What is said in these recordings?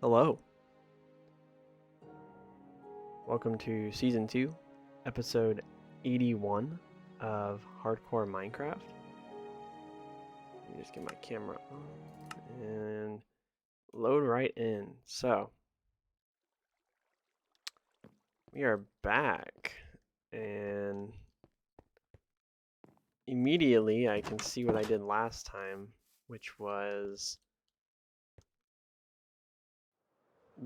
Hello. Welcome to Season 2, Episode 81 of Hardcore Minecraft. Let me just get my camera on and load right in. So, we are back, and immediately I can see what I did last time, which was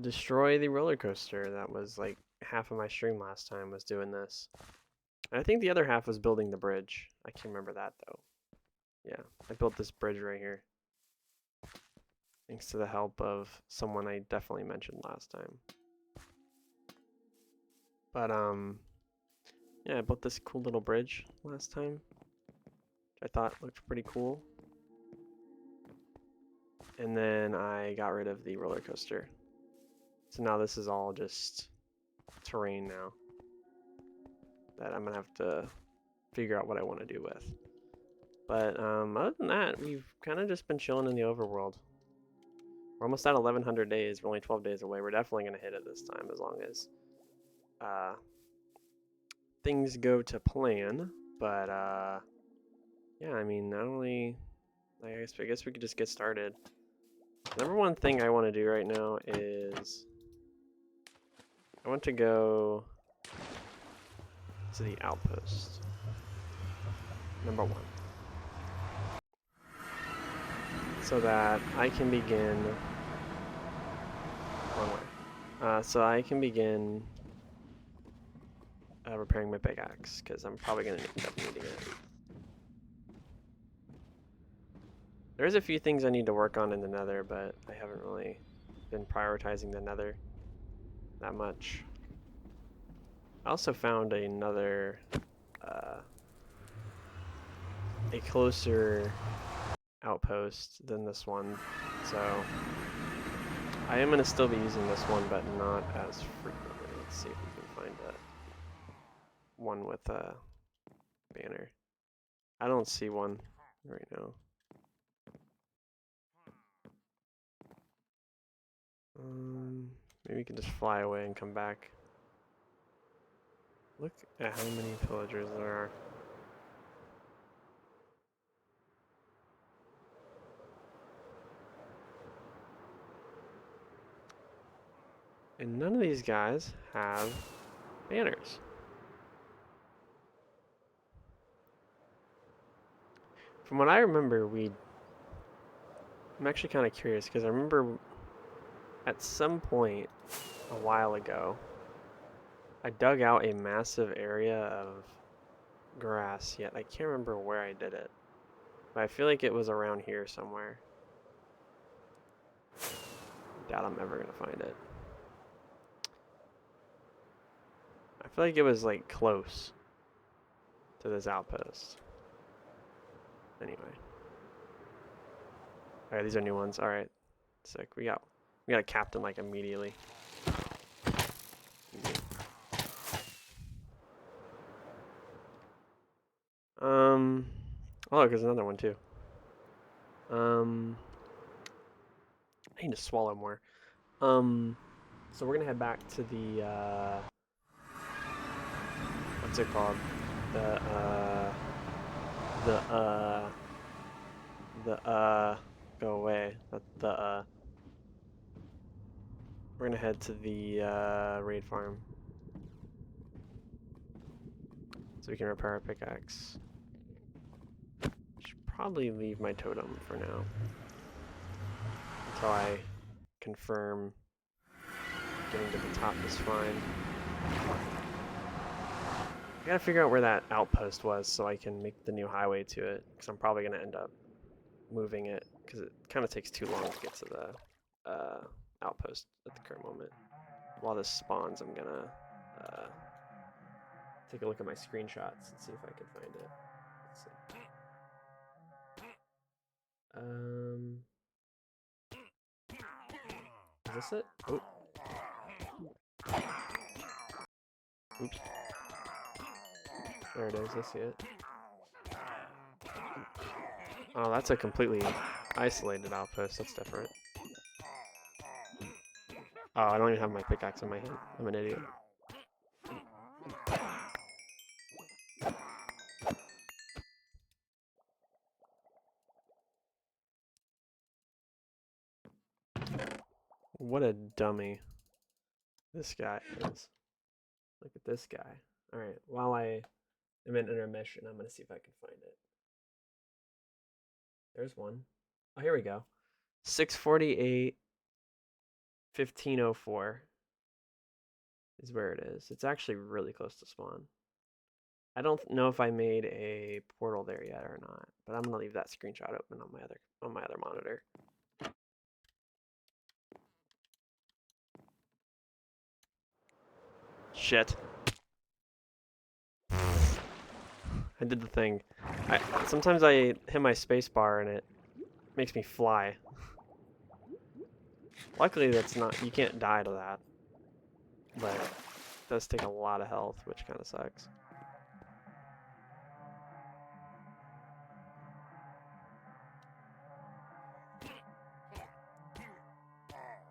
destroy the roller coaster. That was like half of my stream last time was doing this. And I think the other half was building the bridge. I can't remember that though. Yeah, I built this bridge right here. Thanks to the help of someone I definitely mentioned last time. But yeah, I built this cool little bridge last time, which I thought looked pretty cool. And then I got rid of the roller coaster. So now this is all just terrain now that I'm gonna have to figure out what I want to do with. But other than that, we've kind of just been chilling in the overworld. We're almost at 1100 days. We're only 12 days away. We're definitely going to hit it this time as long as things go to plan. But yeah, I mean, not only... I guess we could just get started. Number one thing I want to do right now is... I want to go to the outpost. Number one. So that I can begin... Wrong way. So I can begin repairing my pickaxe, because I'm probably going to end up needing it. There's a few things I need to work on in the nether, but I haven't really been prioritizing the nether that much. I also found another, a closer outpost than this one, so I am going to still be using this one, but not as frequently. Let's see if we can find one with a banner. I don't see one right now. Maybe we can just fly away and come back. Look at how many pillagers there are. And none of these guys have banners. From what I remember, I'm actually kind of curious, because I remember at some point a while ago, I dug out a massive area of grass, yet I can't remember where I did it. But I feel like it was around here somewhere. Doubt I'm ever gonna find it. I feel like it was like close to this outpost. Anyway. Alright, these are new ones. Alright. Sick. We got a captain like immediately. Easy. Oh look, there's another one too. I need to swallow more. So we're gonna head back to the what's it called? Go away. We're gonna head to the raid farm so we can repair our pickaxe. Should probably leave my totem for now until I confirm getting to the top is fine. I gotta figure out where that outpost was so I can make the new highway to it, because I'm probably gonna end up moving it, because it kind of takes too long to get to the outpost at the current moment. While this spawns, I'm gonna take a look at my screenshots and see if I can find it. Let's see. Is this it? Oh. Oops. There it is, I see it. Oh, that's a completely isolated outpost, that's different. Oh, I don't even have my pickaxe in my hand. I'm an idiot. What a dummy this guy is. Look at this guy. Alright, while I am in intermission, I'm going to see if I can find it. There's one. Oh, here we go. 648, 1504 is where it is. It's actually really close to spawn. I don't know if I made a portal there yet or not, but I'm going to leave that screenshot open on my other monitor. Shit. I did the thing. Sometimes I hit my space bar and it makes me fly. Luckily that's not, you can't die to that. But it does take a lot of health, which kind of sucks.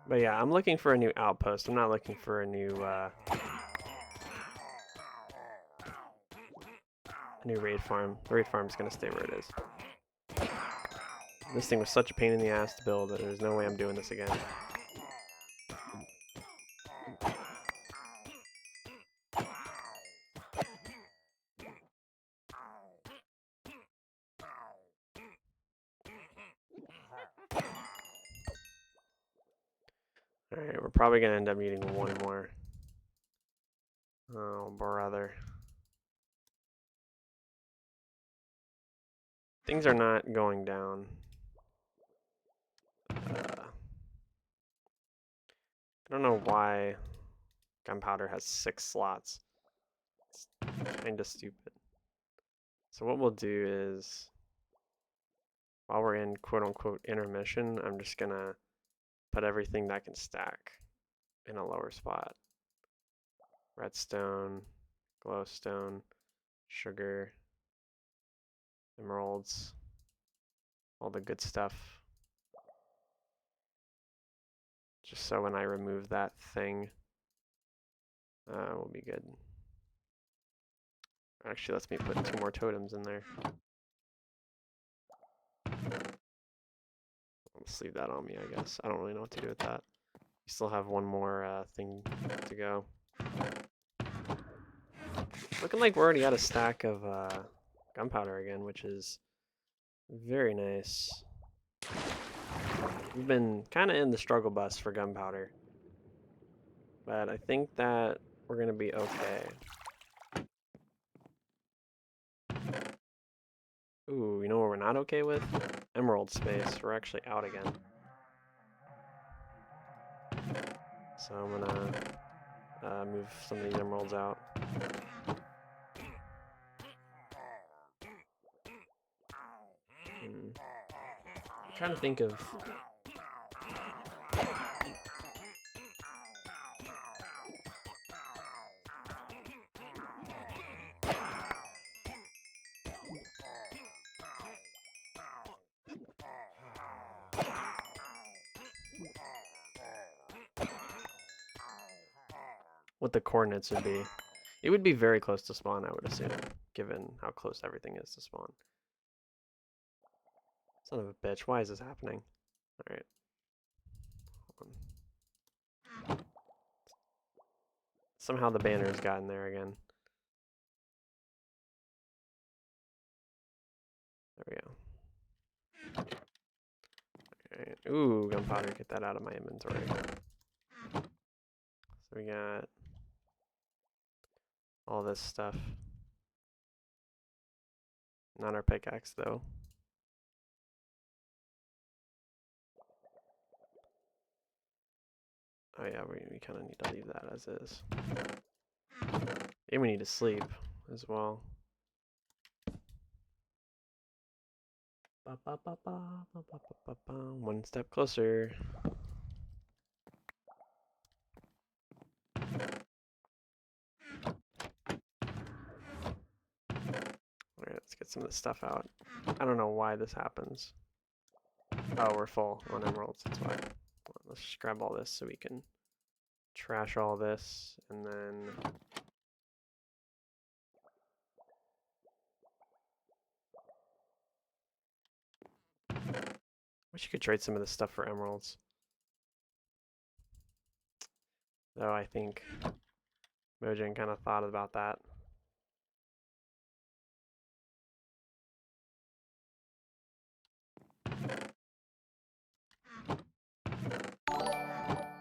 But yeah, I'm looking for a new outpost. I'm not looking for a new raid farm. The raid farm's gonna stay where it is. This thing was such a pain in the ass to build that there's no way I'm doing this again. Alright, we're probably gonna end up needing one more. Oh, brother. Things are not going down. I don't know why gunpowder has 6 slots. It's kinda stupid. So what we'll do is, while we're in quote-unquote intermission, I'm just gonna put everything that can stack in a lower spot. Redstone, glowstone, sugar, emeralds, all the good stuff. Just so when I remove that thing, we'll be good. Actually, lets me put 2 more totems in there. I'll just leave that on me, I guess. I don't really know what to do with that. We still have one more thing to go. Looking like we're already at a stack of gunpowder again, which is very nice. We've been kind of in the struggle bus for gunpowder, but I think that we're going to be okay. Ooh, you know what we're not okay with? Emerald space. We're actually out again. So I'm going to move some of these emeralds out. I'm trying to think of... what the coordinates would be. It would be very close to spawn, I would assume, given how close everything is to spawn. Son of a bitch, why is this happening? Alright. Somehow the banner's gotten there again. There we go. Alright. Ooh, gunpowder, get that out of my inventory. So we got all this stuff. Not our pickaxe, though. Oh yeah, we kind of need to leave that as is. And we need to sleep as well. One step closer. Alright, let's get some of this stuff out. I don't know why this happens. Oh, we're full on emeralds, that's why. Let's just grab all this so we can trash all this, and then wish you could trade some of this stuff for emeralds. Though I think Mojang kind of thought about that.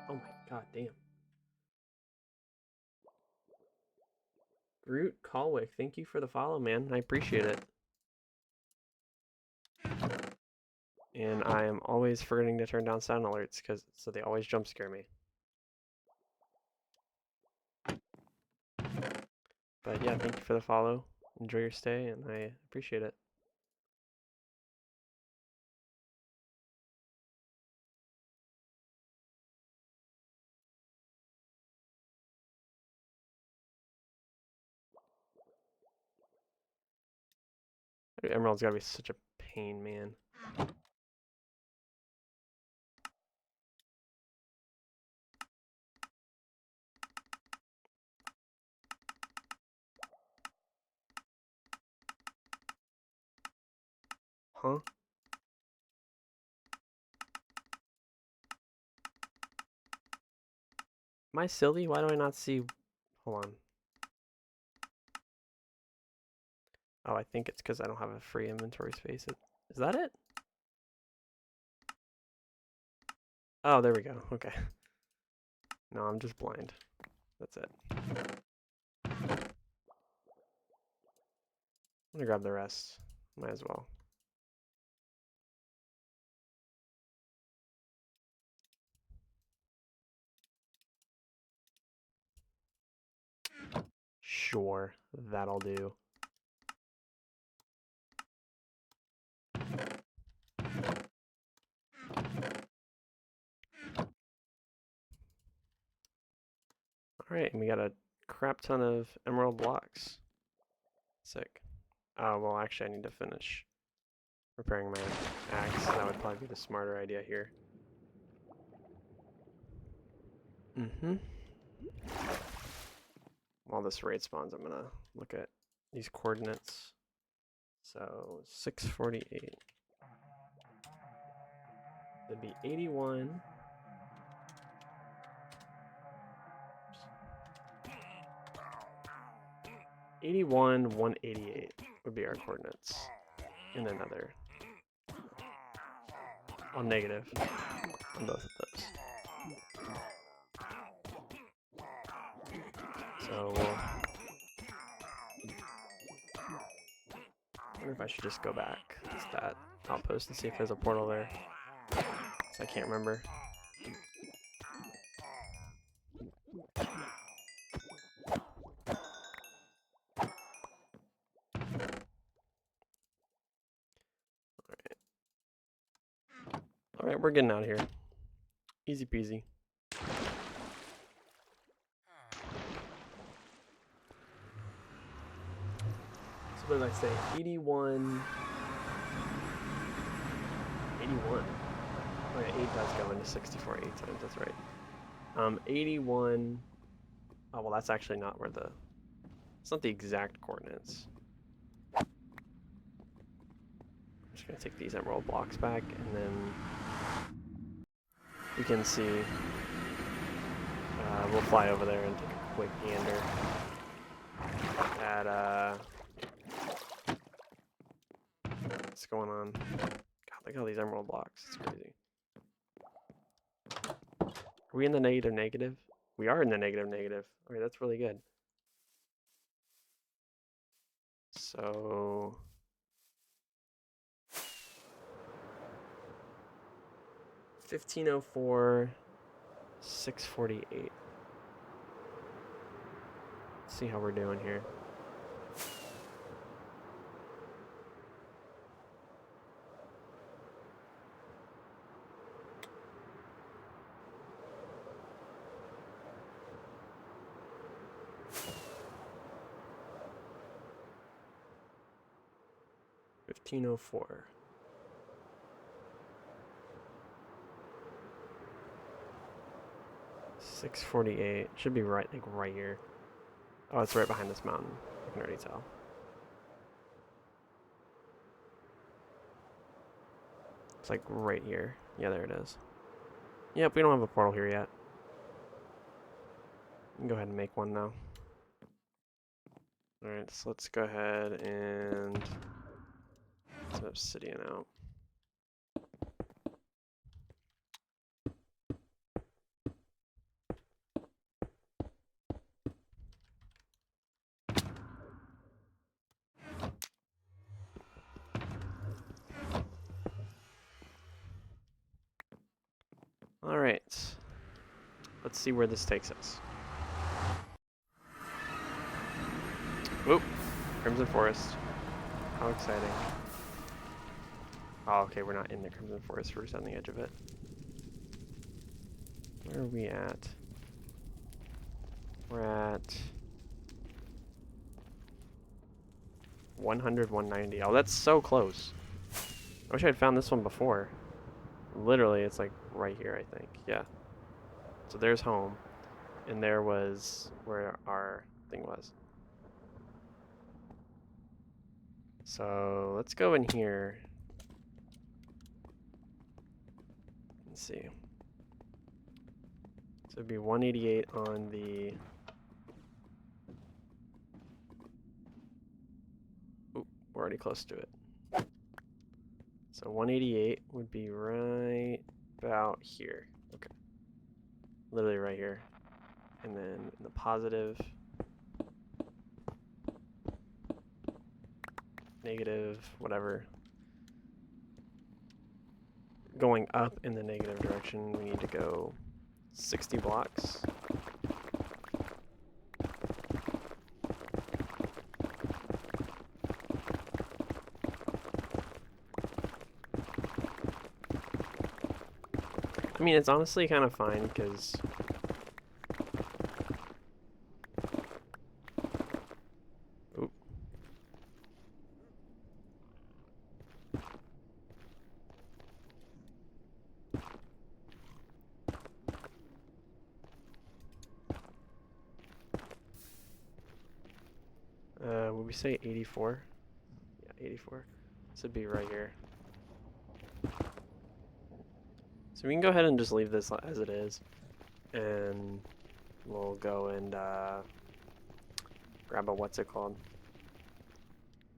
Oh my god, damn. Groot Colwick, thank you for the follow, man. I appreciate it. And I am always forgetting to turn down sound alerts so they always jump scare me. But yeah, thank you for the follow. Enjoy your stay, and I appreciate it. Emerald's gotta be such a pain, man. Huh? Am I silly? Why do I not see... Hold on. Oh, I think it's because I don't have a free inventory space. Is that it? Oh, there we go. Okay. No, I'm just blind. That's it. I'm gonna grab the rest. Might as well. Sure, that'll do. Alright, and we got a crap ton of emerald blocks. Sick. Oh, well, actually, I need to finish repairing my axe. That would probably be the smarter idea here. While this raid spawns, I'm gonna look at these coordinates. So 648. That'd be 81. 81, 188 would be our coordinates in another. Oh, negative on both of those. So I wonder if I should just go back to that outpost and see if there's a portal there. I can't remember. Alright, we're getting out of here. Easy peasy. So what did I say? 81. 81. Oh yeah, 8 does go into 64 8 times, that's right. 81. Oh, well, that's actually not where the... It's not the exact coordinates. I'm just going to take these emerald blocks back, and then we can see... we'll fly over there and take a quick gander at... what's going on? God, look at all these emerald blocks. It's crazy. Are we in the negative? We are in the negative. Okay, that's really good. So... 1504, 648. Let's see how we're doing here. $15.04. 648. Should be right, like right here. Oh, it's right behind this mountain. I can already tell. It's like right here. Yeah, there it is. Yep, we don't have a portal here yet. We can go ahead and make one though. Alright, so let's go ahead and set obsidian out. Alright. Let's see where this takes us. Whoop! Crimson Forest. How exciting. Oh, okay, we're not in the Crimson Forest, we're just on the edge of it. Where are we at? We're at 100, 190. Oh, that's so close. I wish I'd found this one before. Literally, it's like right here, I think. Yeah. So there's home. And there was where our thing was. So let's go in here. Let's see. So it'd be 188 on the... Oop, we're already close to it. So 188 would be right about here. Okay. Literally right here. And then in the positive, negative, whatever. Going up in the negative direction, we need to go 60 blocks. I mean, it's honestly kind of fine because oop. Would we say 84? Yeah, 84. This would be right here. So we can go ahead and just leave this as it is, and we'll go and grab a what's it called?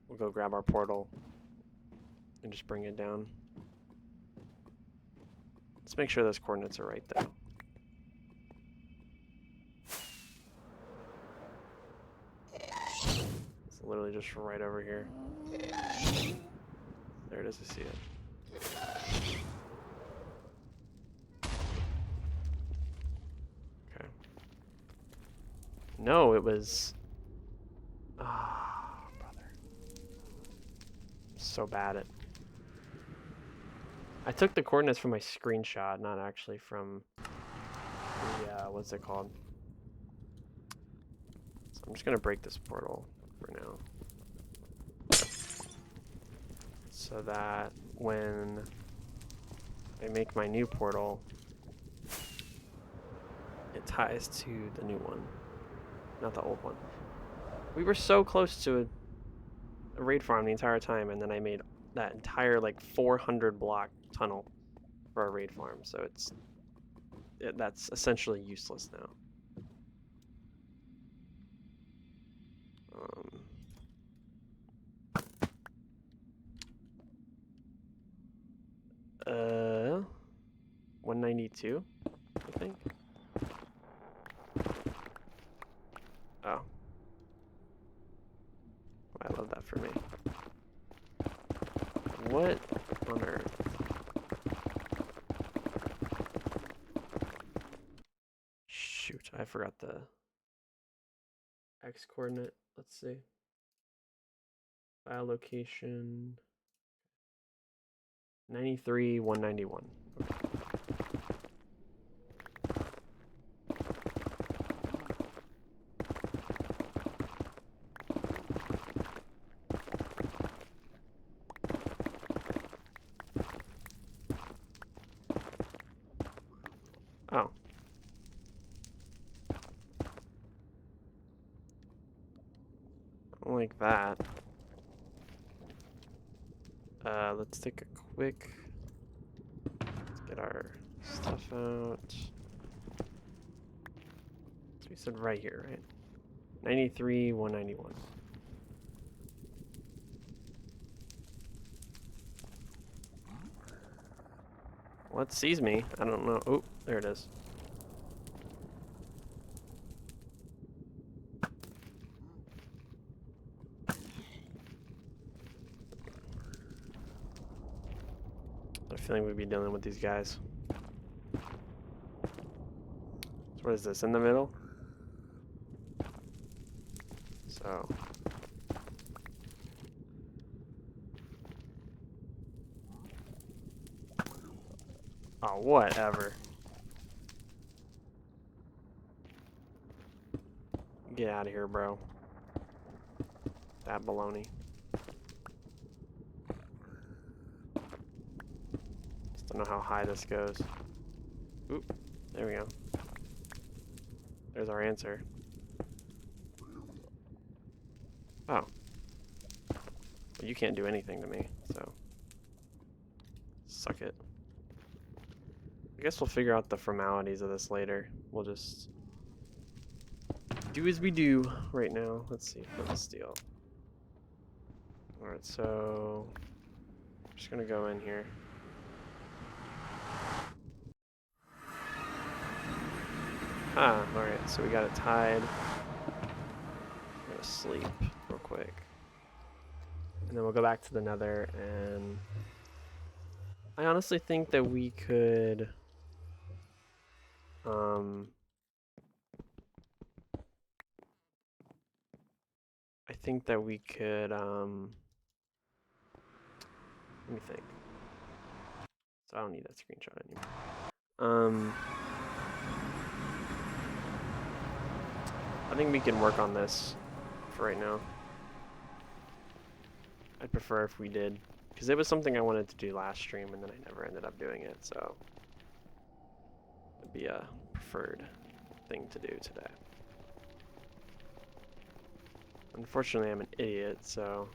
We'll go grab our portal and just bring it down. Let's make sure those coordinates are right though. It's literally just right over here. There it is, I see it. Okay. No, it was... Ah, brother. I'm so bad at... I took the coordinates from my screenshot, not actually from the, what's it called? So I'm just gonna break this portal for now. So that when I make my new portal, it ties to the new one, not the old one. We were so close to a raid farm the entire time, and then I made that entire like 400 block tunnel for a raid farm, so that's essentially useless now. Uh, 192, I think. Oh. I love that for me. What on earth? Shoot, I forgot the X coordinate. Let's see. File location 93, 191. Okay. Oh. like that. Let's take a quick... Let's get our stuff out. So we said right here, right? 93, 191. Well, it sees me. I don't know. Oh, there it is. I have a feeling we'd be dealing with these guys. So what is this, in the middle? So... Oh, whatever. Get out of here, bro. That baloney. Just don't know how high this goes. Oop, there we go. There's our answer. Oh. Well, you can't do anything to me, so... Suck it. I guess we'll figure out the formalities of this later. We'll just... do as we do right now. Let's see, flint and steel. Alright, so... I'm just gonna go in here. Ah, alright, so we got it tied. I'm gonna sleep real quick. And then we'll go back to the nether, and... I honestly think that we could... I think that we could, let me think. So I don't need that screenshot anymore. I think we can work on this for right now. I'd prefer if we did, because it was something I wanted to do last stream and then I never ended up doing it, so it'd be a preferred thing to do today. Unfortunately, I'm an idiot, so...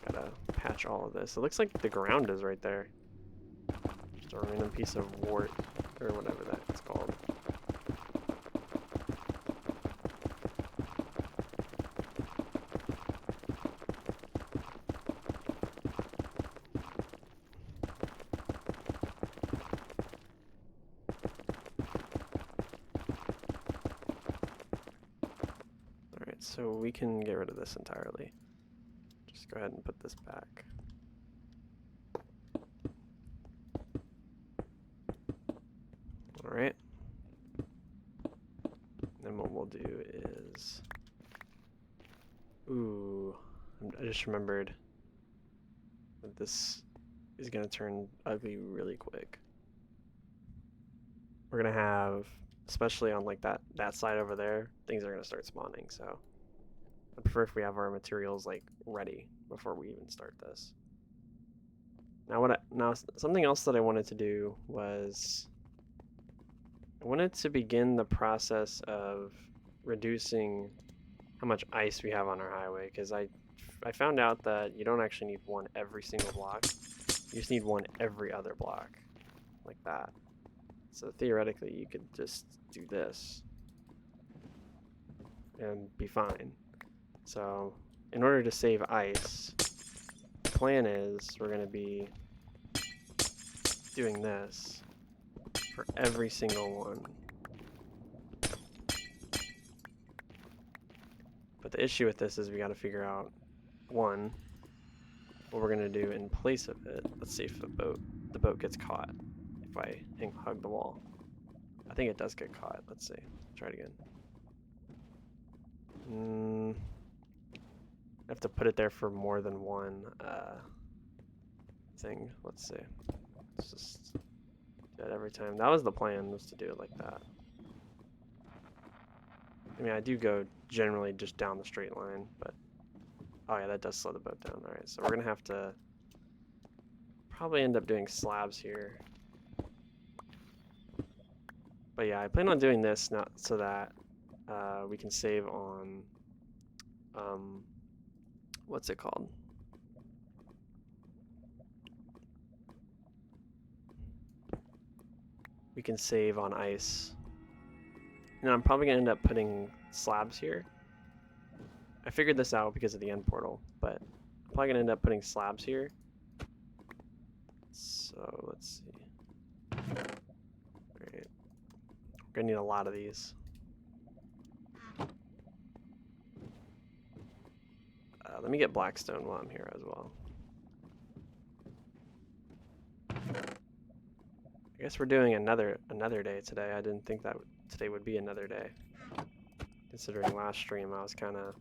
Gotta patch all of this. It looks like the ground is right there. Just a random piece of wart, or whatever that's called. So we can get rid of this entirely. Just go ahead and put this back. Alright. Then what we'll do is... Ooh, I just remembered that this is going to turn ugly really quick. We're going to have, especially on like that side over there, things are going to start spawning, so... I prefer if we have our materials like ready before we even start this. Now something else that I wanted to do was I wanted to begin the process of reducing how much ice we have on our highway, because I found out that you don't actually need one every single block. You just need one every other block, like that. So theoretically you could just do this and be fine. So, in order to save ice, the plan is we're going to be doing this for every single one. But the issue with this is we got to figure out, one, what we're going to do in place of it. Let's see if the boat gets caught if I hug the wall. I think it does get caught. Let's see. Try it again. I have to put it there for more than one thing. Let's see. Let's just do it every time. That was the plan, was to do it like that. I mean, I do go generally just down the straight line, but... Oh yeah, that does slow the boat down. Alright, so we're going to have to probably end up doing slabs here. But yeah, I plan on doing this not so that we can save on what's it called? We can save on ice. And I'm probably gonna end up putting slabs here. I figured this out because of the end portal, but I'm probably gonna end up putting slabs here. So let's see. Alright. We're gonna need a lot of these. Let me get blackstone while I'm here as well. I guess we're doing another day today. I didn't think that today would be another day. Considering last stream I was kind of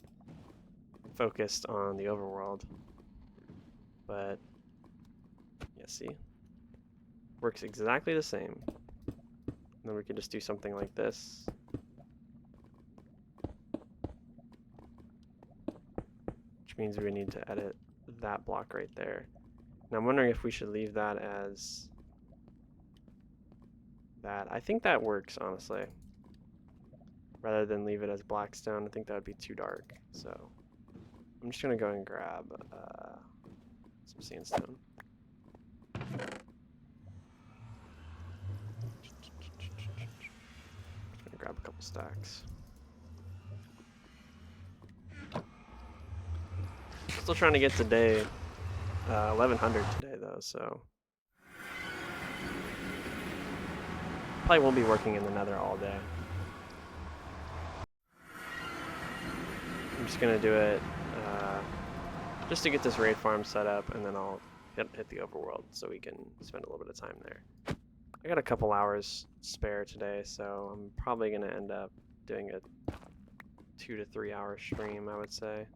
focused on the overworld. But yeah, see? Works exactly the same. And then we could just do something like this. Which means we need to edit that block right there. Now I'm wondering if we should leave that as that. I think that works, honestly. Rather than leave it as blackstone, I think that would be too dark. So I'm just gonna go and grab some sandstone. Gonna grab a couple stacks. Still trying to get to day 1100 today though, so probably won't be working in the nether all day. I'm just gonna do it just to get this raid farm set up, and then I'll hit the overworld so we can spend a little bit of time there. I got a couple hours spare today, so I'm probably gonna end up doing a 2 to 3 hour stream, I would say.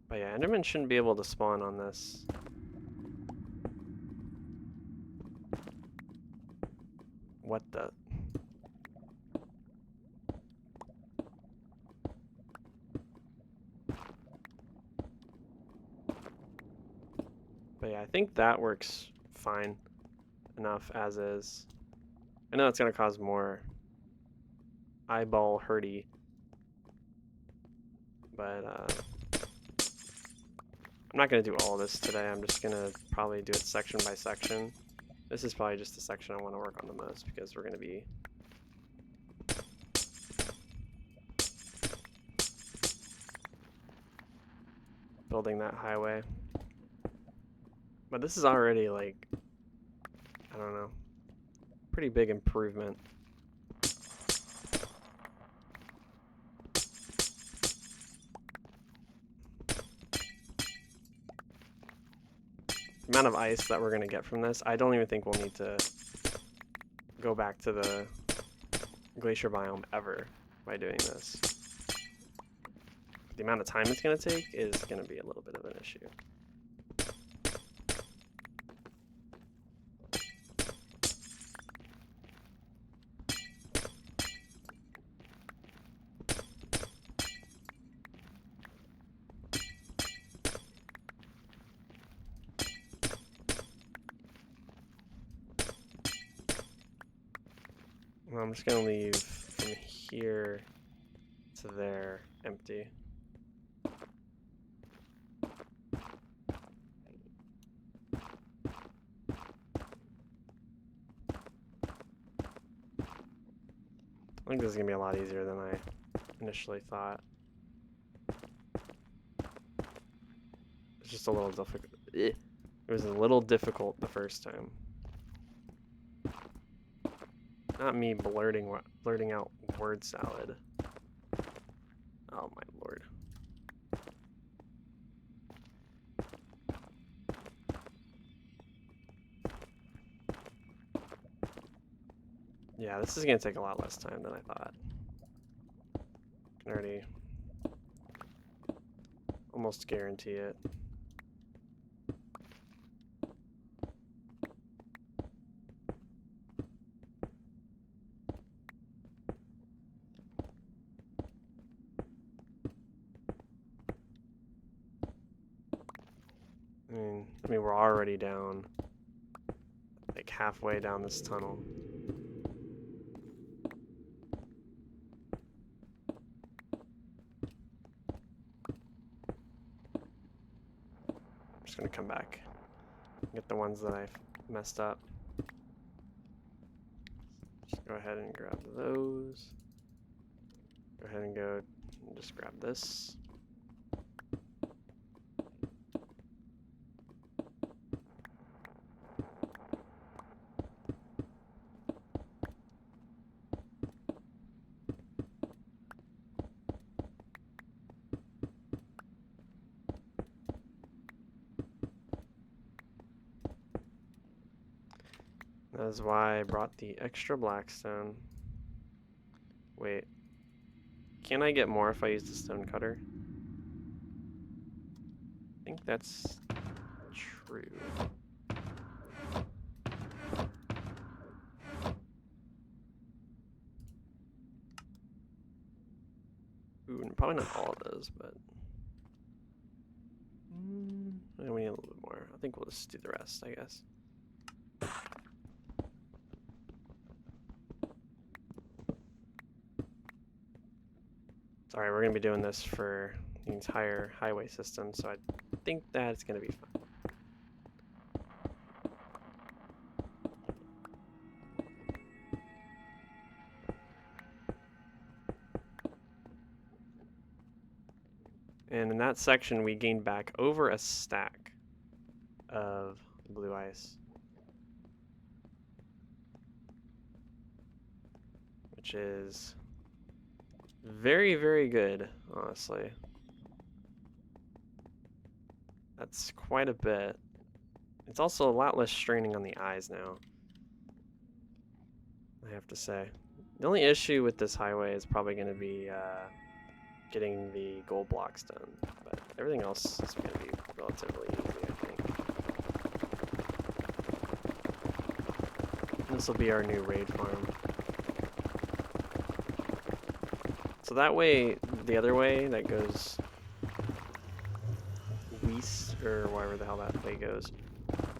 But yeah, Enderman shouldn't be able to spawn on this. What the? But yeah, I think that works fine enough as is. I know it's gonna cause more eyeball hurty, but I'm not gonna do all this today. I'm just gonna probably do it section by section. This is probably just the section I want to work on the most because we're gonna be building that highway. But this is already like, I don't know, pretty big improvement. The amount of ice that we're gonna get from this, I don't even think we'll need to go back to the glacier biome ever by doing this. The amount of time it's gonna take is gonna be a little bit of an issue. Well, I'm just gonna leave from here to there empty. I think this is gonna be a lot easier than I initially thought. It's just a little difficult. It was a little difficult the first time. Not me blurting out word salad. Oh my lord. Yeah, this is gonna take a lot less time than I thought. I can already almost guarantee it. I mean, I mean, we're already down, like halfway down this tunnel. I'm just gonna come back, get the ones that I've messed up. Just go ahead and grab those. Go ahead and go and just grab this. That is why I brought the extra blackstone. Wait. Can I get more if I use the stone cutter? I think that's true. Ooh, and probably not all of those, but... we need a little bit more. I think we'll just do the rest, I guess. Sorry, we're going to be doing this for the entire highway system, so I think that's going to be fun. And in that section, we gained back over a stack of blue ice, which is very, very good, honestly. That's quite a bit. It's also a lot less straining on the eyes now, I have to say. The only issue with this highway is probably going to be getting the gold blocks done, but everything else is going to be relatively easy, I think. This will be our new raid farm. So that way, the other way that goes east, or wherever the hell that way goes,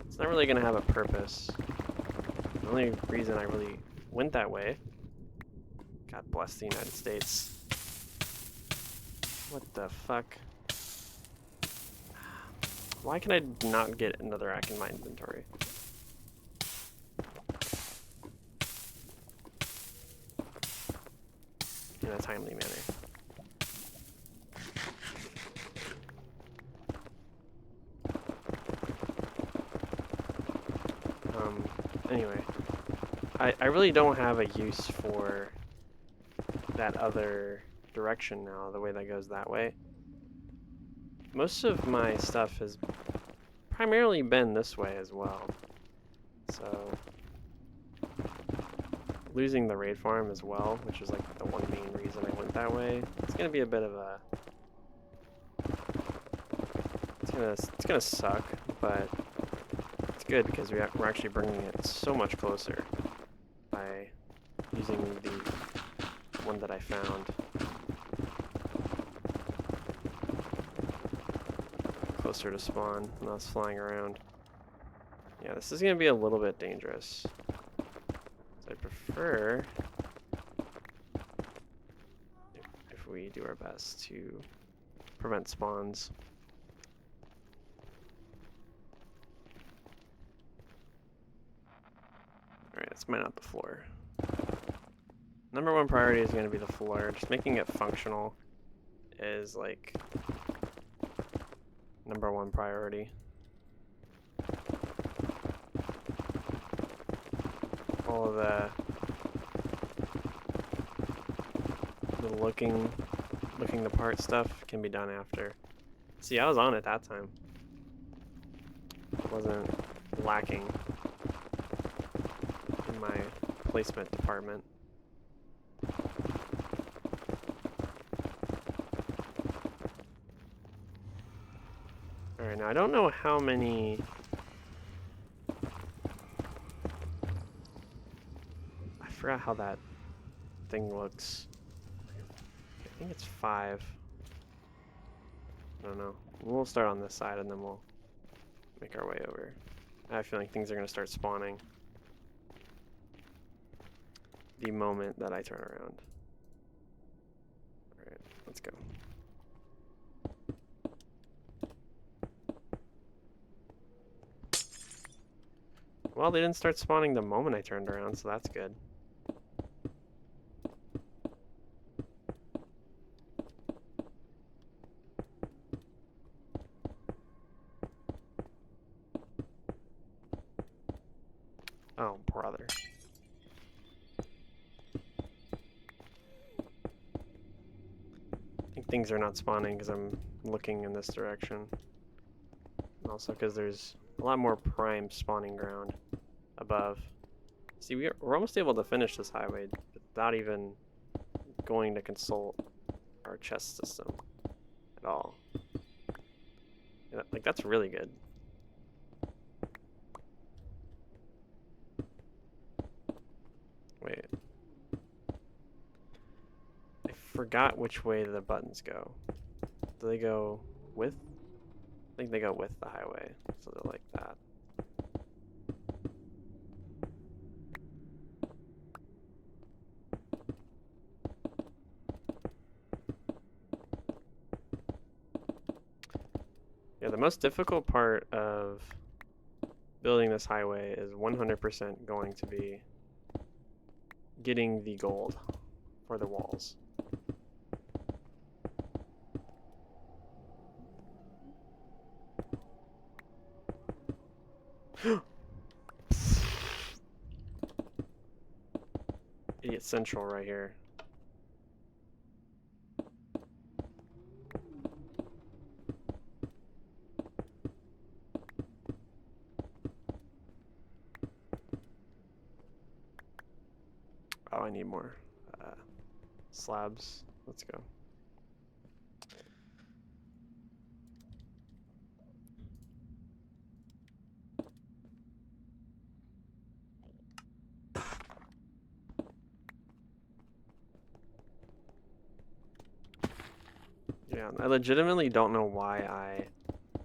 it's not really going to have a purpose. The only reason I really went that way, God bless the United States. What the fuck? Why can I not get another rack in my inventory? In a timely manner. Anyway, I really don't have a use for that other direction now, the way that goes that way. Most of my stuff has primarily been this way as well, so losing the raid farm as well, which is like the one main reason I went that way, it's gonna be a bit of a it's gonna suck, but it's good because we're actually bringing it so much closer by using the one that I found. Closer to spawn when I was flying around. Yeah, this is going to be a little bit dangerous. So I prefer if we do our best to prevent spawns. Alright, let's mine out the floor. Number one priority is going to be the floor. Just making it functional is like number one priority. All of the looking the part stuff can be done after. See, I was on it that time. It wasn't lacking in my placement department. Alright, now I don't know how many... I forgot how that thing looks. I think it's 5. I don't know. We'll start on this side and then we'll make our way over. I have a feeling things are going to start spawning the moment that I turn around. Alright, let's go. Well, they didn't start spawning the moment I turned around, so that's good. Oh, brother. I think things are not spawning because I'm looking in this direction. And also because there's a lot more prime spawning ground above. See, we're almost able to finish this highway without even going to consult our chest system at all. Yeah, like, that's really good. Wait. I forgot which way the buttons go. Do they go with? I think they go with the highway, so they're like that. Yeah, the most difficult part of building this highway is 100% going to be getting the gold for the walls. Idiot Central right here. Oh, I need more slabs. Let's go. Yeah, I legitimately don't know why I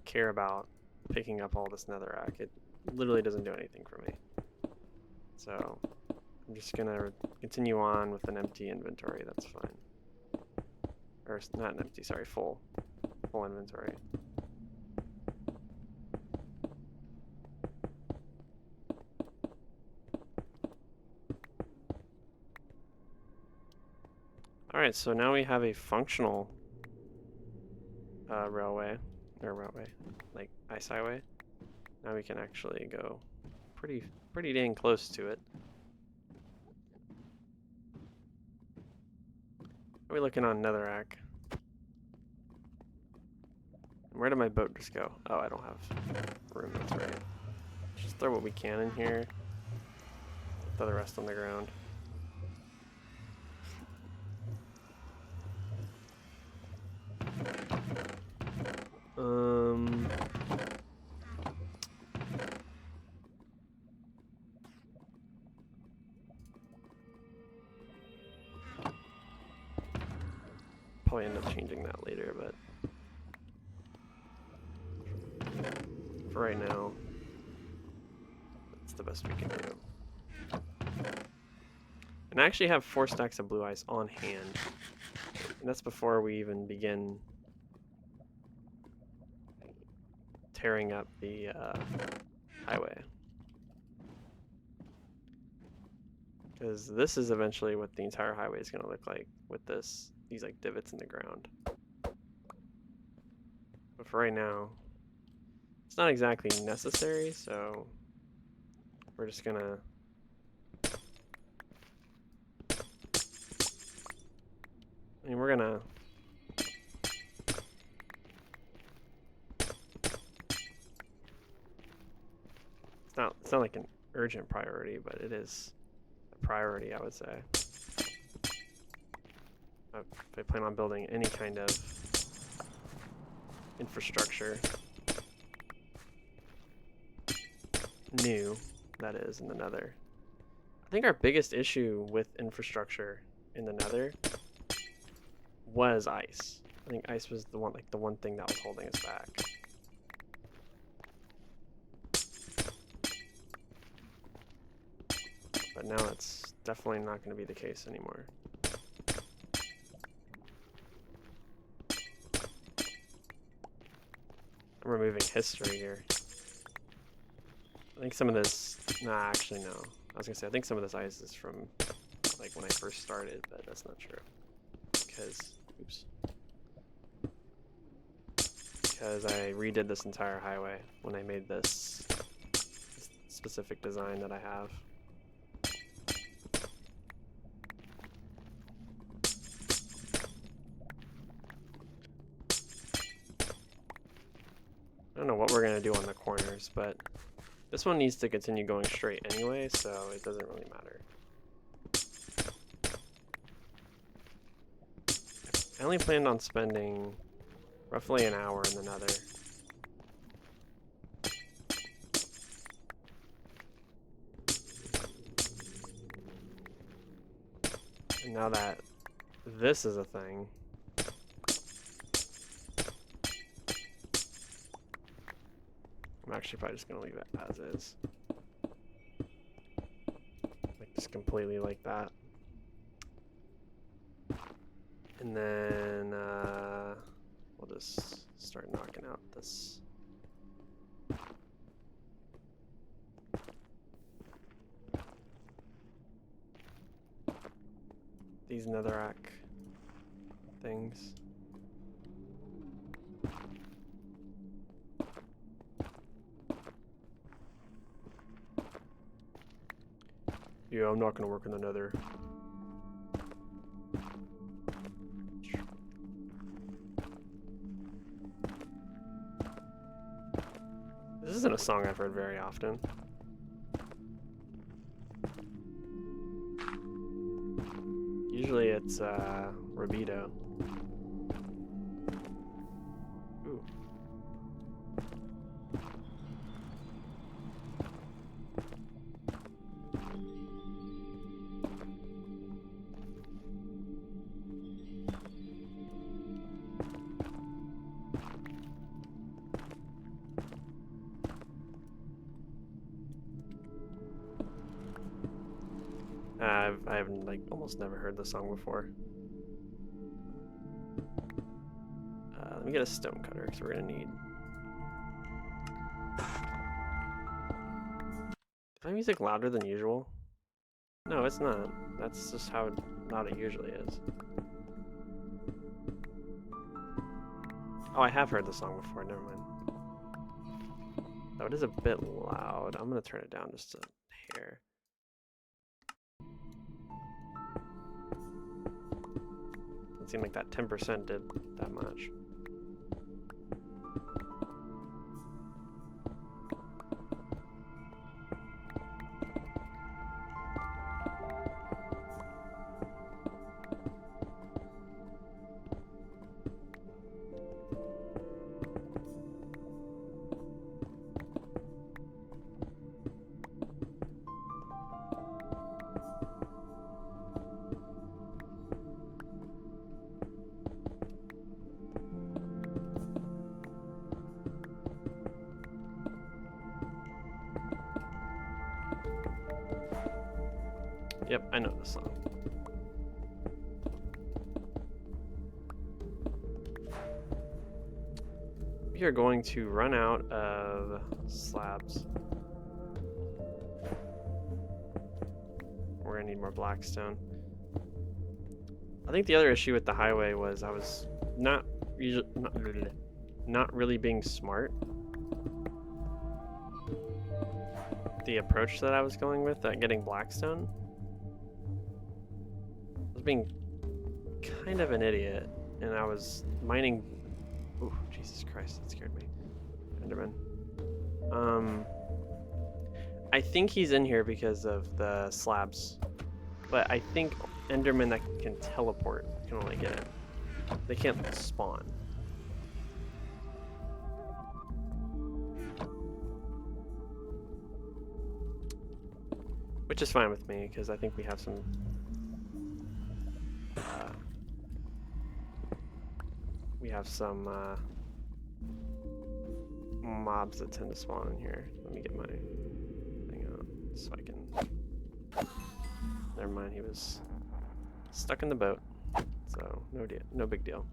care about picking up all this netherrack. It literally doesn't do anything for me. So I'm just gonna continue on with an empty inventory. That's fine. Or not an empty, sorry, full inventory. Alright, so now we have a functional railway, like ice highway. Now we can actually go pretty dang close to it. Are we looking on netherrack? Where did my boat just go? Oh, I don't have room, that's right. Just throw what we can in here. Throw the rest on the ground. Probably end up changing that later, but for right now, that's the best we can do. And I actually have 4 stacks of blue ice on hand, and that's before we even begin tearing up the highway. Because this is eventually what the entire highway is going to look like with these like divots in the ground. But for right now, it's not exactly necessary, so we're just gonna we're gonna it's not like an urgent priority, but it is a priority, I would say. If I plan on building any kind of infrastructure, new, that is, in the Nether. I think our biggest issue with infrastructure in the Nether was ice. I think ice was the one thing that was holding us back. But now it's definitely not going to be the case anymore. I'm removing history here. I think some of this... Nah, actually no. I was going to say, I think some of this ice is from like when I first started, but that's not true. Because... Oops. Because I redid this entire highway when I made this specific design that I have. I don't know what we're going to do on the corners, but this one needs to continue going straight anyway, so it doesn't really matter. I only planned on spending roughly an hour in the Nether. And now that this is a thing, I'm actually probably just going to leave it as is. Like, just completely like that. And then, we'll just start knocking out this. These netherrack things. Yeah, I'm not gonna work in the nether. This isn't a song I've heard very often. Usually it's Rabido. Ooh. I've like almost never heard the song before. Let me get a stone cutter because we're gonna need. Is my music louder than usual? No, it's not. That's just how loud it usually is. Oh, I have heard the song before. Never mind. Oh, it is a bit loud. I'm gonna turn it down just a hair. It seemed like that 10% did that much. Yep, I know this song. We are going to run out of slabs. We're gonna need more blackstone. I think the other issue with the highway was I was not really being smart. The approach that I was going with, getting blackstone, I was being kind of an idiot, and I was mining. Ooh, Jesus Christ, that scared me. Enderman. I think he's in here because of the slabs, but I think Endermen that can teleport can only get in. They can't spawn. Which is fine with me, because I think we have some mobs that tend to spawn in here. Let me get my thing out so I can never mind. He was stuck in the boat, so no big deal.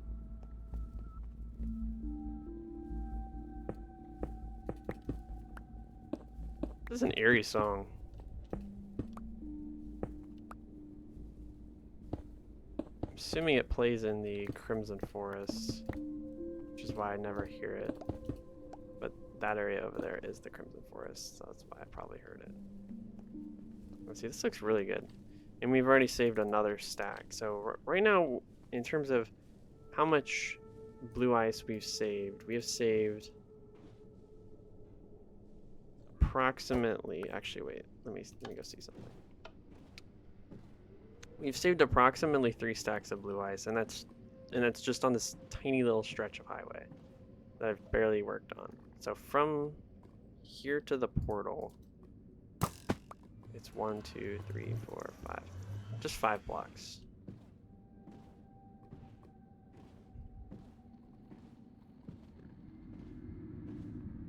This is an eerie song. I'm assuming it plays in the Crimson Forest, which is why I never hear it. But that area over there is the Crimson Forest, so that's why I probably heard it. Let's see, this looks really good. And we've already saved another stack. So right now, in terms of how much blue ice we have saved approximately, actually wait, let me go see something. We've saved approximately 3 stacks of blue ice, and that's just on this tiny little stretch of highway that I've barely worked on. So from here to the portal, it's 1, 2, 3, 4, 5. Just 5 blocks.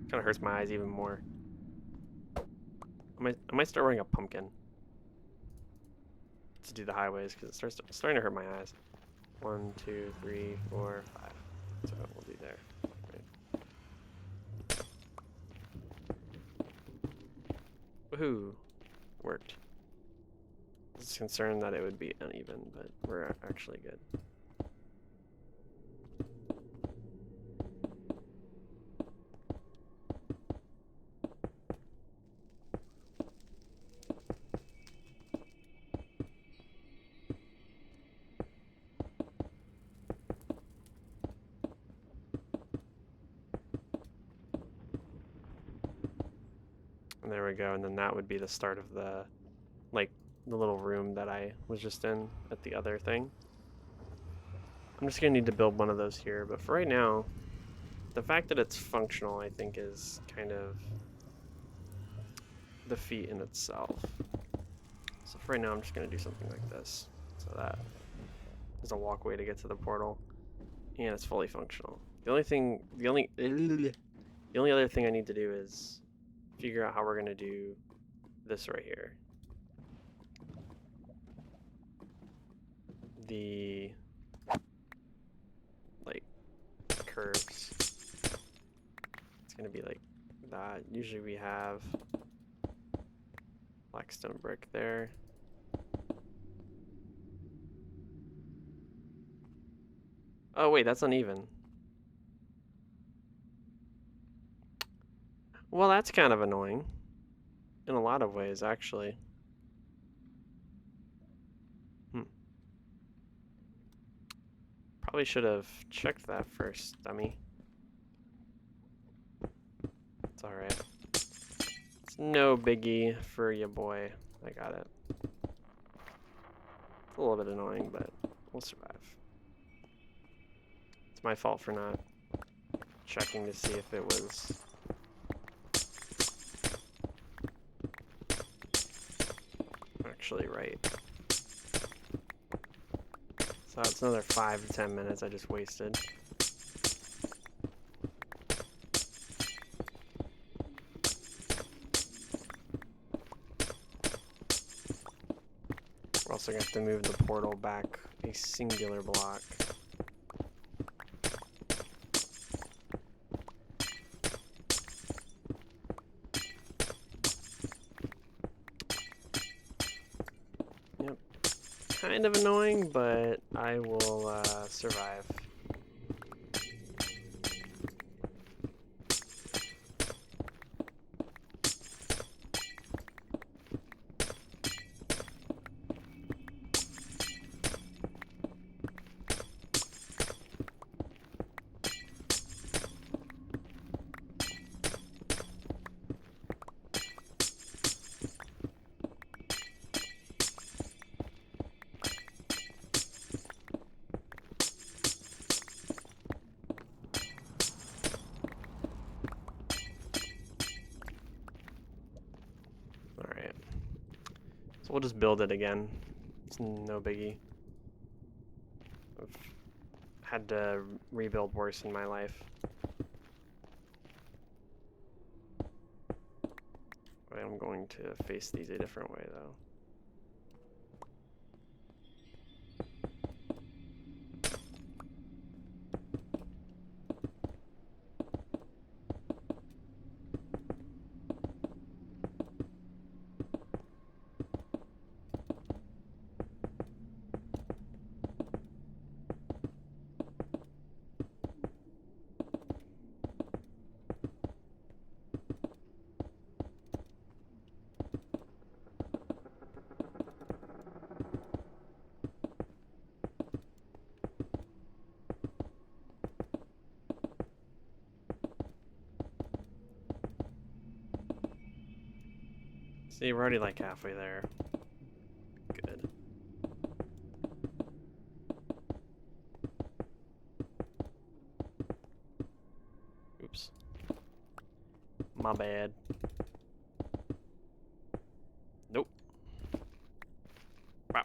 Kind of hurts my eyes even more. I might start wearing a pumpkin to do the highways because it's starting to hurt my eyes. 1, 2, 3, 4, 5. So we'll do there. Right. Woohoo! Worked. I was concerned that it would be uneven, but we're actually good. And there we go, and then that would be the start of the, like, the little room that I was just in at the other thing. I'm just gonna need to build one of those here, but for right now, the fact that it's functional, I think, is kind of the feat in itself. So for right now, I'm just gonna do something like this, so that there's a walkway to get to the portal, and it's fully functional. The only other thing I need to do is figure out how we're gonna do this right here. The like curves. It's gonna be like that. Usually we have blackstone brick there. Oh wait, that's uneven. Well, that's kind of annoying. In a lot of ways, actually. Probably should have checked that first, dummy. It's alright. It's no biggie for ya boy. I got it. It's a little bit annoying, but we'll survive. It's my fault for not checking to see if it was actually right. So it's another 5 to 10 minutes I just wasted. We're also going to have to move the portal back a singular block. Yep. Kind of annoying, but I will survive. We'll just build it again. It's no biggie. I've had to rebuild worse in my life. I'm going to face these a different way, though. See, we're already like halfway there. Good. Oops. My bad. Nope. Wow.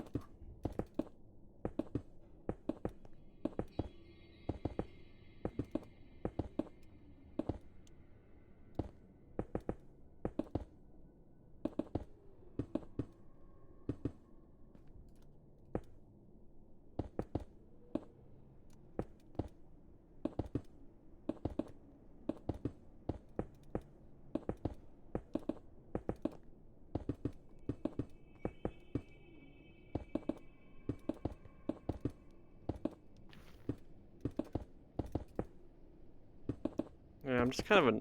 Yeah, I'm just kind of a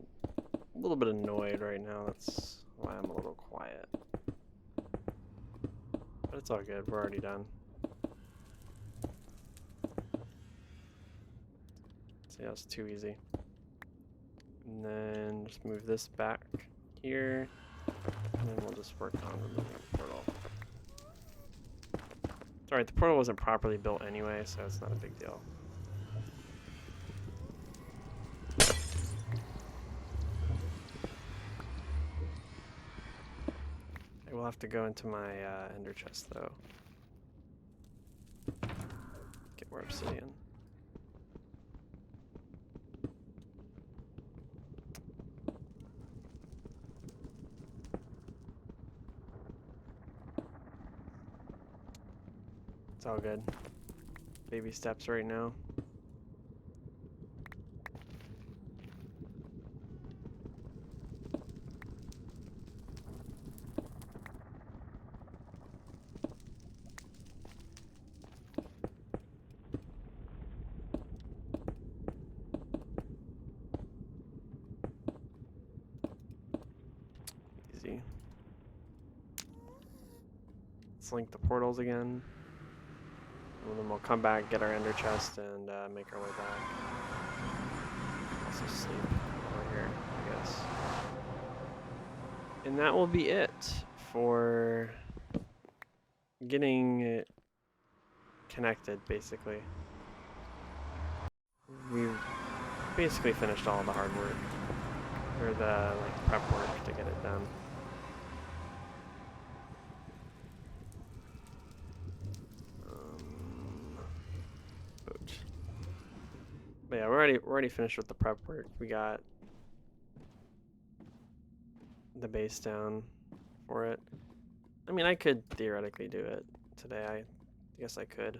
little bit annoyed right now. That's why I'm a little quiet. But it's all good. We're already done. See, that was too easy. And then just move this back here. And then we'll just work on removing the portal. It's alright, the portal wasn't properly built anyway, so it's not a big deal. I will have to go into my ender chest though. Get more obsidian. It's all good. Baby steps right now. Easy. Let's link the portals again. And then we'll come back, get our ender chest, and make our way back. Also sleep over here, I guess. And that will be it for getting it connected, basically. We've basically finished all the hard work, or the prep work to get it done. But yeah, we're already finished with the prep work. We got the base down for it. I mean, I could theoretically do it today. I guess I could.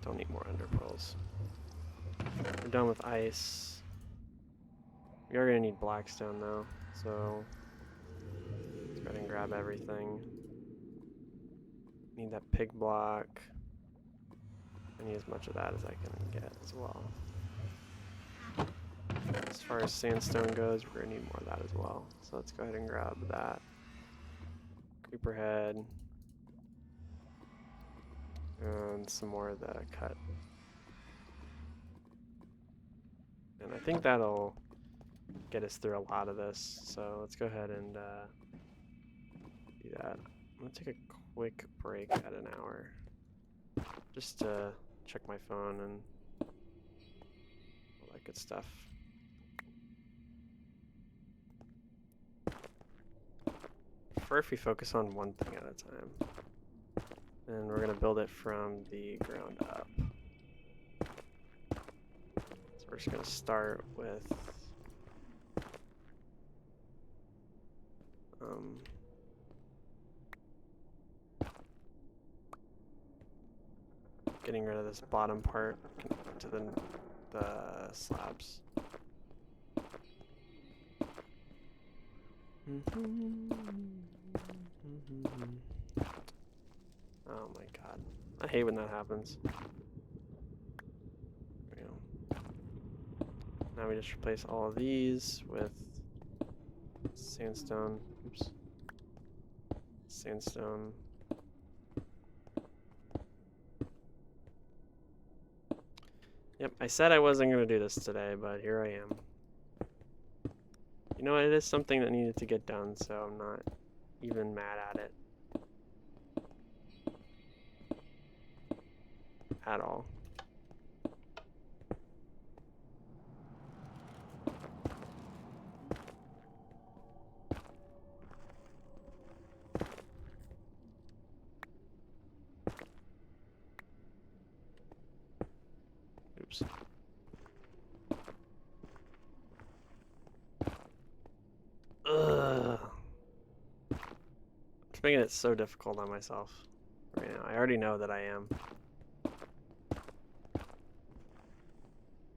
Don't need more ender pearls. We're done with ice. We are gonna need blackstone though, so let's go ahead and grab everything. Need that pig block. I need as much of that as I can get as well. As far as sandstone goes, we're gonna need more of that as well. So let's go ahead and grab that. Creeper head. And some more of the cut. And I think that'll get us through a lot of this. So let's go ahead and do that. I'm gonna take a quick break at an hour. Just to check my phone and all that good stuff. Prefer if we focus on one thing at a time. And we're gonna build it from the ground up. So we're just gonna start with getting rid of this bottom part to the slabs. Oh my god. I hate when that happens. There we go. Now we just replace all of these with sandstone. Oops. Sandstone. Yep, I said I wasn't going to do this today, but here I am. You know, it is something that needed to get done, so I'm not even mad at it. At all. Oops. Ugh. It's making it so difficult on myself right now. I already know that I am.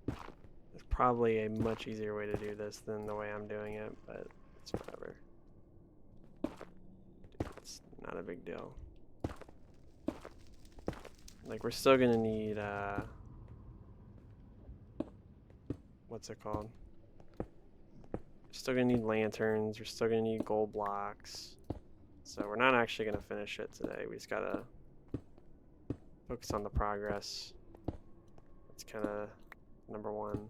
There's probably a much easier way to do this than the way I'm doing it, but it's whatever. It's not a big deal. Like, we're still gonna need, what's it called? We're still gonna need lanterns, we're still gonna need gold blocks. So we're not actually gonna finish it today. We just gotta focus on the progress. That's kinda number one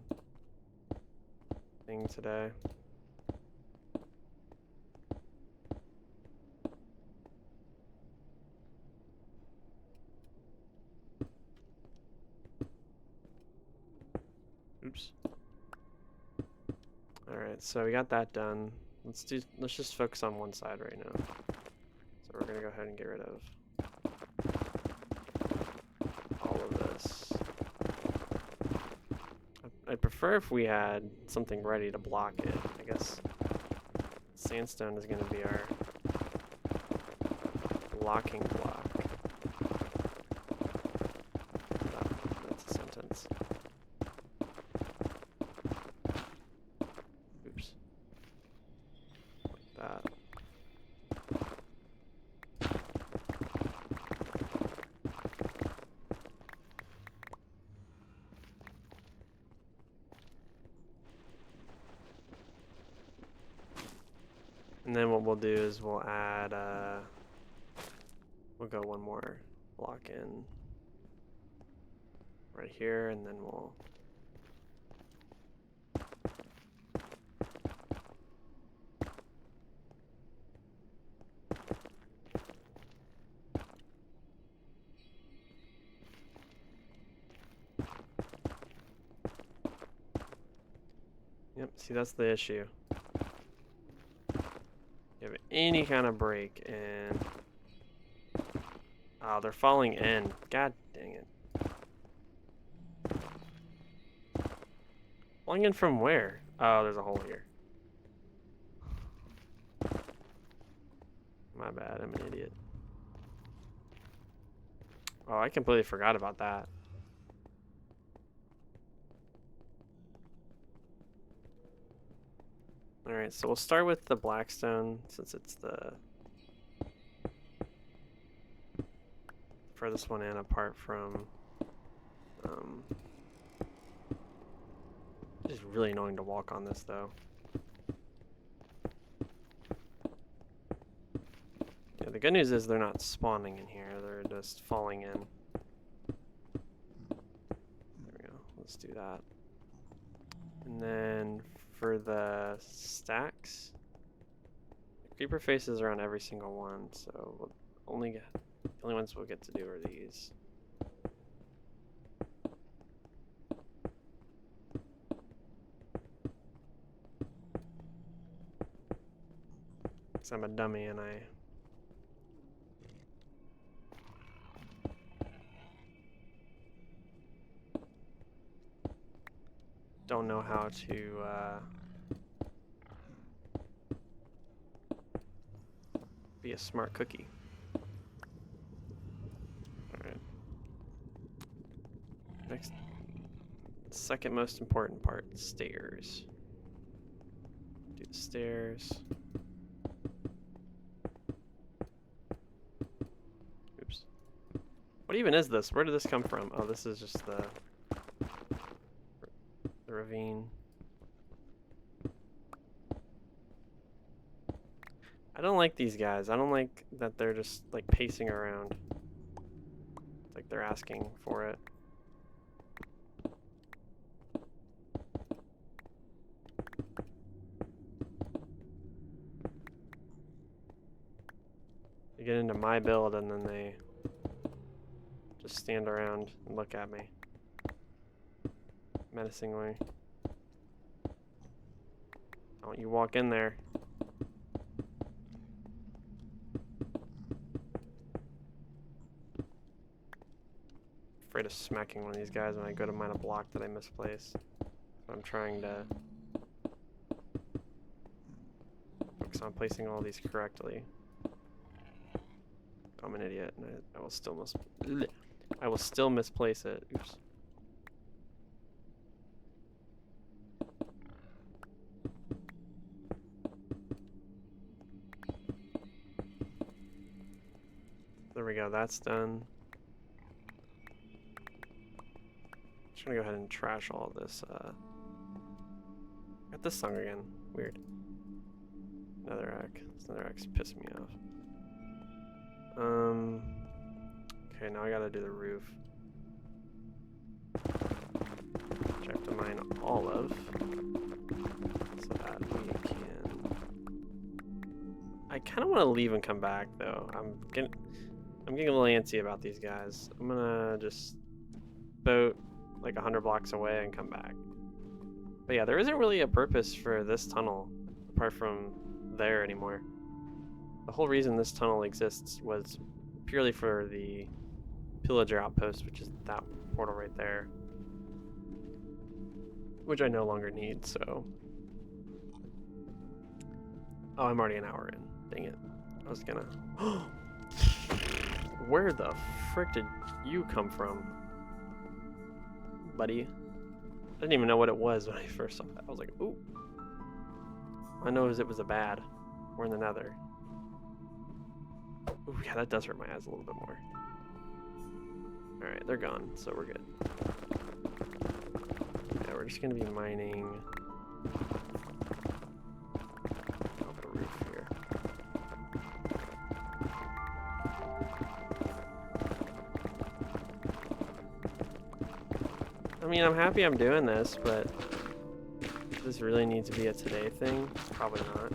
thing today. Oops. Alright, so we got that done. Let's just focus on one side right now. So we're gonna go ahead and get rid of all of this. I'd prefer if we had something ready to block it. I guess sandstone is gonna be our blocking block. That's a sentence. Oops. Like that. And then what we'll do is we'll add, we'll go one more block in right here, and then we'll Yep, see, that's the issue. You have any kind of break, and oh, they're falling in. God dang it. Falling in from where? Oh, there's a hole here. My bad, I'm an idiot. Oh, I completely forgot about that. Alright, so we'll start with the blackstone, since it's the furthest one in apart from it's really annoying to walk on this though. Yeah, the good news is they're not spawning in here, they're just falling in. There we go, let's do that. And then for the stacks, the creeper faces are on every single one, so we'll the only ones we'll get to do are these. Because I'm a dummy and I don't know how to be a smart cookie. Alright. Next, second most important part, stairs. Do the stairs. Oops. What even is this? Where did this come from? Oh, this is just the ravine. I don't like these guys. I don't like that they're just like pacing around. It's like they're asking for it. get into my build and then they just stand around and look at me menacingly. Don't you walk in there. Afraid of smacking one of these guys when I go to mine a block that I misplaced. So I'm trying to focus on placing all these correctly. I'm an idiot, and I will still misplace it. Oops. There we go. That's done. Just gonna go ahead and trash all of this. Got this song again. Weird. Netherrack. This Netherrack's pissing me off. Okay, now I gotta do the roof. Which I have to mine all of. So that we can... I kinda wanna leave and come back though. I'm getting a little antsy about these guys. I'm gonna just boat like 100 blocks away and come back. But yeah, there isn't really a purpose for this tunnel apart from there anymore. The whole reason this tunnel exists was purely for the pillager outpost, which is that portal right there, which I no longer need, so... Oh, I'm already an hour in. Dang it. I was gonna... Where the frick did you come from, buddy? I didn't even know what it was when I first saw that. I was like, ooh. I know it was a bad. We're in the nether. Ooh, yeah, that does hurt my eyes a little bit more. Alright, they're gone, so we're good. Yeah, we're just gonna be mining off the roof here. I mean, I'm happy I'm doing this, but does this really need to be a today thing? Probably not.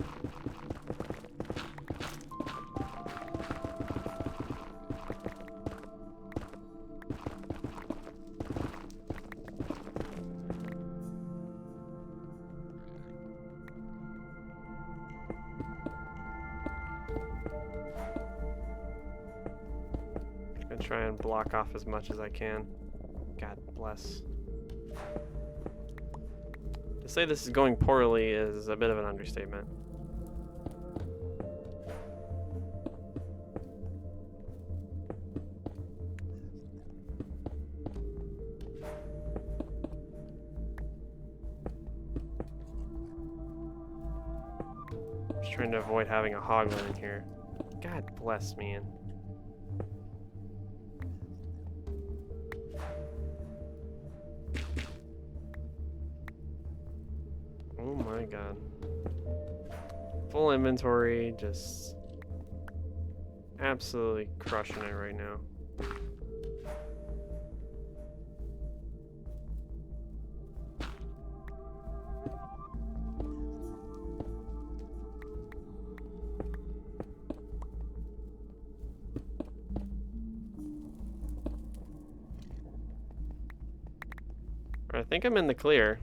I'm gonna try and block off as much as I can. God bless. To say this is going poorly is a bit of an understatement. Just trying to avoid having a hoglin in here. God bless, man. Oh my god. Full inventory, just absolutely crushing it right now. I think I'm in the clear.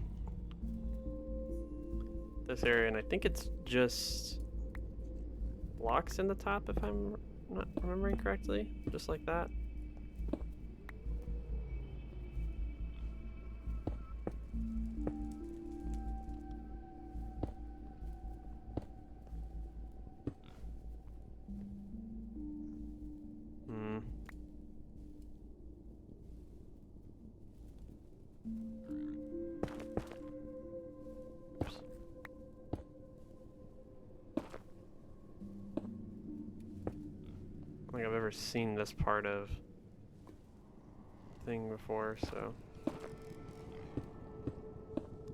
This area, and I think it's just blocks in the top if I'm not remembering correctly, just like that. I don't think I've ever seen this part of thing before, so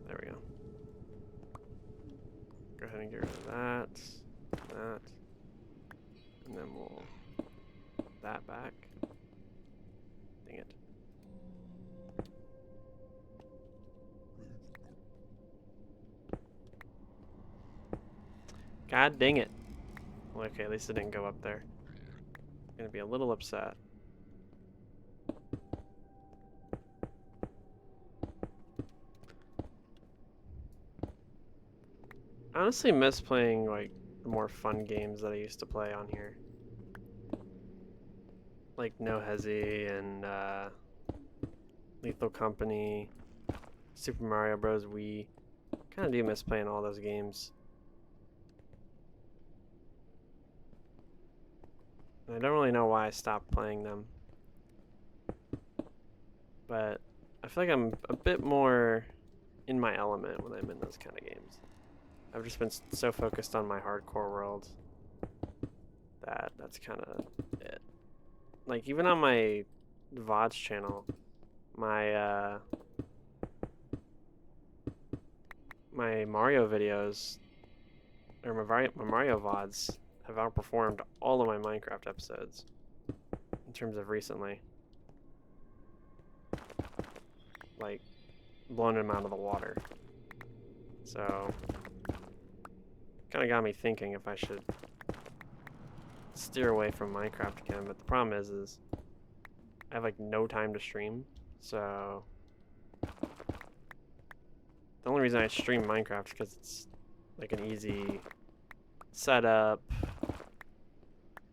there we go. Go ahead and get rid of that, and then we'll put that back. Dang it. God dang it. Well, okay, at least it didn't go up there. gonna be a little upset. I honestly miss playing like the more fun games that I used to play on here. Like No Hesi and Lethal Company, Super Mario Bros. Wii. Kinda do miss playing all those games. And I don't really know why I stopped playing them. But I feel like I'm a bit more in my element when I'm in those kind of games. I've just been so focused on my hardcore world that that's kind of it. Like even on my VODS channel, my my Mario videos or my Mario VODs have outperformed all of my Minecraft episodes in terms of recently. Like blown them out of the water. So kind of got me thinking if I should steer away from Minecraft again, but the problem is I have like no time to stream, so the only reason I stream Minecraft is because it's like an easy setup,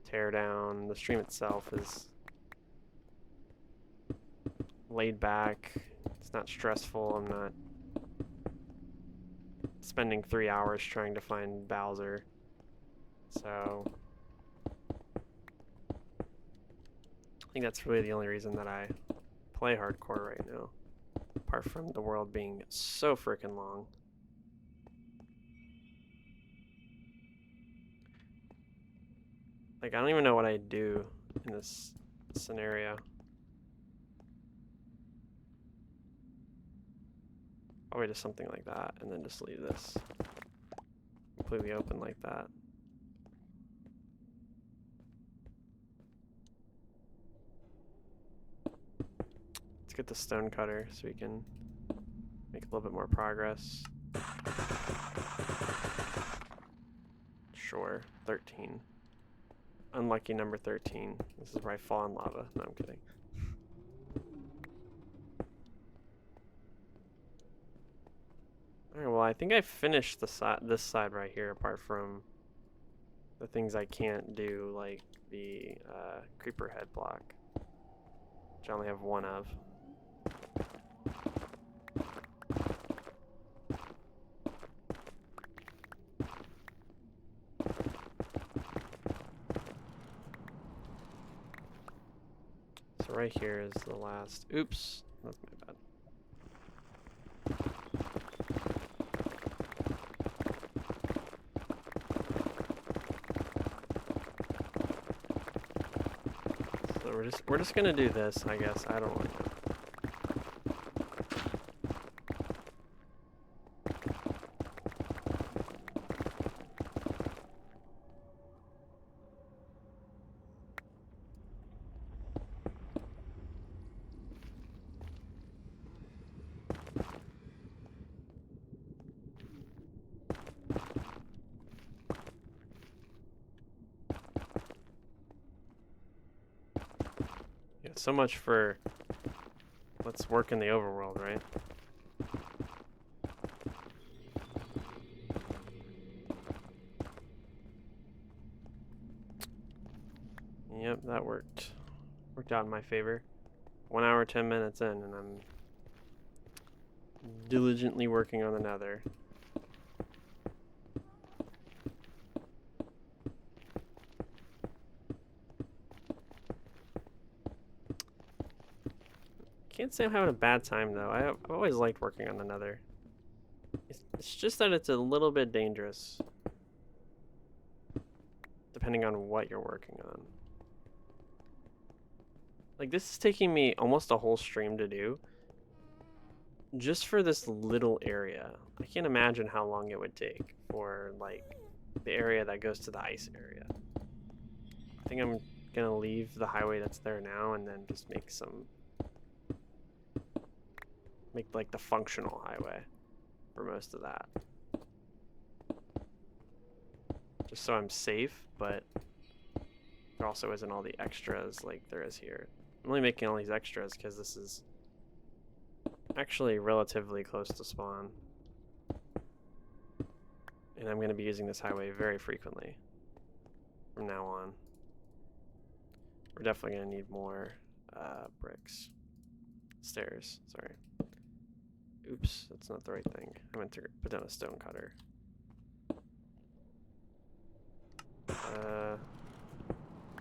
tear down. The stream itself is laid back. It's not stressful. I'm not spending 3 hours trying to find Bowser. So I think that's really the only reason that I play hardcore right now. Apart from the world being so freaking long. Like, I don't even know what I'd do in this scenario. Probably just something like that, and then just leave this completely open like that. Let's get the stone cutter so we can make a little bit more progress. Sure, 13. Unlucky number 13. This is where I fall in lava. No, I'm kidding. Alright, well, I think I finished this side right here, apart from the things I can't do, like the creeper head block, which I only have one of. So right here is the last. Oops, that's my bad. So we're just gonna do this, I guess. I don't really know. Yeah, so much for let's work in the overworld, right? Yep, that worked. Worked out in my favor. 1 hour, 10 minutes in, and I'm diligently working on another. Can't say I'm having a bad time though. I've always liked working on another. It's just that it's a little bit dangerous, depending on what you're working on. Like, this is taking me almost a whole stream to do, just for this little area. I can't imagine how long it would take for, like, the area that goes to the ice area. I think I'm gonna leave the highway that's there now and then just make like the functional highway for most of that. Just so I'm safe, but there also isn't all the extras like there is here. I'm only making all these extras because this is actually relatively close to spawn. And I'm going to be using this highway very frequently from now on. We're definitely going to need more bricks. Stairs, sorry. Oops, that's not the right thing. I meant to put down a stone cutter.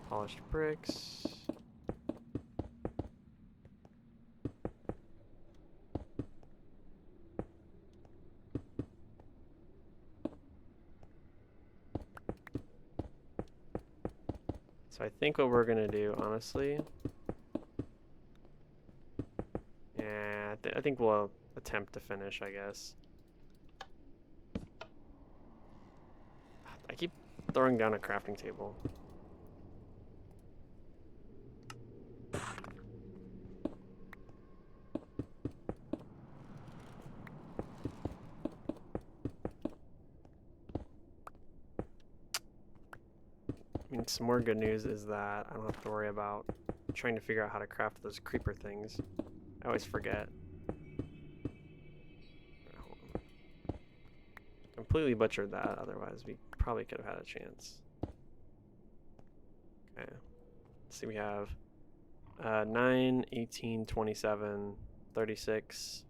Polished bricks. So I think what we're gonna do, honestly, yeah, I think we'll attempt to finish, I guess. I keep throwing down a crafting table. I mean, some more good news is that I don't have to worry about trying to figure out how to craft those creeper things. I always forget. Completely butchered that, otherwise we probably could have had a chance. Okay. Let's see, we have 9, 18, 27, 36,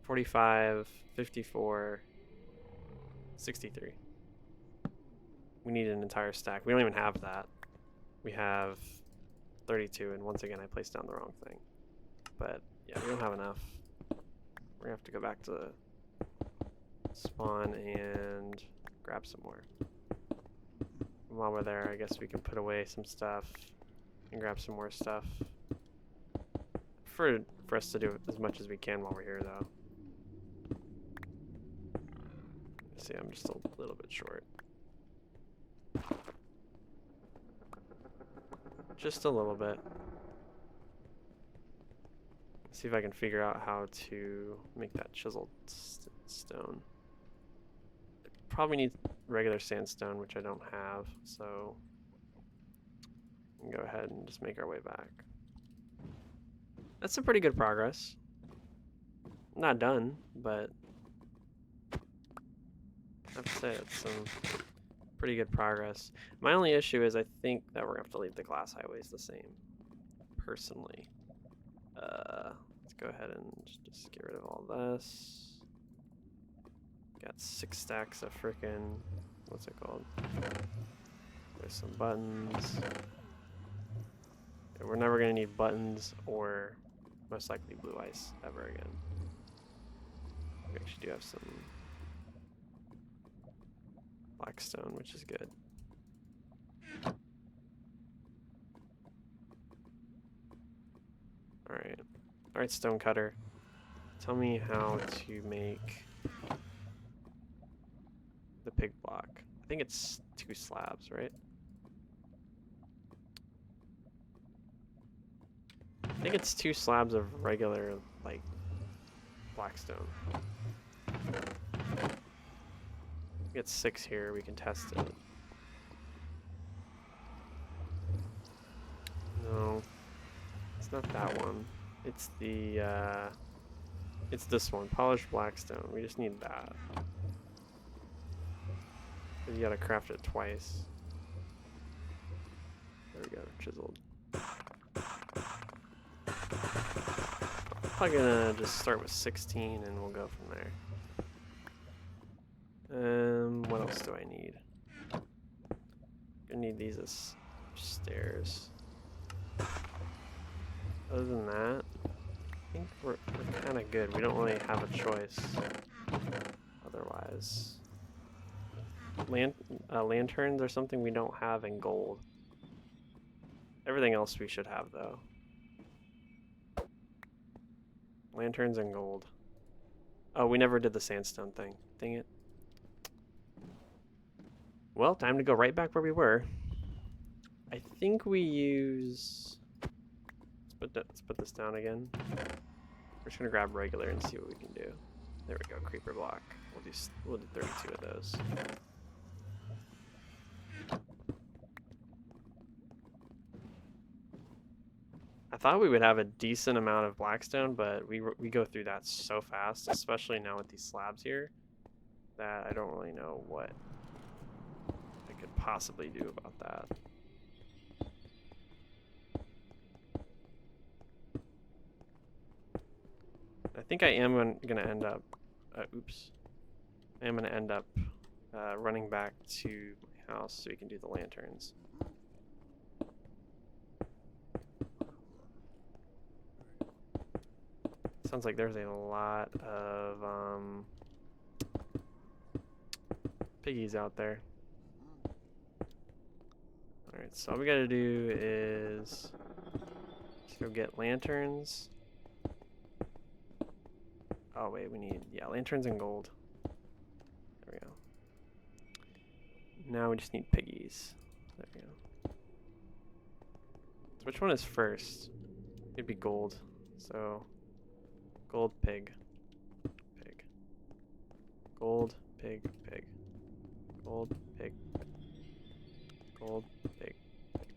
45, 54, 63. We need an entire stack. We don't even have that. We have 32, and once again I placed down the wrong thing. But yeah, we don't have enough. We're gonna have to go back to spawn and grab some more. And while we're there, I guess we can put away some stuff and grab some more stuff. For us to do as much as we can while we're here, though. See, I'm just a little bit short. Just a little bit. See if I can figure out how to make that chiseled stone. Probably need regular sandstone, which I don't have, so we can go ahead and just make our way back. That's some pretty good progress. Not done, but I have to say it's some pretty good progress. My only issue is I think that we're gonna have to leave the glass highways the same, personally. Let's go ahead and just get rid of all this. Got 6 stacks of frickin', what's it called? There's some buttons. Yeah, we're never gonna need buttons or most likely blue ice ever again. We actually do have some black stone, which is good. Alright, stone cutter. Tell me how to make the pig block. I think it's 2 slabs, right? I think it's 2 slabs of regular, like, blackstone. We get 6 here, we can test it. No, it's not that one. It's the, it's this one, polished blackstone. We just need that. You gotta craft it twice. There we go, chiseled. I'm probably gonna just start with 16 and we'll go from there. What else do I need? I need these as stairs. Other than that, I think we're kind of good. We don't really have a choice otherwise. Lanterns are something we don't have in gold. Everything else we should have, though. Lanterns and gold. Oh, we never did the sandstone thing. Dang it. Well, time to go right back where we were. I think we use... Let's put this down again. We're just gonna grab regular and see what we can do. There we go, creeper block. We'll do 32 of those. thought we would have a decent amount of blackstone, but we go through that so fast, especially now with these slabs here, that I don't really know what I could possibly do about that. I think I am gonna end up, oops. I am gonna end up running back to my house so we can do the lanterns. Sounds like there's a lot of piggies out there. Alright, so all we gotta do is just go get lanterns. Oh wait, we need, yeah, lanterns and gold. There we go. Now we just need piggies. There we go. So which one is first? It'd be gold. So gold, pig, pig, gold, pig, pig, gold, pig, gold, pig, pig.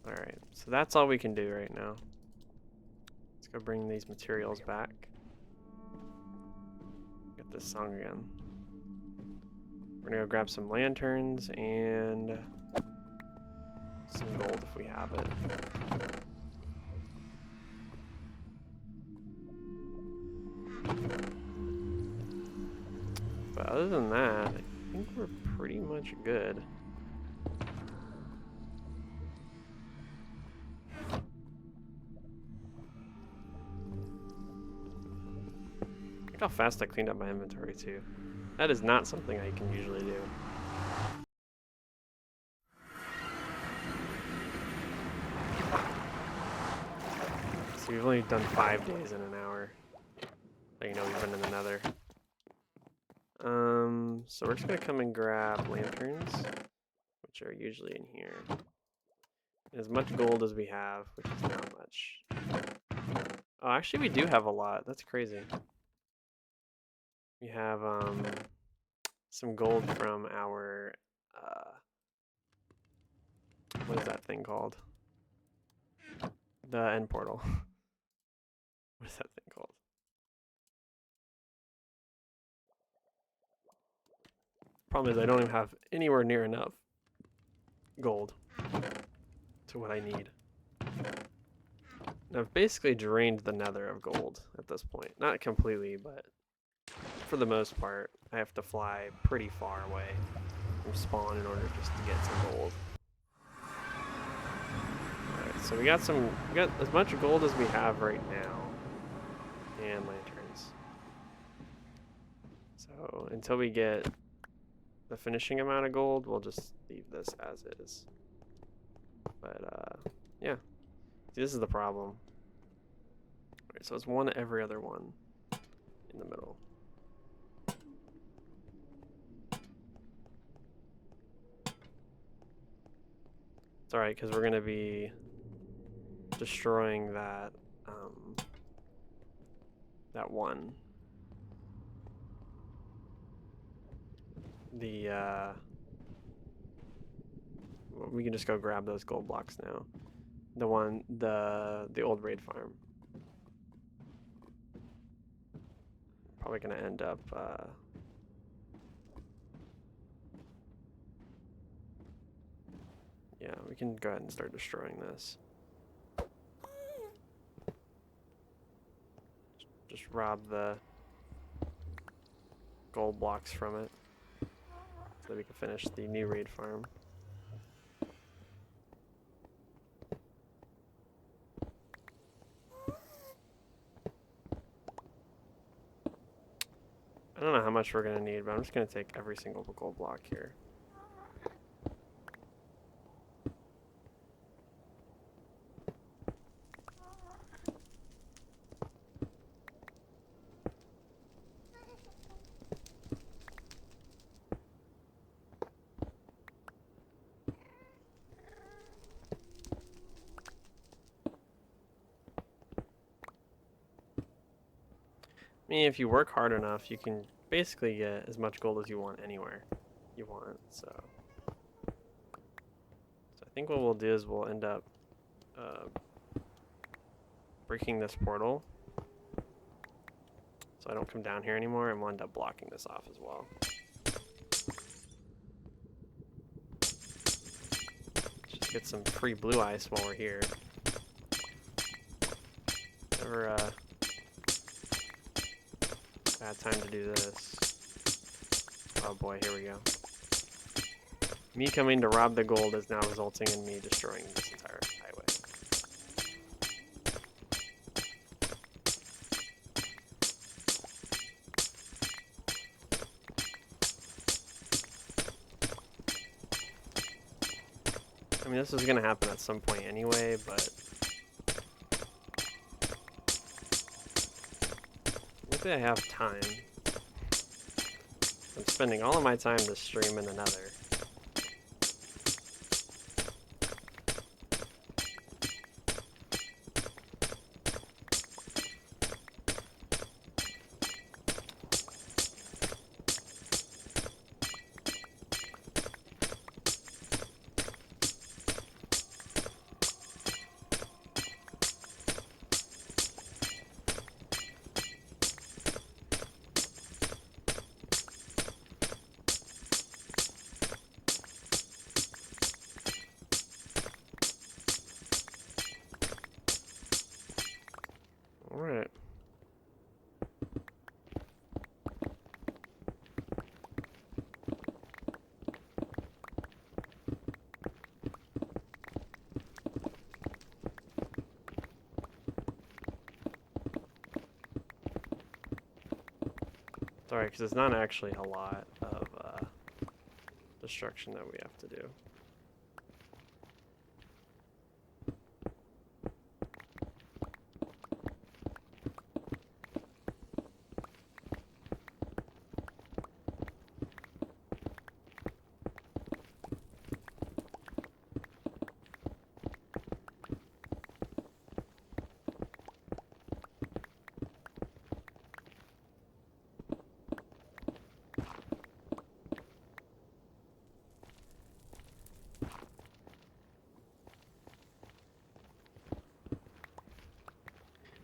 Alright, so that's all we can do right now. Let's go bring these materials back. Get this song again. We're gonna go grab some lanterns and some gold if we have it. But other than that, I think we're pretty much good. Look how fast I cleaned up my inventory too. That is not something I can usually do. So we've only done 5 days in an hour. You know, we've been in another. So we're just gonna come and grab lanterns, which are usually in here. As much gold as we have, which is not much. Oh, actually we do have a lot. That's crazy. We have some gold from our what is that thing called? The end portal. What is that thing called? Problem is I don't even have anywhere near enough gold to what I need. And I've basically drained the nether of gold at this point. Not completely, but for the most part, I have to fly pretty far away from spawn in order just to get some gold. Alright, so we got as much gold as we have right now. And lanterns. So until we get the finishing amount of gold, we'll just leave this as is. But yeah. See, this is the problem. Alright, so it's one every other one in the middle. It's alright, because we're going to be destroying that, that one. We can just go grab those gold blocks now. The old raid farm. Probably going to end up, yeah, we can go ahead and start destroying this. Just rob the gold blocks from it so that we can finish the new raid farm. I don't know how much we're going to need, but I'm just going to take every single gold block here. I mean, if you work hard enough, you can basically get as much gold as you want anywhere you want. So I think what we'll do is we'll end up breaking this portal so I don't come down here anymore, and we'll end up blocking this off as well. Just get some free blue ice while we're here. Never bad time to do this. Oh boy, here we go. Me coming to rob the gold is now resulting in me destroying this entire highway. I mean, this is gonna happen at some point anyway, but luckily I have time. I'm spending all of my time to stream in the Nether. Alright. Sorry, because it's not actually a lot of destruction that we have to do.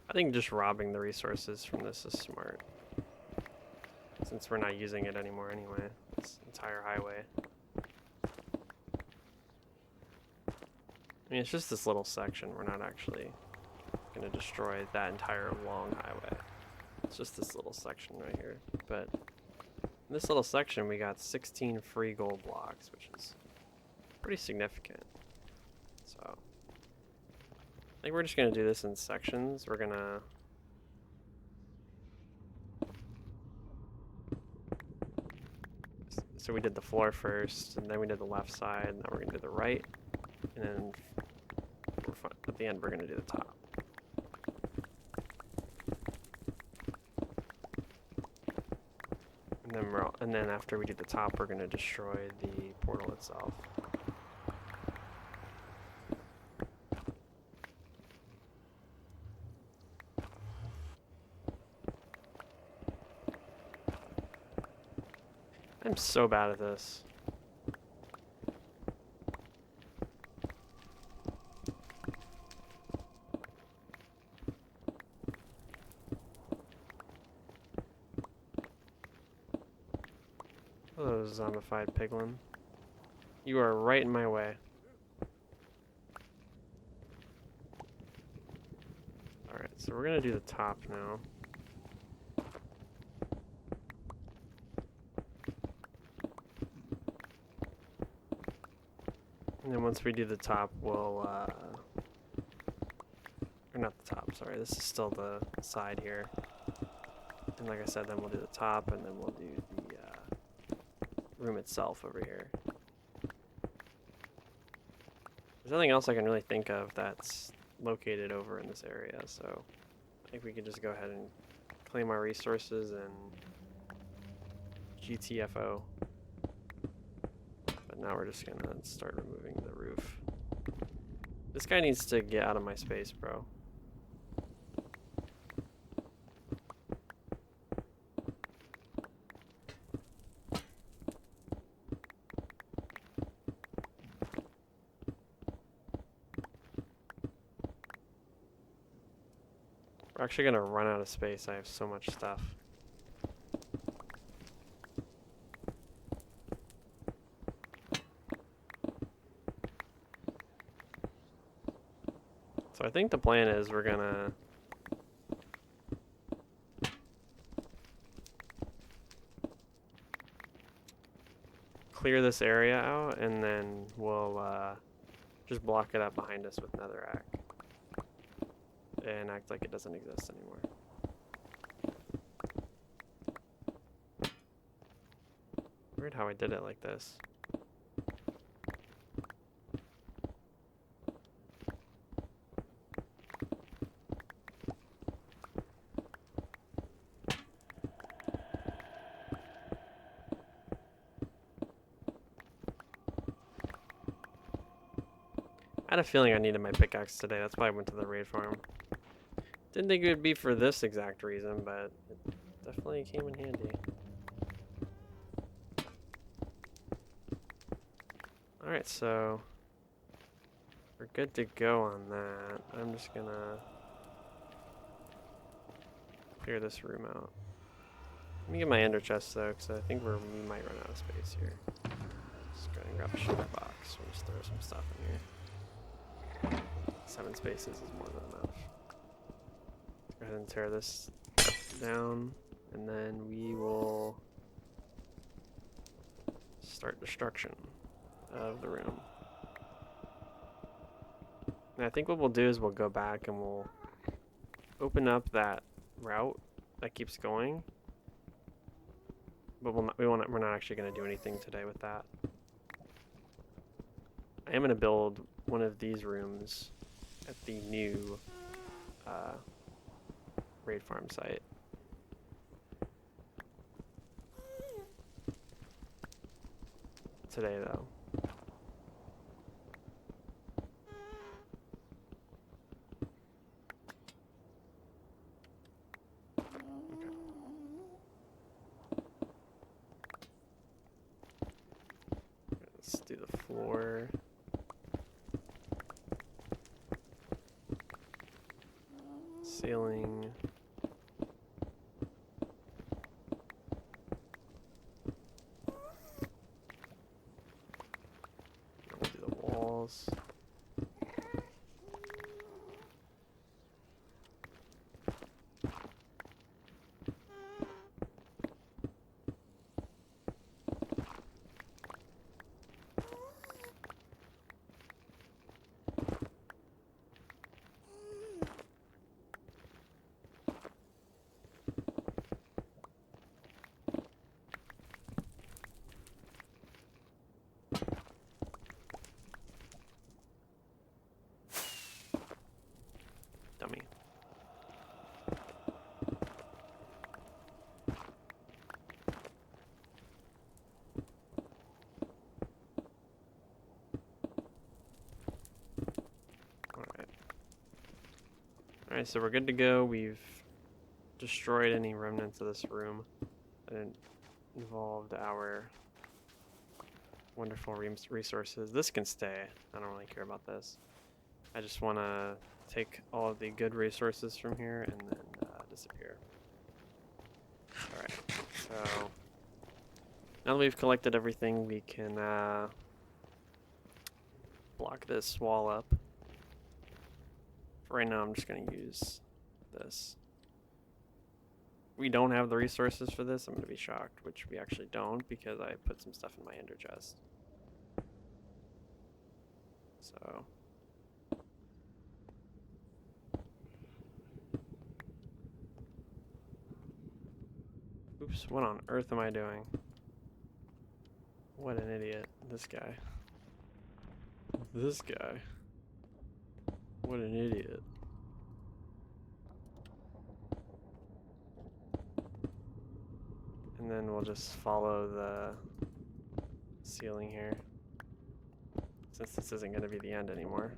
I think just robbing the resources from this is smart, since we're not using it anymore anyway, this entire highway. I mean, it's just this little section. We're not actually going to destroy that entire long highway. It's just this little section right here. But in this little section, we got 16 free gold blocks, which is pretty significant. So I think we're just going to do this in sections. We're going to so we did the floor first, and then we did the left side, and now we're going to do the right, and then at the end we're going to do the top. And then after we do the top, we're going to destroy the portal itself. I'm so bad at this. Hello, zombified piglin. You are right in my way. Alright, so we're gonna do the top now. And then once we do the top, we'll, or not the top, sorry, this is still the side here. And like I said, then we'll do the top, and then we'll do the room itself over here. There's nothing else I can really think of that's located over in this area, so I think we can just go ahead and claim our resources and GTFO. But now we're just gonna start removing the roof. This guy needs to get out of my space, bro. We're actually gonna run out of space. I have so much stuff. So I think the plan is we're gonna clear this area out, and then we'll just block it up behind us with netherrack and act like it doesn't exist anymore. Weird how I did it like this. I had a feeling I needed my pickaxe today. That's why I went to the raid farm. Didn't think it would be for this exact reason, but it definitely came in handy. Alright, so we're good to go on that. I'm just gonna clear this room out. Let me get my ender chest though, because I think we might run out of space here. Just go ahead and grab a sugar box. We'll just throw some stuff in here. 7 spaces is more than enough. Let's go ahead and tear this down, and then we will start destruction of the room. And I think what we'll do is we'll go back and we'll open up that route that keeps going, but we're not actually going to do anything today with that. I am going to build one of these rooms at the new raid farm site. Today though. Let's do the floor. Ceiling. We'll do the walls. Dummy. Alright, so we're good to go. We've destroyed any remnants of this room that involved our wonderful resources. This can stay. I don't really care about this. I just want to take all of the good resources from here and then disappear. Alright, so now that we've collected everything, we can block this wall up. For right now, I'm just going to use this. We don't have the resources for this. I'm going to be shocked, which we actually don't because I put some stuff in my ender chest. So oops, what on earth am I doing? What an idiot. This guy. This guy. What an idiot. And then we'll just follow the ceiling here, since this isn't going to be the end anymore.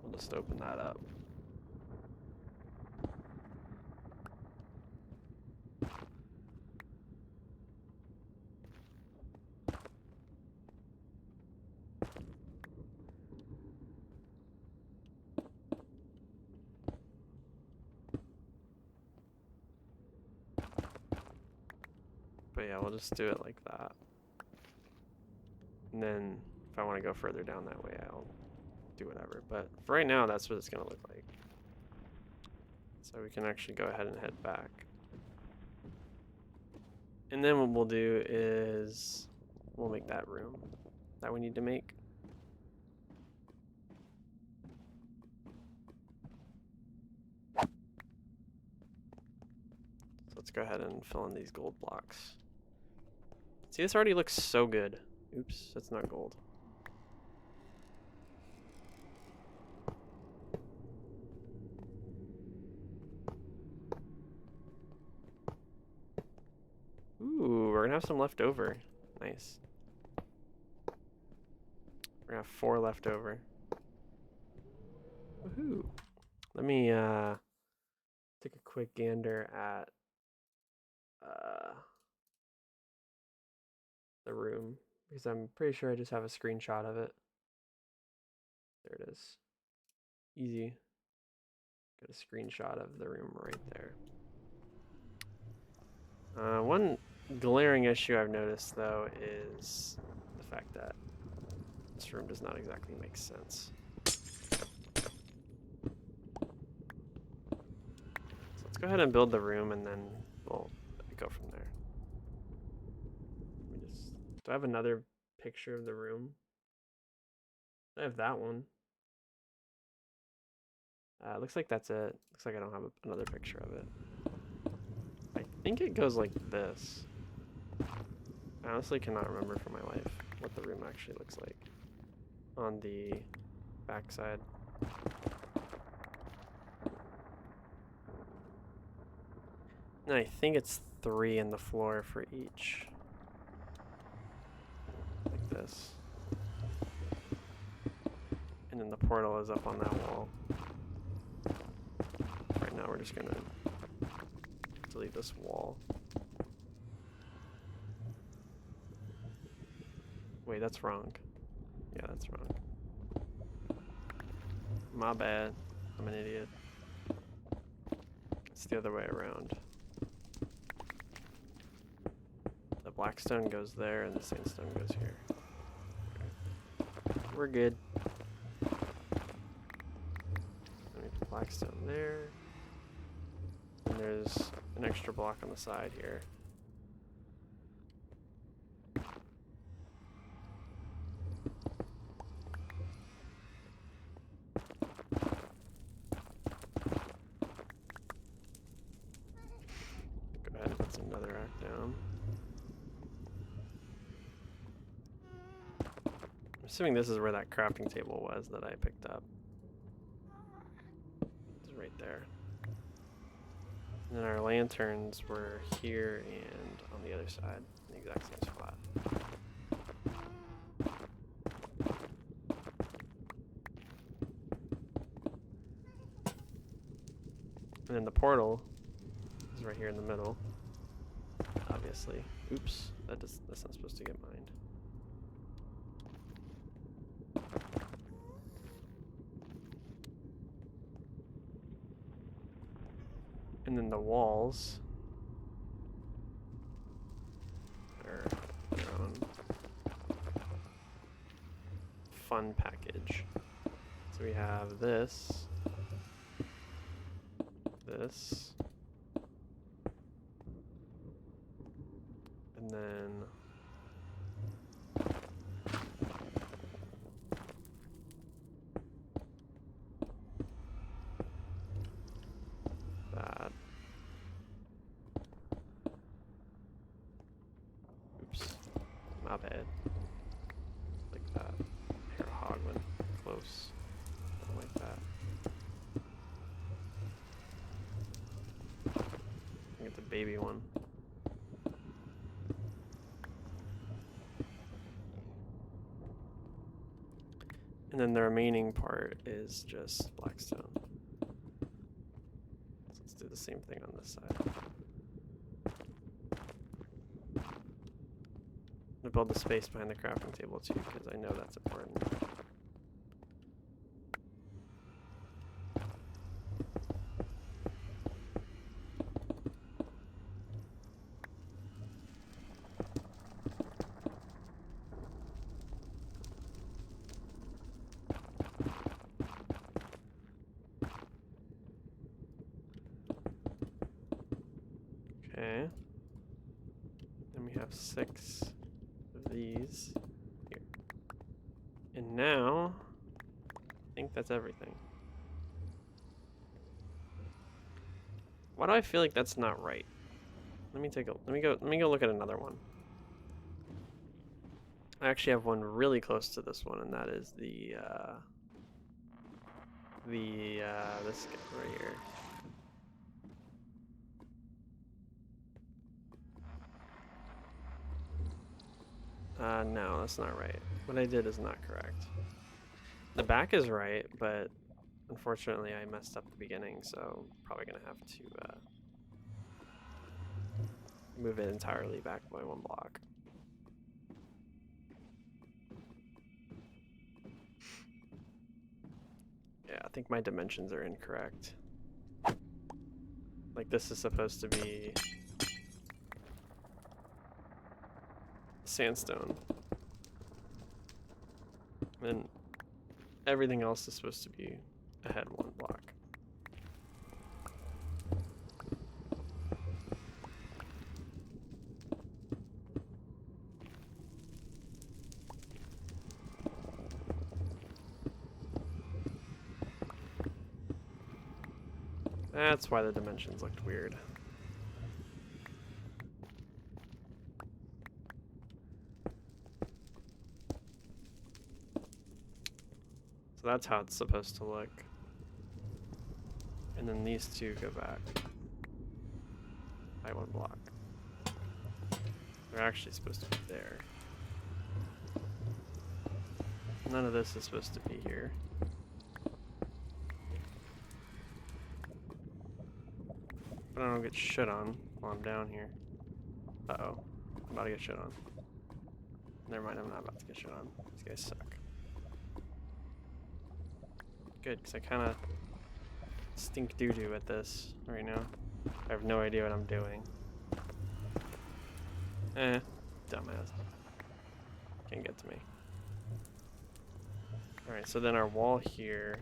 We'll just open that up. yeah, we'll just do it like that. And then if I want to go further down that way, I'll do whatever. But for right now, that's what it's going to look like. So we can actually go ahead and head back. And then what we'll do is we'll make that room that we need to make. So let's go ahead and fill in these gold blocks. See, this already looks so good. Oops, that's not gold. Ooh, we're gonna have some left over. Nice. We're gonna have 4 left over. Woohoo. Let me take a quick gander at the room, because I'm pretty sure I just have a screenshot of it. There it is. Easy. Got a screenshot of the room right there. One glaring issue I've noticed, though, is the fact that this room does not exactly make sense. So let's go ahead and build the room, and then we'll go from there. Let me just... Do I have another picture of the room? I have that one. Looks like that's it. Looks like I don't have another picture of it. I think it goes like this. I honestly cannot remember for my life what the room actually looks like on the back side. And I think it's 3 in the floor for each. Like this. And then the portal is up on that wall. Right now we're just gonna delete this wall. Wait, that's wrong. Yeah, that's wrong. My bad. I'm an idiot. It's the other way around. The black stone goes there and the sandstone goes here. Okay. We're good. Let me put black stone there. And there's an extra block on the side here. Go ahead and put some netherrack down. I'm assuming this is where that crafting table was that I picked up. It's right there. And then our lanterns were here and on the other side, in the exact same spot. And then the portal is right here in the middle, obviously. Oops, that's not supposed to get mined. And then the walls are their own fun package. So we have this, and then that. Oops, my bad. Like that. Here, hog went close. Something like that. Get the baby one. And then the remaining part is just blackstone. So let's do the same thing on this side. I'm gonna build the space behind the crafting table too, because I know that's important. Okay. Then we have 6 of these here. And now, I think that's everything. Why do I feel like that's not right? Let me go look at another one. I actually have one really close to this one, and that is this guy right here. No, that's not right. What I did is not correct. The back is right, but unfortunately I messed up the beginning, so probably gonna have to move it entirely back by 1 block. Yeah, I think my dimensions are incorrect. Like, this is supposed to be sandstone. And everything else is supposed to be ahead 1 block. That's why the dimensions looked weird. So that's how it's supposed to look. And then these 2 go back by 1 block. They're actually supposed to be there. None of this is supposed to be here. But I don't get shit on while I'm down here. Uh-oh. I'm about to get shit on. Never mind, I'm not about to get shit on. These guys suck. Good, because I kind of stink doo-doo at this right now. I have no idea what I'm doing. Dumbass. Can't get to me. Alright, so then our wall here...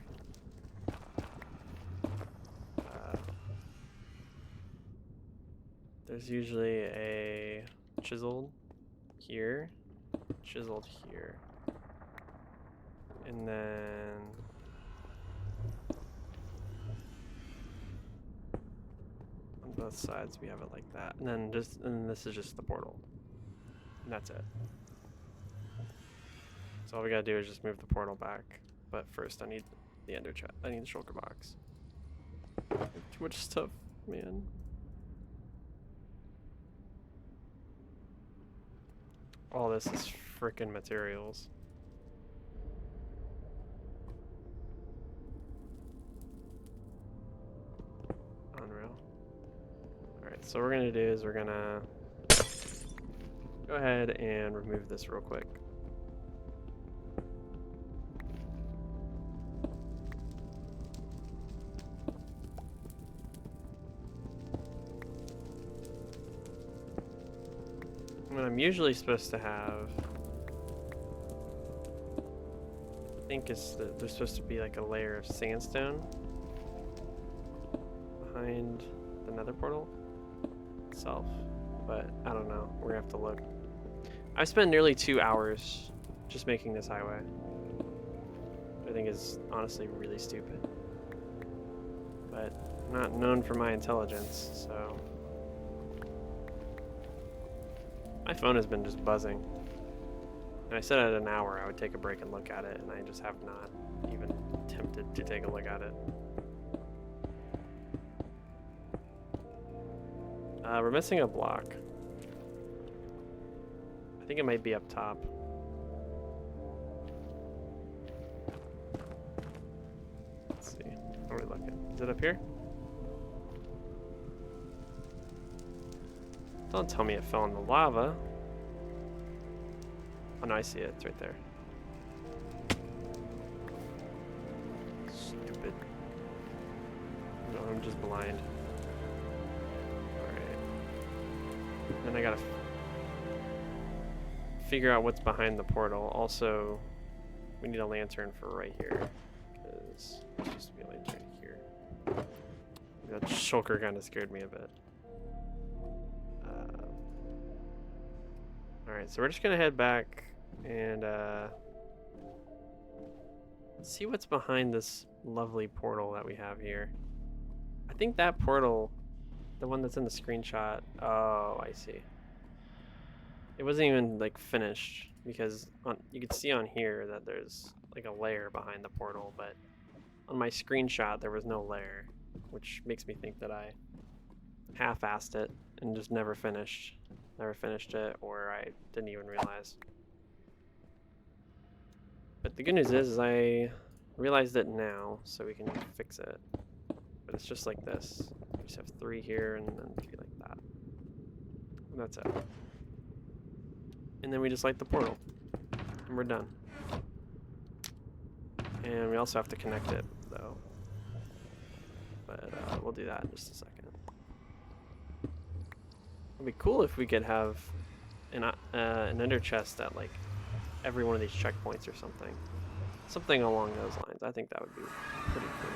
there's usually a chiseled here, chiseled here, and then on both sides we have it like that, and then this is just the portal, and that's it. So all we gotta do is just move the portal back, but first I need the ender chest. I need the shulker box. Too much stuff, man. All this is frickin' materials. Unreal. Alright, so what we're gonna do is we're gonna go ahead and remove this real quick. What I'm usually supposed to have, I think, is that there's supposed to be like a layer of sandstone behind the nether portal itself, but I don't know. We're gonna have to look. I spent nearly 2 hours just making this highway. I think is honestly really stupid, but I'm not known for my intelligence, so. My phone has been just buzzing. And I said at an hour I would take a break and look at it, and I just have not even attempted to take a look at it. We're missing a block. I think it might be up top. Let's see. Where are we looking? Is it up here? Don't tell me it fell in the lava. Oh no, I see it. It's right there. Stupid. No, I'm just blind. Alright. Then I gotta figure out what's behind the portal. Also, we need a lantern for right here. Because there's supposed to be a lantern here. That shulker kind of scared me a bit. Alright, so we're just gonna head back and see what's behind this lovely portal that we have here. I think that portal, the one that's in the screenshot, oh, I see. It wasn't even like finished because you could see on here that there's like a layer behind the portal, but on my screenshot there was no layer, which makes me think that I half-assed it and just never finished it, or I didn't even realize. But the good news is I realized it now, so we can fix it. But it's just like this. You just have 3 here and then 3 like that. And that's it. And then we just light the portal. And we're done. And we also have to connect it, though. But we'll do that in just a second. It'd be cool if we could have an ender chest at like every one of these checkpoints or something. Something along those lines. I think that would be pretty cool.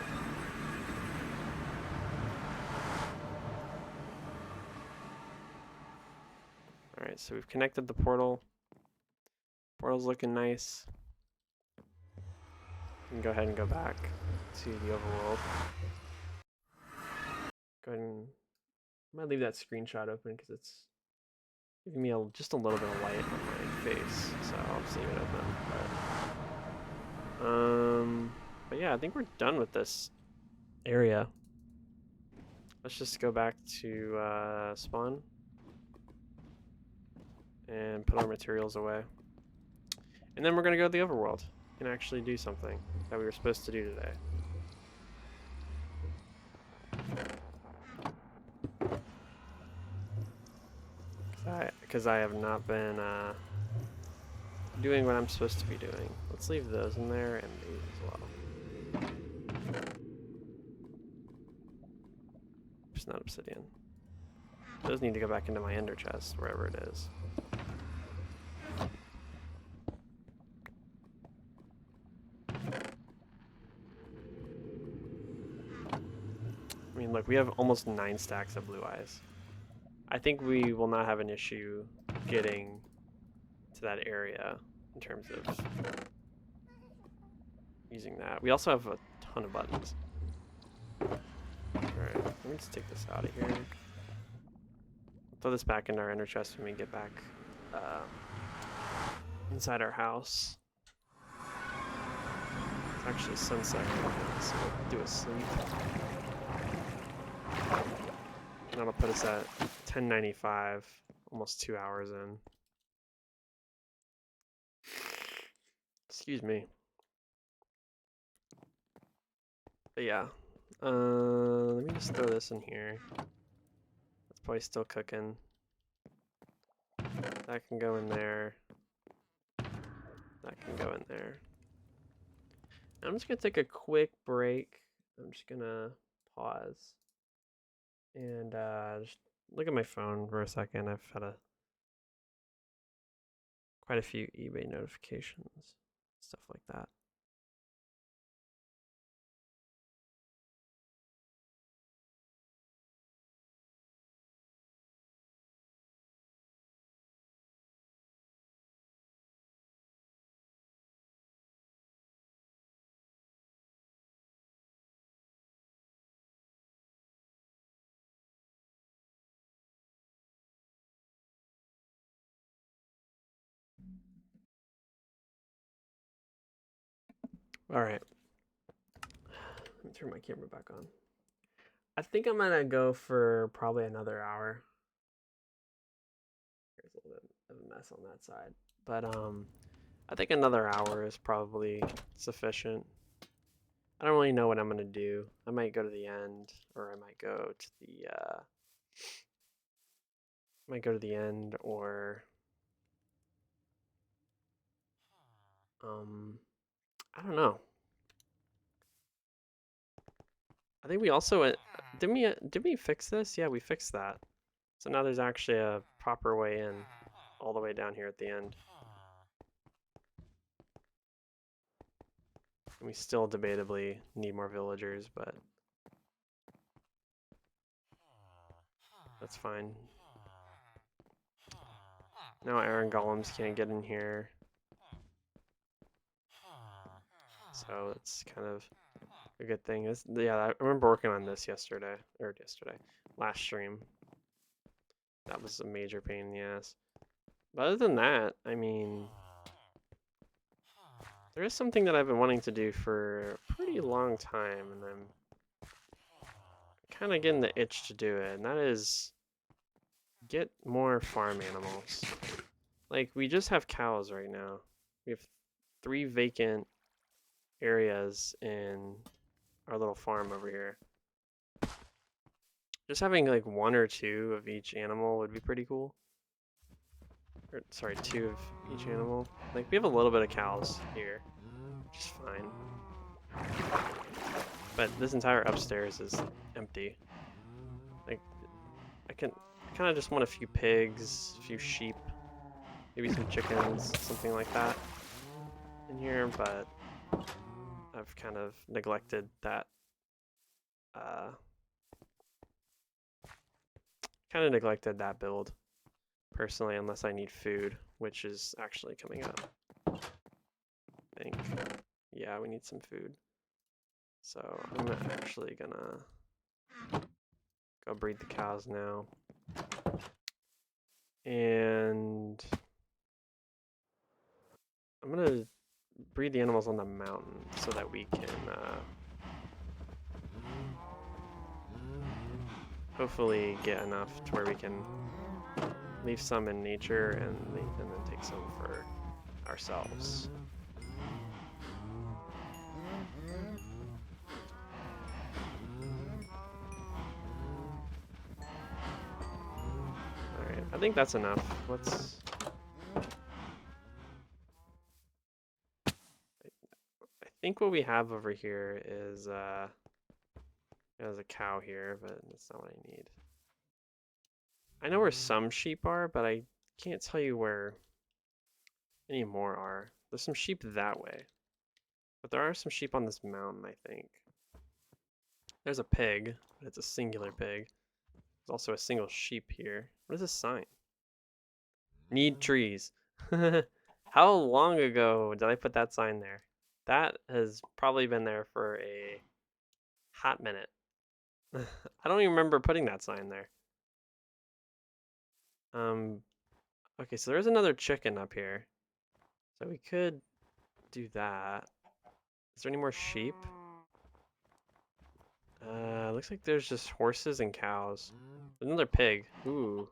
Alright, so we've connected the portal. Portal's looking nice. We can go ahead and go back to the overworld. Go ahead and I might leave that screenshot open because it's giving me just a little bit of light on my face, so I'll just leave it open. But yeah, I think we're done with this area. Let's just go back to spawn and put our materials away. And then we're gonna go to the overworld and actually do something that we were supposed to do today. Because I have not been doing what I'm supposed to be doing. Let's leave those in there and these as well. Just not obsidian. Those need to go back into my ender chest, wherever it is. I mean, look, we have almost 9 stacks of blue eyes. I think we will not have an issue getting to that area in terms of using that. We also have a ton of buttons. Alright, let me just take this out of here. Throw this back into our ender chest when we get back inside our house. It's actually sunset right now, so we'll do a sleep. And that'll put us at 10:95, almost 2 hours in. Excuse me. But yeah, let me just throw this in here. It's probably still cooking. That can go in there. That can go in there. I'm just gonna take a quick break. I'm just gonna pause and just look at my phone for a second. I've had quite a few eBay notifications, stuff like that. All right. Let me turn my camera back on. I think I'm gonna go for probably another hour. There's a little bit of a mess on that side, but I think another hour is probably sufficient. I don't really know what I'm gonna do. I might go to the end, or I might go to the or I don't know. I think we also did we fix this? Yeah, we fixed that. So now there's actually a proper way in, all the way down here at the end. And we still debatably need more villagers, but that's fine. Now iron golems can't get in here. So it's kind of a good thing. Yeah, I remember working on this last stream. That was a major pain in the ass. But other than that, I mean, there is something that I've been wanting to do for a pretty long time, and I'm kind of getting the itch to do it, and that is get more farm animals. Like, we just have cows right now. We have 3 vacant areas in our little farm over here. Just having like 1 or 2 of each animal would be pretty cool. Or, sorry, 2 of each animal. Like, we have a little bit of cows here, which is fine. But this entire upstairs is empty. Like, I kind of just want a few pigs, a few sheep, maybe some chickens, something like that in here, but I've kind of neglected that. Build personally, unless I need food, which is actually coming up. I think, yeah, we need some food. So I'm actually gonna go breed the cows now. And I'm gonna breed the animals on the mountain so that we can hopefully get enough to where we can leave some in nature and then take some for ourselves. Alright, I think that's enough. Let's... I think what we have over here is there's a cow here, but that's not what I need. I know where some sheep are, but I can't tell you where any more are. There's some sheep that way. But there are some sheep on this mountain, I think. There's a pig, but it's a singular pig. There's also a single sheep here. What is this sign? Need trees. How long ago did I put that sign there? That has probably been there for a hot minute. I don't even remember putting that sign there. Okay, so there's another chicken up here. So we could do that. Is there any more sheep? Looks like there's just horses and cows. Another pig. Ooh.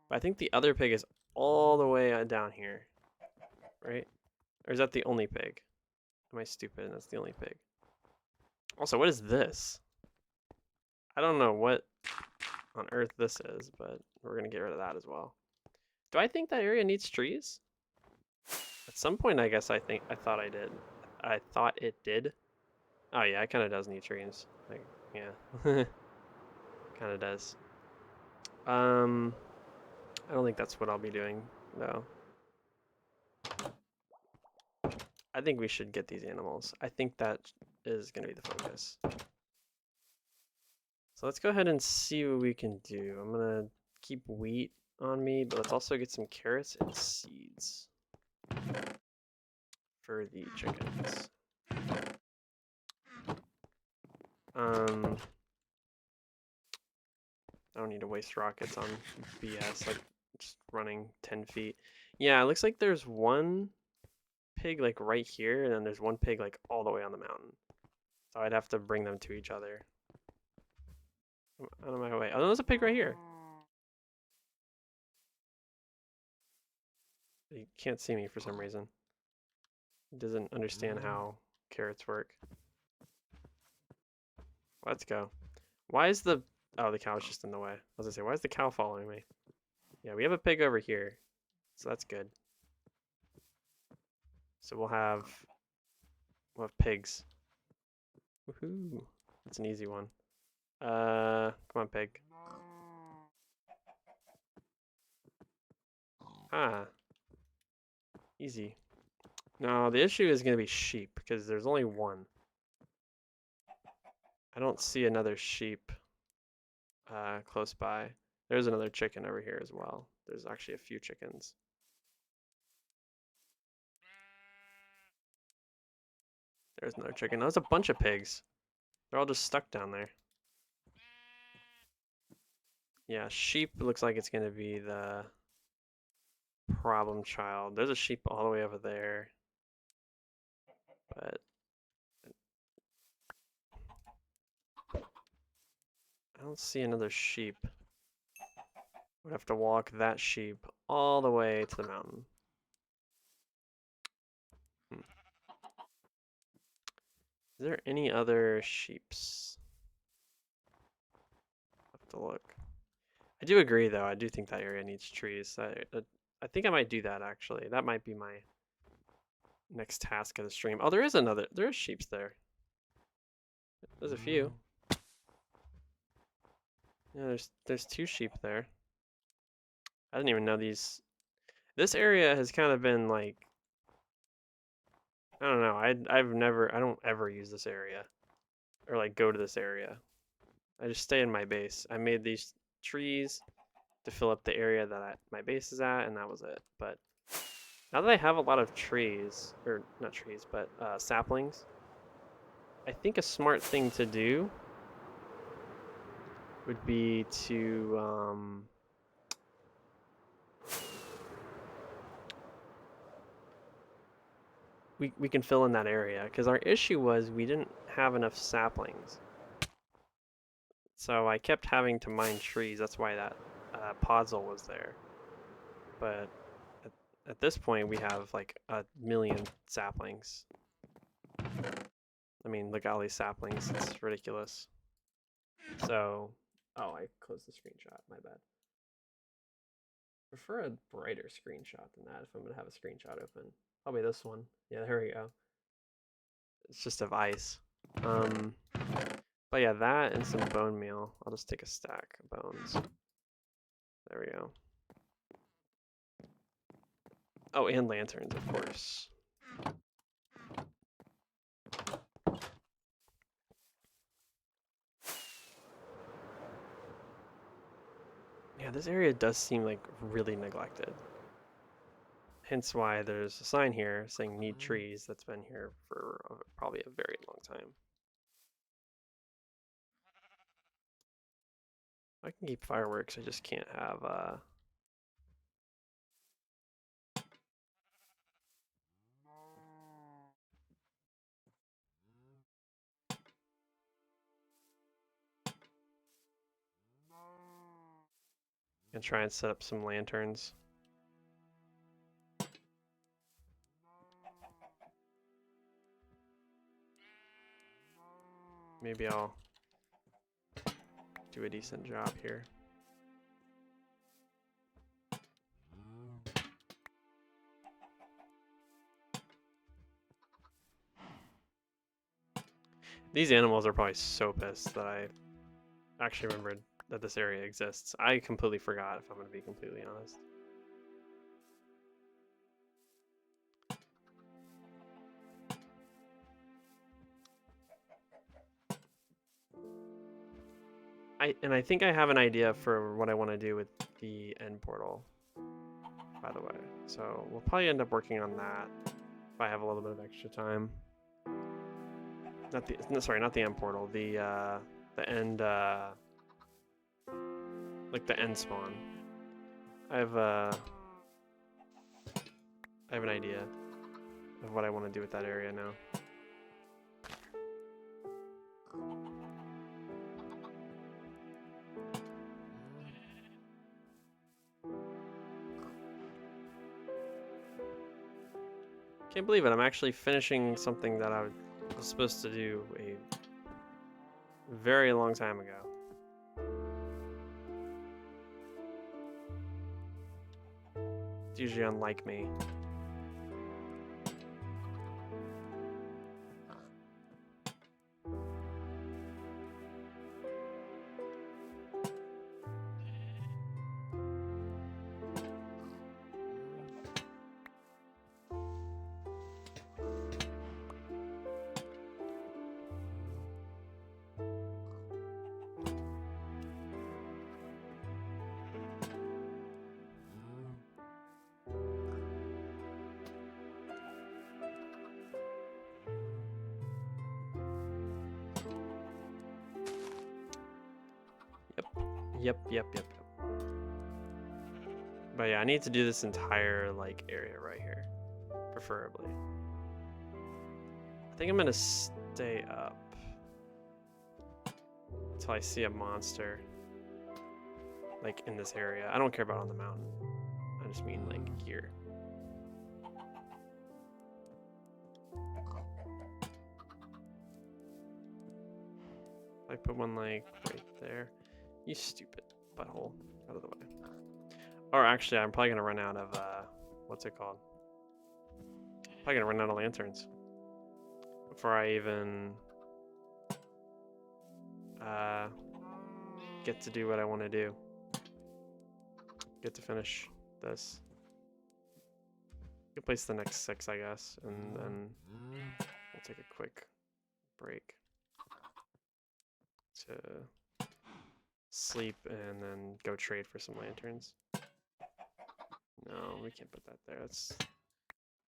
But I think the other pig is all the way down here. Right? Or is that the only pig? Am I stupid and that's the only pig? Also, what is this? I don't know what on earth this is, but we're gonna get rid of that as well. Do I think that area needs trees? At some point, I guess I thought I did. I thought it did. Oh yeah, it kind of does need trees. Like, yeah, kind of does. I don't think that's what I'll be doing though. I think we should get these animals. I think that is gonna be the focus. So let's go ahead and see what we can do. I'm gonna keep wheat on me, but let's also get some carrots and seeds for the chickens. I don't need to waste rockets on BS, like just running 10 feet. Yeah, it looks like there's one pig like right here, and then there's one pig like all the way on the mountain. So I'd have to bring them to each other. Out of my way. Oh, there's a pig right here. He can't see me for some reason. He doesn't understand how carrots work. Let's go. Why is the... Oh, the cow's just in the way. I was gonna say, why is the cow following me? Yeah, we have a pig over here. So that's good. So we'll have pigs. Woohoo. That's an easy one. Come on, pig. Ah. Easy. No, the issue is going to be sheep, because there's only one. I don't see another sheep close by. There's another chicken over here as well. there's actually a few chickens. There's another chicken. There's a bunch of pigs. They're all just stuck down there. Yeah, sheep looks like it's gonna be the problem child. There's a sheep all the way over there. But I don't see another sheep. We'd have to walk that sheep all the way to the mountain. Is there any other sheeps? Have to look. I do agree, though. I do think that area needs trees. I think I might do that, actually. That might be my next task of the stream. Oh, there is another. There is sheeps there. There's a few. Yeah, there's 2 sheep there. I didn't even know these. This area has kind of been like, I don't know. I don't ever use this area or like go to this area. I just stay in my base. I made these trees to fill up the area that my base is at, and that was it. But now that I have a lot of trees, or not trees, but saplings, I think a smart thing to do would be to we can fill in that area, because our issue was we didn't have enough saplings. So I kept having to mine trees. That's why that podzol was there. But at this point, we have like 1,000,000 saplings. I mean, look at all these saplings. It's ridiculous. So, oh, I closed the screenshot. My bad. Prefer a brighter screenshot than that if I'm gonna have a screenshot open. Probably this one. Yeah, there we go. It's just of ice. But yeah, that and some bone meal. I'll just take a stack of bones. There we go. Oh, and lanterns, of course. Yeah, this area does seem like really neglected. Hence why there's a sign here saying need trees that's been here for probably a very long time. I can keep fireworks, I just can't have and try and set up some lanterns. Maybe I'll do a decent job here. These animals are probably so pissed that I actually remembered that this area exists. I completely forgot, if I'm going to be completely honest. I think I have an idea for what I want to do with the end portal, by the way. So we'll probably end up working on that if I have a little bit of extra time. Not the end portal. The end, like the end spawn. I have an idea of what I want to do with that area now. Can't believe it. I'm actually finishing something that I was supposed to do a very long time ago. It's usually unlike me. Yep. But yeah, I need to do this entire like area right here, preferably. I think I'm gonna stay up until I see a monster, like in this area. I don't care about on the mountain. I just mean like here. I put one like right there. You stupid butthole. Out of the way. Or actually, I'm probably gonna run out of what's it called? Probably gonna run out of lanterns before I even get to do what I want to do. Get to finish this. You can place the next 6, I guess, and then we'll take a quick break to sleep and then go trade for some lanterns. No, we can't put that there. That's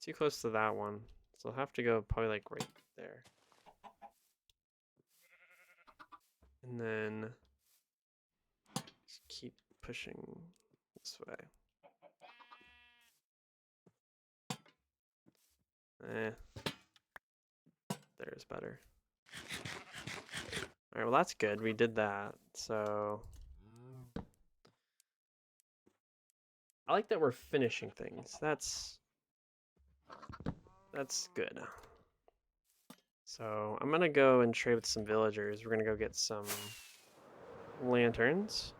too close to that one. So I'll have to go probably like right there. And then just keep pushing this way. There's better. Alright, well that's good. We did that. So I like that we're finishing things. That's good. So I'm gonna go and trade with some villagers. We're gonna go get some lanterns.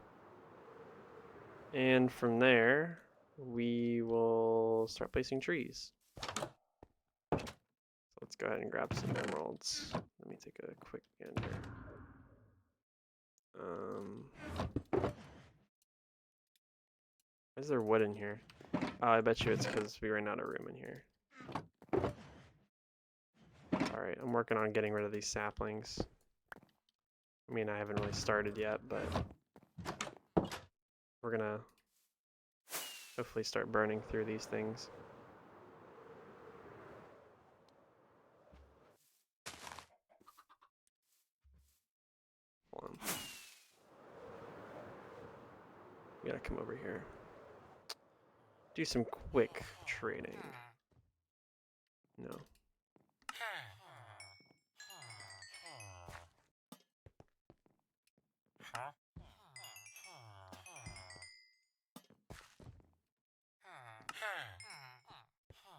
And from there, we will start placing trees. So let's go ahead and grab some emeralds. Let me take a quick gander. Why is there wood in here? Oh, I bet you it's because we ran out of room in here. Alright, I'm working on getting rid of these saplings. I mean, I haven't really started yet, but we're gonna hopefully start burning through these things. Hold on. We gotta come over here. Do some quick trading. No.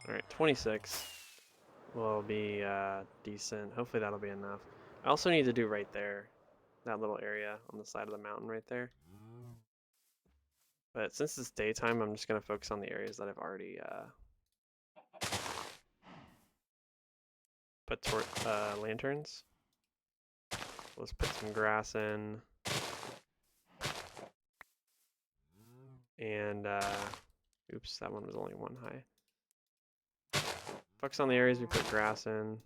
Alright, 26 will be decent. Hopefully that'll be enough. I also need to do right there, that little area on the side of the mountain right there. But since it's daytime, I'm just going to focus on the areas that I've already put toward lanterns. Let's put some grass in. And, oops, that one was only 1 high. Focus on the areas we put grass in.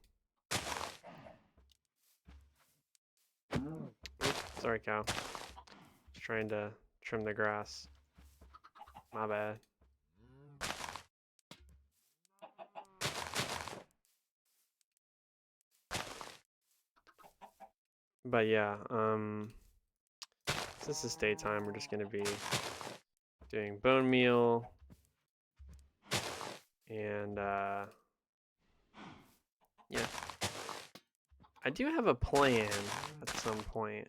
Oops, sorry, cow. Just trying to trim the grass. My bad. But yeah, since it's daytime, we're just gonna be doing bone meal and yeah. I do have a plan at some point.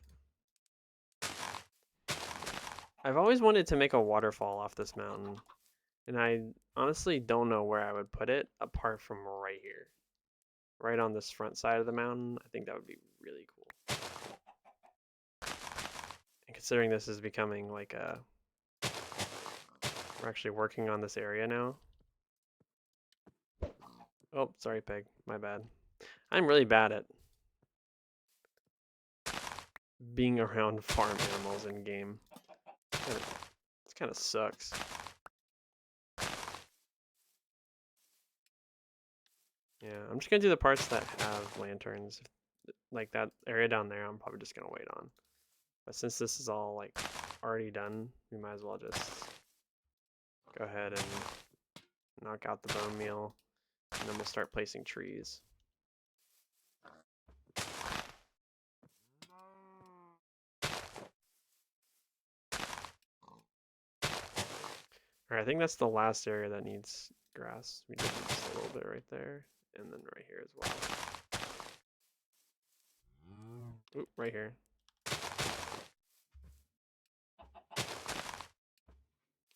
I've always wanted to make a waterfall off this mountain, and I honestly don't know where I would put it apart from right here. Right on this front side of the mountain. I think that would be really cool. And considering this is becoming like a... We're actually working on this area now. Oh, sorry, pig. My bad. I'm really bad at being around farm animals in game. It kind of sucks. Yeah, I'm just gonna do the parts that have lanterns. Like that area down there, I'm probably just gonna wait on. But since this is all like already done, we might as well just go ahead and knock out the bone meal, and then we'll start placing trees. Alright, I think that's the last area that needs grass. We just need just a little bit right there, and then right here as well. Oop, right here.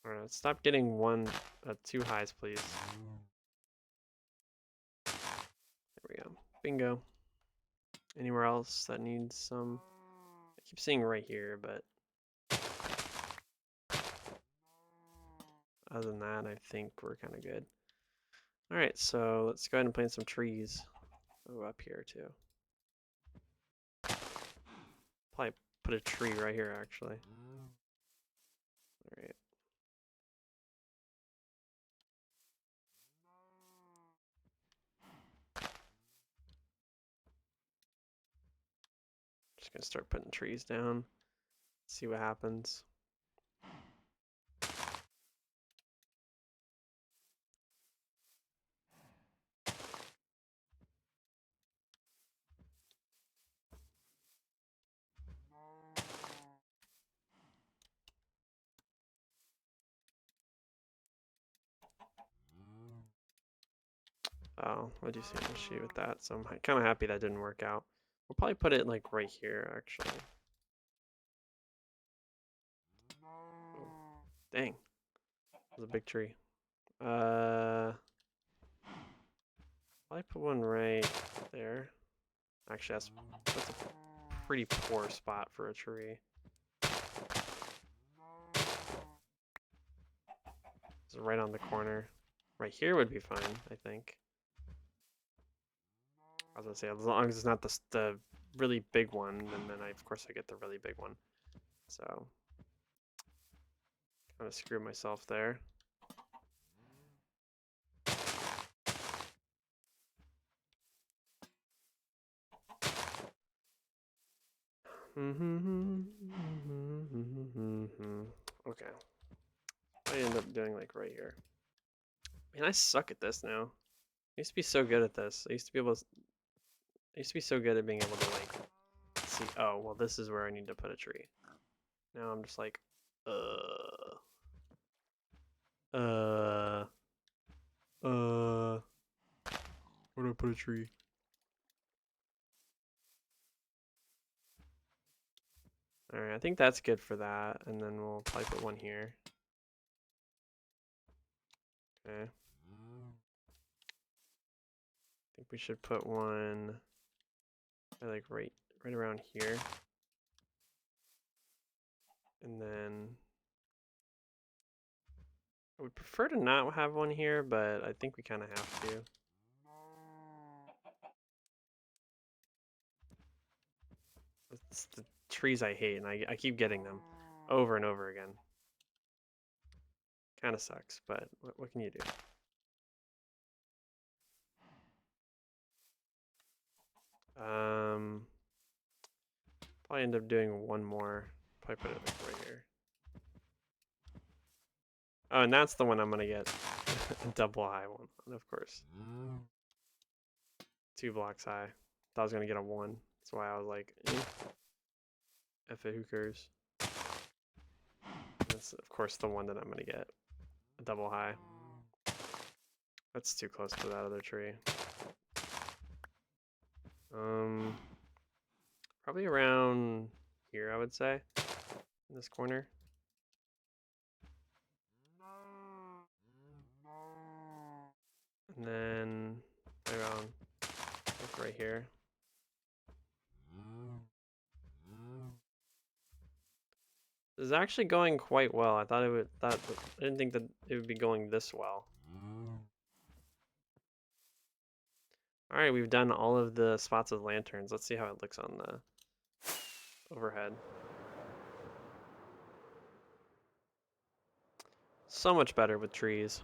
Alright, stop getting two highs, please. There we go. Bingo. Anywhere else that needs some? I keep seeing right here, but other than that, I think we're kind of good. Alright, so let's go ahead and plant some trees. Oh, up here too. Probably put a tree right here, actually. Alright. Just gonna start putting trees down. See what happens. Oh, I do see an issue with that, so I'm kind of happy that didn't work out. We'll probably put it like right here, actually. Oh, dang. That was a big tree. Probably put one right there. Actually, that's a pretty poor spot for a tree. So right on the corner. Right here would be fine, I think. I was gonna say, as long as it's not the really big one, and then of course I get the really big one. So, kind of screwed myself there. Okay. I end up doing like right here. Man, I suck at this now. I used to be so good at this. I used to be so good at being able to like see, oh, well, this is where I need to put a tree. Now I'm just like, where do I put a tree? Alright, I think that's good for that, and then we'll probably put one here. Okay. I think we should put one like right around here. And then I would prefer to not have one here, but I think we kind of have to. It's the trees I hate, and I keep getting them over and over again. Kind of sucks, but what can you do? Probably end up doing one more. Probably put it like right here. Oh, and that's the one I'm gonna get. A double high one, of course. 2 blocks high. Thought I was gonna get a 1. That's why I was like, F it, who cares? That's of course the one that I'm gonna get. A double high. That's too close to that other tree. Probably around here, I would say. In this corner. And then around like right here. This is actually going quite well. I didn't think that it would be going this well. Alright, we've done all of the spots with lanterns. Let's see how it looks on the overhead. So much better with trees.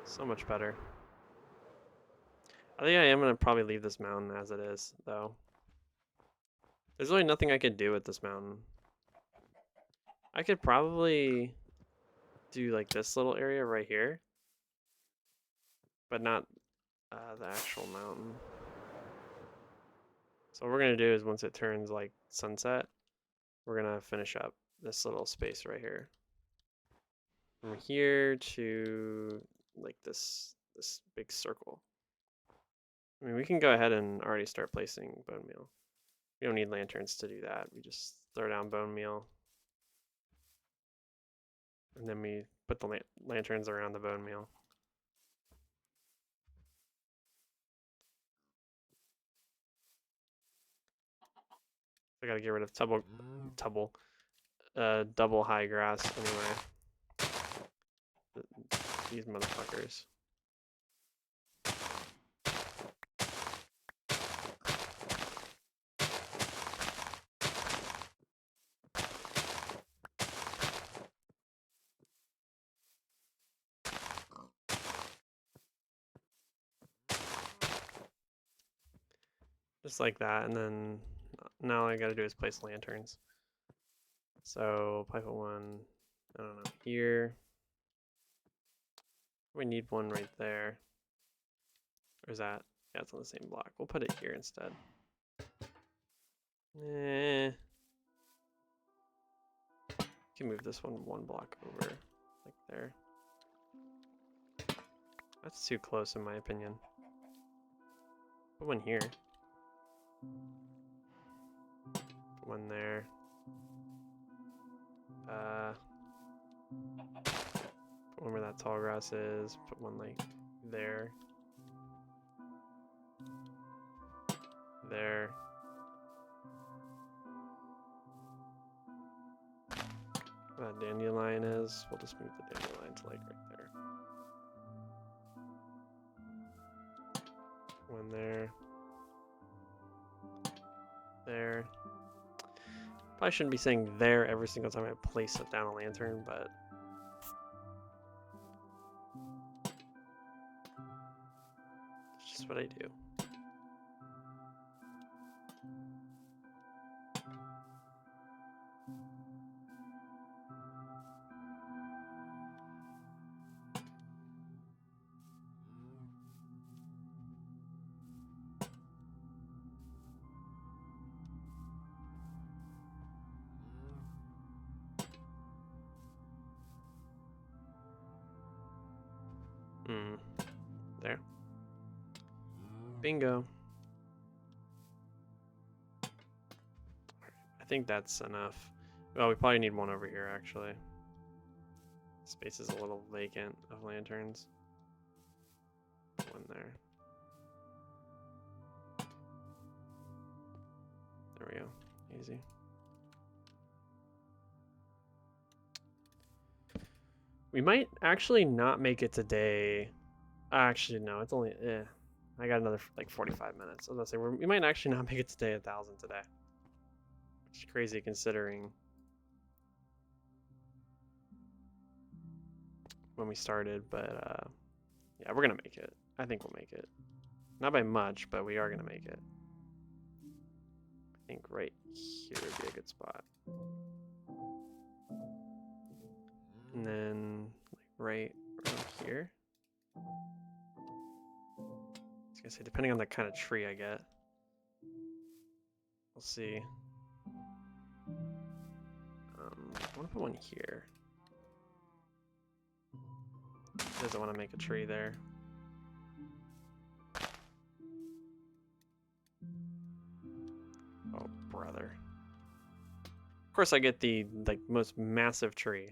So much better. I think I am going to probably leave this mountain as it is, though. There's really nothing I could do with this mountain. I could probably do like this little area right here, but not the actual mountain. So what we're going to do is once it turns like sunset, we're going to finish up this little space right here. from here to like this big circle. I mean, we can go ahead and already start placing bone meal. We don't need lanterns to do that. We just throw down bone meal. And then we put the lanterns around the bone meal. I gotta get rid of double high grass anyway. These motherfuckers. Just like that, and then now all I gotta do is place lanterns. So probably put one, I don't know, here. We need one right there. Or is that? Yeah, it's on the same block. We'll put it here instead. Can move this one block over, like there. That's too close in my opinion. Put one here. Put one there. Put one where that tall grass is. Put one like there. There. Where that dandelion is, we'll just move the dandelion to like right there. One there. There. Probably shouldn't be saying there every single time I place it down a lantern, but it's just what I do. There. Bingo. I think that's enough. Well, we probably need one over here, actually. Space is a little vacant of lanterns. One there. There we go. Easy. We might actually not make it today. Actually, no, it's only, I got another like 45 minutes. I was gonna say, we might actually not make it today 1,000 today. Which is crazy considering when we started, but yeah, we're gonna make it. I think we'll make it. Not by much, but we are gonna make it. I think right here would be a good spot. And then like right around here. I was gonna say, depending on the kind of tree I get. We'll see. I want to put one here. Doesn't want to make a tree there. Oh, brother. Of course I get the like most massive tree.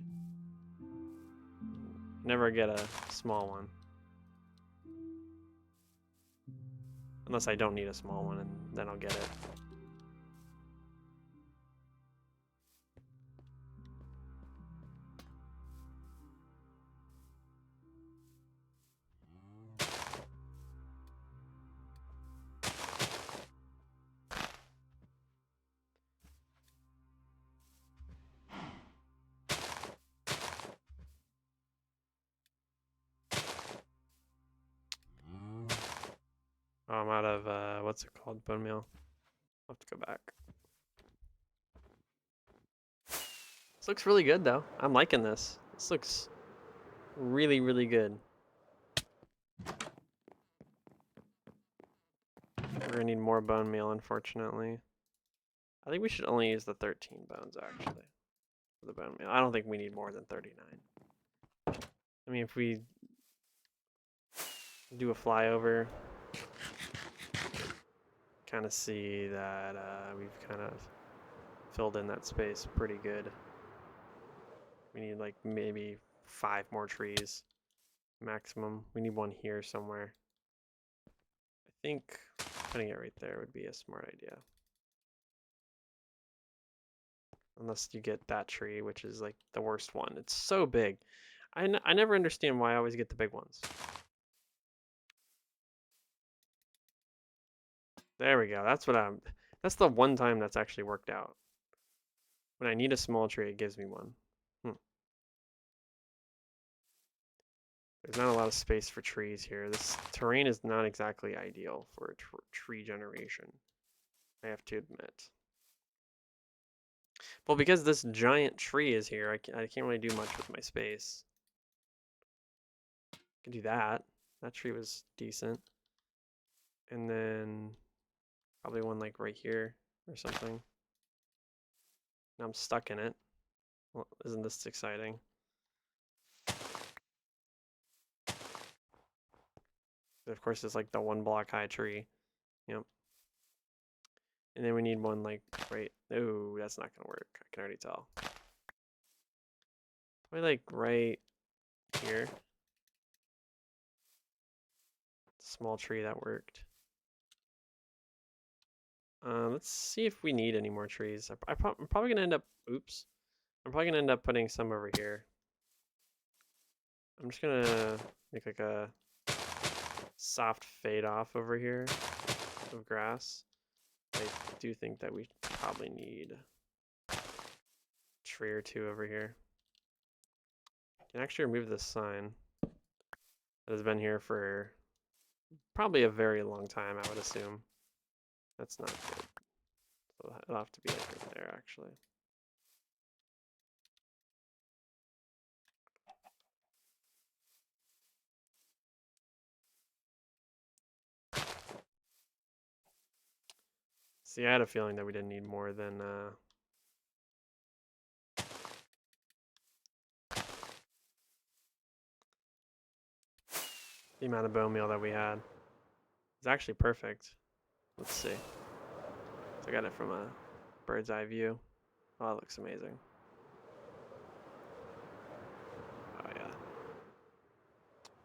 Never get a small one. Unless I don't need a small one, and then I'll get it. Oh, I'm out of, what's it called? Bone meal. I'll have to go back. This looks really good, though. I'm liking this. This looks really, really good. We're gonna need more bone meal, unfortunately. I think we should only use the 13 bones, actually, for the bone meal. I don't think we need more than 39. I mean, if we do a flyover, kind of see that we've kind of filled in that space pretty good. We need like maybe 5 more trees maximum. We need one here somewhere. I think putting it right there would be a smart idea. Unless you get that tree, which is like the worst one. It's so big. I never understand why I always get the big ones. There we go. That's the one time that's actually worked out. When I need a small tree, it gives me one. There's not a lot of space for trees here. This terrain is not exactly ideal for tree generation, I have to admit. Well, because this giant tree is here, I can't really do much with my space. I can do that. That tree was decent. And then probably one like right here or something. Now I'm stuck in it. Well, isn't this exciting? Of course, it's like the 1 block high tree. Yep. And then we need one like right. Oh, that's not gonna work. I can already tell. Probably like right here. Small tree that worked. Let's see if we need any more trees. I'm probably gonna end up. Oops. I'm probably gonna end up putting some over here. I'm just gonna make like a soft fade off over here of grass. I do think that we probably need a tree or 2 over here. Can actually remove this sign that has been here for probably a very long time, I would assume. That's not good. So it'll have to be like right there, actually. See, I had a feeling that we didn't need more than the amount of bone meal that we had. It's actually perfect. Let's see. So I got it from a bird's eye view. Oh, that looks amazing. Oh yeah.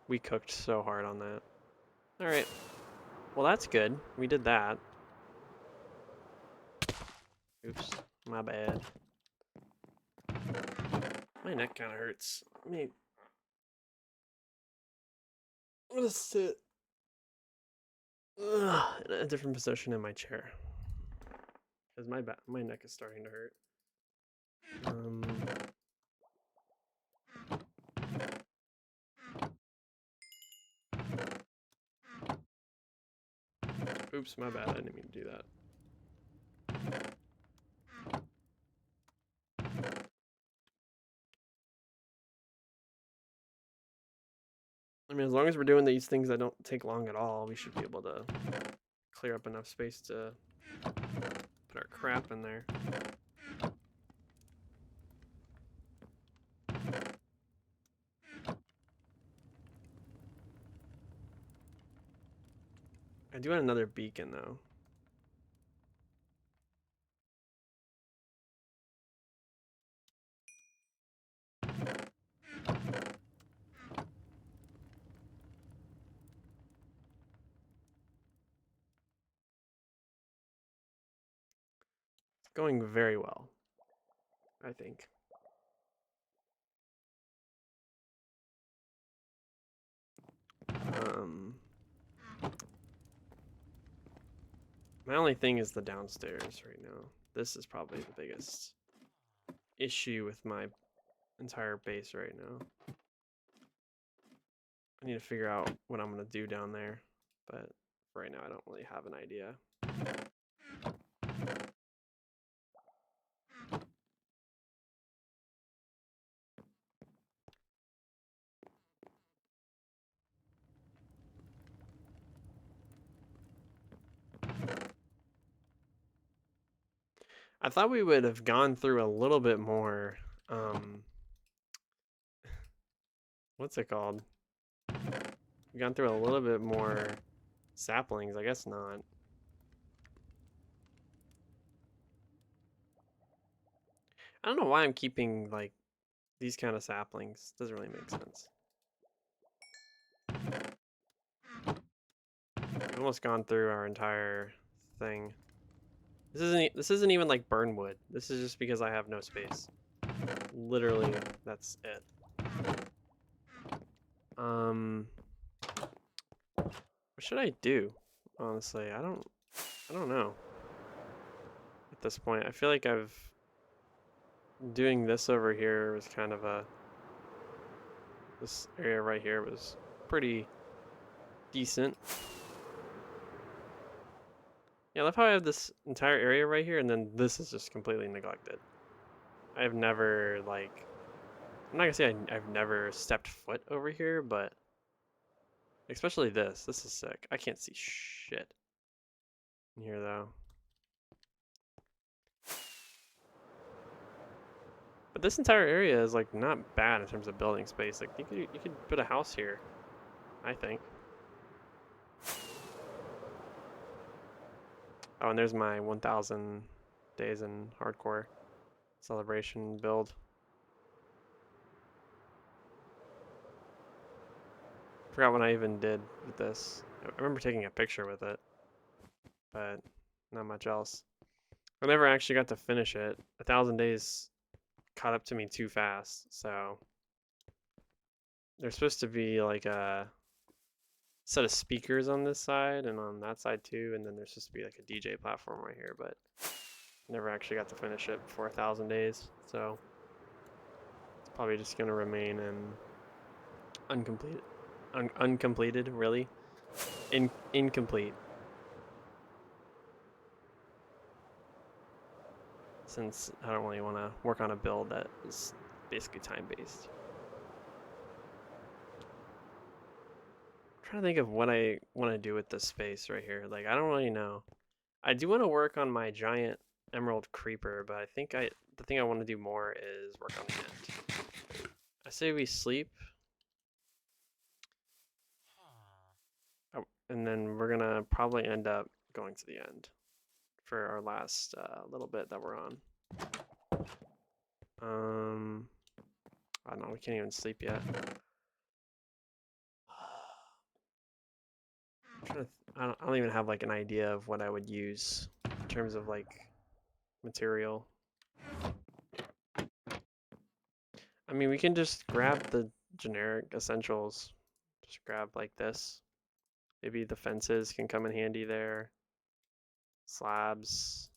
We cooked so hard on that. All right. Well, that's good. We did that. Oops. My bad. My neck kind of hurts. I mean, I'm gonna sit in a different position in my chair because my neck is starting to hurt. Oops, my bad. I didn't mean to do that. I mean, as long as we're doing these things that don't take long at all, we should be able to clear up enough space to put our crap in there. I do want another beacon, though. It's going very well, I think. My only thing is the downstairs right now. This is probably the biggest issue with my entire base right now. I need to figure out what I'm going to do down there, but right now I don't really have an idea. I thought we would have gone through a little bit more what's it called? We've gone through a little bit more saplings. I guess not. I don't know why I'm keeping like these kind of saplings. Doesn't really make sense. We've almost gone through our entire thing. This isn't even like burn wood. This is just because I have no space. Literally, that's it. What should I do? Honestly, I don't know. At this point, I feel like doing this over here was kind of this area right here was pretty decent. Yeah, I love how I have this entire area right here, and then this is just completely neglected. I've never, like, I'm not gonna say I've never stepped foot over here, but especially this. This is sick. I can't see shit in here, though. But this entire area is, like, not bad in terms of building space. Like, you could put a house here, I think. Oh, and there's my 1,000 days in hardcore celebration build. Forgot what I even did with this. I remember taking a picture with it, but not much else. I never actually got to finish it. 1,000 days caught up to me too fast, so there's supposed to be like a set of speakers on this side and on that side too, and then there's supposed to be like a DJ platform right here, but never actually got to finish it before 1,000 days, so it's probably just gonna remain in uncompleted, really, incomplete, since I don't really want to work on a build that is basically time-based. Trying to think of what I want to do with this space right here. Like, I don't really know. I do want to work on my giant emerald creeper, but I think the thing I want to do more is work on the end. I say we sleep. Oh, and then we're gonna probably end up going to the end for our last little bit that we're on. I don't know, we can't even sleep yet. I don't even have like an idea of what I would use in terms of like material. I mean, we can just grab the generic essentials. Just grab like this. Maybe the fences can come in handy there. Slabs.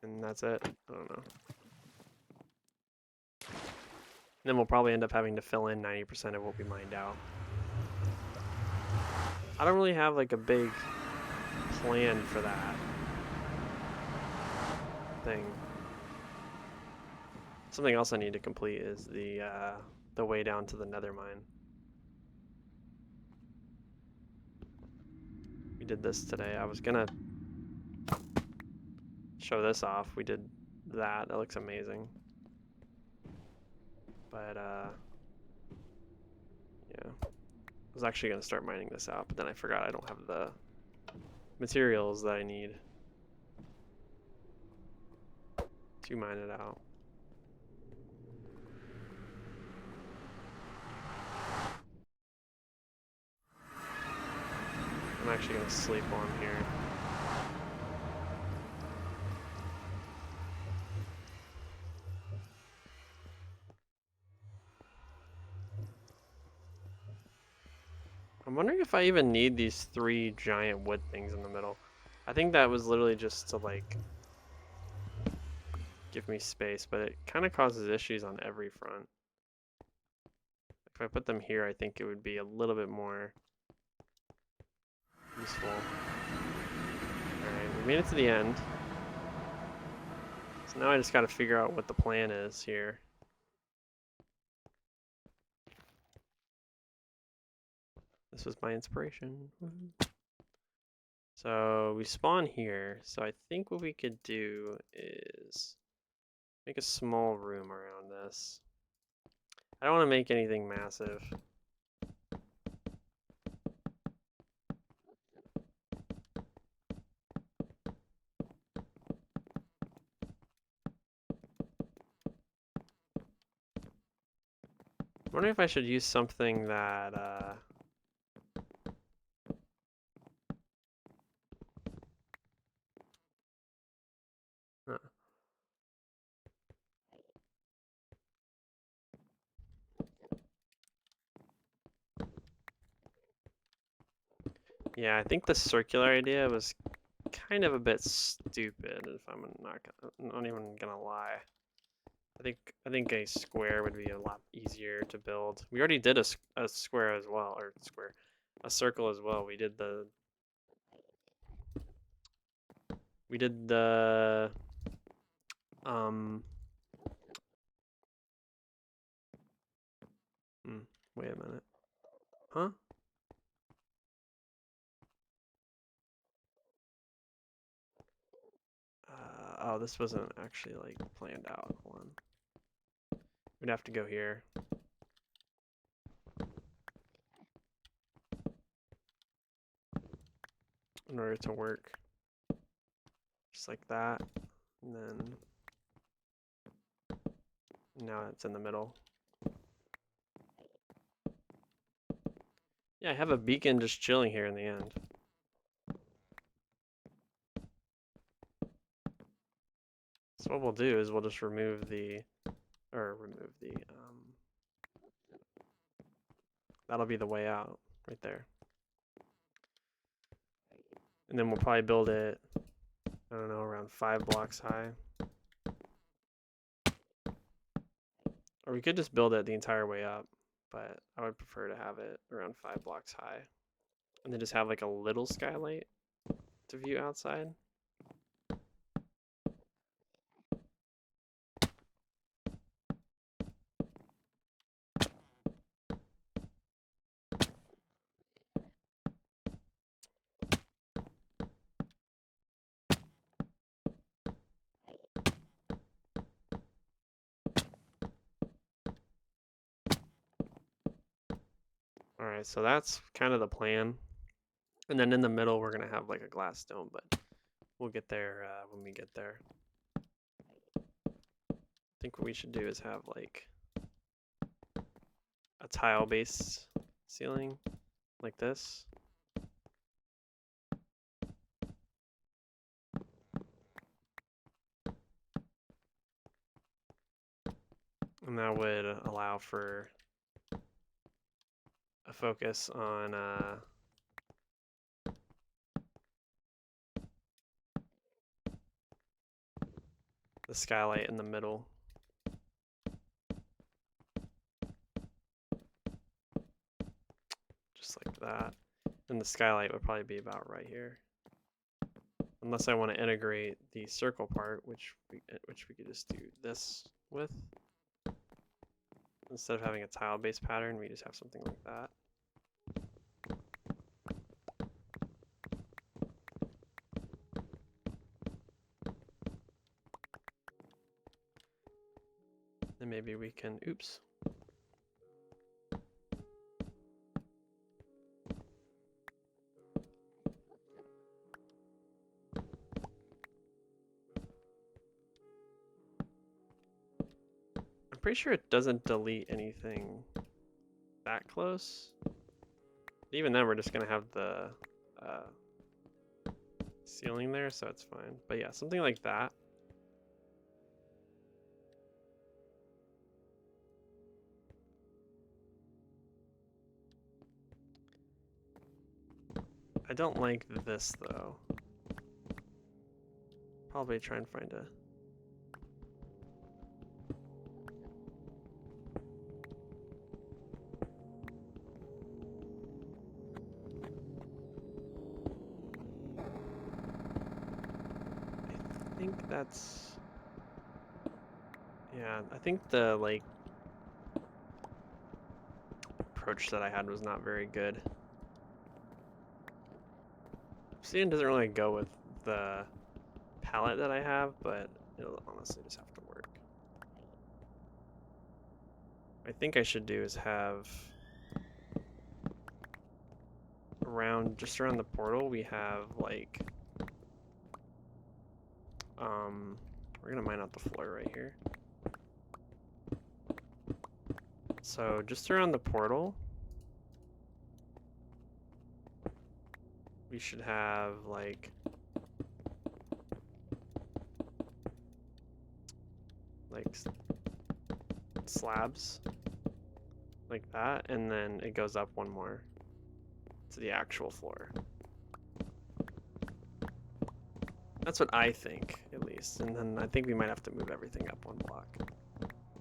And that's it. I don't know. And then we'll probably end up having to fill in 90% of what we mined out. I don't really have like a big plan for that thing. Something else I need to complete is the way down to the nether mine. We did this today. I was gonna show this off. We did that. That looks amazing. But yeah. I was actually gonna start mining this out, but then I forgot I don't have the materials that I need to mine it out. I'm actually gonna sleep on here. I'm wondering if I even need these 3 giant wood things in the middle. I think that was literally just to like give me space, but it kind of causes issues on every front. If I put them here, I think it would be a little bit more useful. Alright, we made it to the end. So now I just gotta figure out what the plan is here. This was my inspiration. So we spawn here. So I think what we could do is make a small room around this. I don't want to make anything massive. I'm wondering if I should use something that, huh. Yeah, I think the circular idea was kind of a bit stupid, if I'm not even gonna lie. I think a square would be a lot easier to build. We already did a square as well, or a circle as well. We did the um wait a minute. Huh? Oh, this wasn't actually like planned out. Hold on. We'd have to go here. In order to work. Just like that. And then now it's in the middle. Yeah, I have a beacon just chilling here in the end. So what we'll do is we'll just remove the that'll be the way out right there. And then we'll probably build it, I don't know, around 5 blocks high. Or we could just build it the entire way up, but I would prefer to have it around 5 blocks high. And then just have like a little skylight to view outside. Alright, so that's kind of the plan. And then in the middle, we're going to have like a glass dome, but we'll get there when we get there. I think what we should do is have like a tile-based ceiling like this. And that would allow for a focus on the skylight in the middle. Just like that. And the skylight would probably be about right here. Unless I want to integrate the circle part, which we could just do this with. Instead of having a tile-based pattern, we just have something like that. And maybe we can, oops. I'm pretty sure it doesn't delete anything that close. Even then, we're just gonna have the ceiling there, so it's fine. But yeah, something like that. I don't like this though. Probably try and find a... I think that's... Yeah, I think the like approach that I had was not very good. Obsidian doesn't really go with the palette that I have, but it'll honestly just have to work. I think I should do is have just around the portal we have like we're gonna mine out the floor right here. So just around the portal we should have like slabs like that, and then it goes up one more to the actual floor. That's what I think, at least. And then I think we might have to move everything up one block.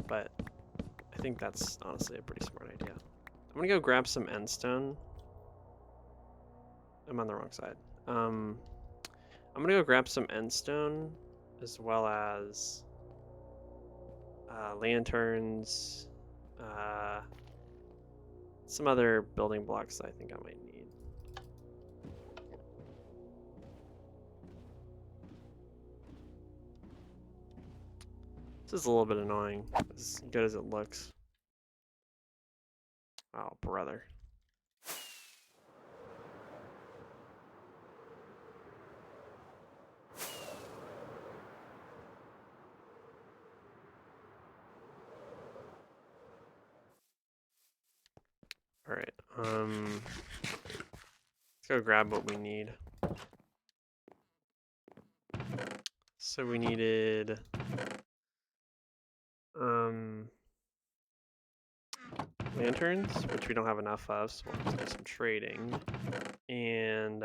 But I think that's honestly a pretty smart idea. I'm gonna go grab some endstone. I'm on the wrong side. I'm gonna go grab some endstone as well as lanterns, some other building blocks that I think I might need. This is a little bit annoying, as good as it looks. Oh, brother. Alright, let's go grab what we need. So we needed lanterns, which we don't have enough of, so we'll do some trading. And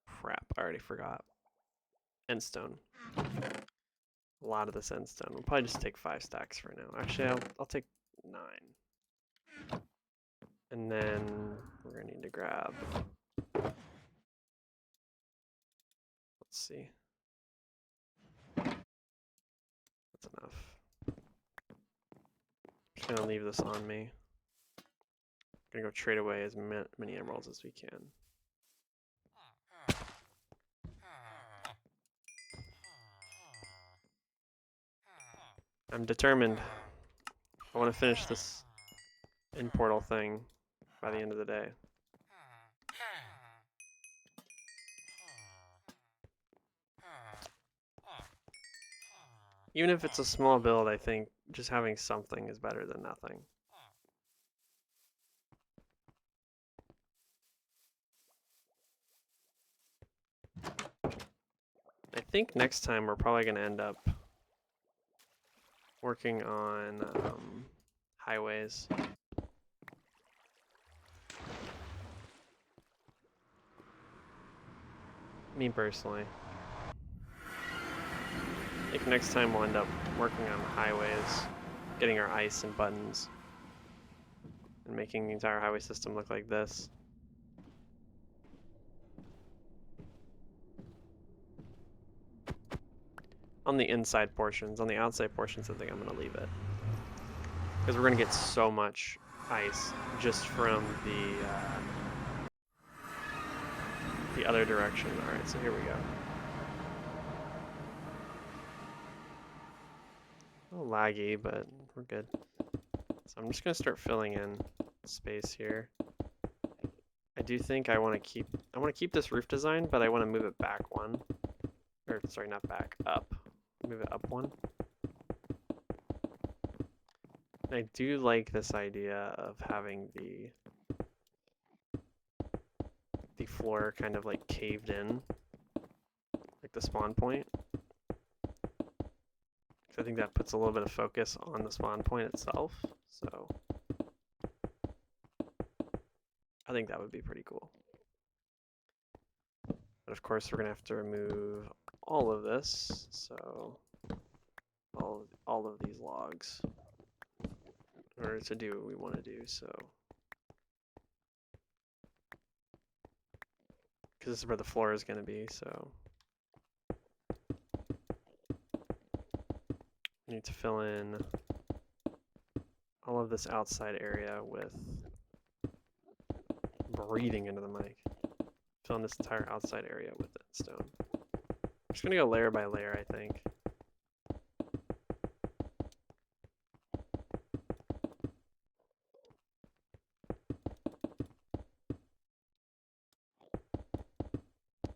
crap, I already forgot. Endstone. A lot of this endstone. We'll probably just take 5 stacks for now. Actually, I'll take 9. And then we're gonna need to grab. Let's see. That's enough. Just gonna leave this on me. Gonna go trade away as many emeralds as we can. I'm determined. I want to finish this in-portal thing by the end of the day. Even if it's a small build, I think just having something is better than nothing. I think next time we're probably going to end up working on highways. Me personally. I think next time we'll end up working on highways, getting our ice and buttons, and making the entire highway system look like this. On the inside portions. On the outside portions, I think I'm going to leave it. Because we're going to get so much ice just from the other direction. Alright, so here we go. A little laggy, but we're good. So I'm just going to start filling in space here. I do think I want to keep this roof design, but I want to move it back one. Or, sorry, not back, up. Move it up one. I do like this idea of having the floor kind of like caved in, like the spawn point. I think that puts a little bit of focus on the spawn point itself, so I think that would be pretty cool. But of course we're gonna have to remove all of this, so all of these logs in order to do what we want to do, so because this is where the floor is going to be, so we need to fill in all of this outside area with breathing into the mic. Fill in this entire outside area with stone. I'm just going to go layer by layer, I think.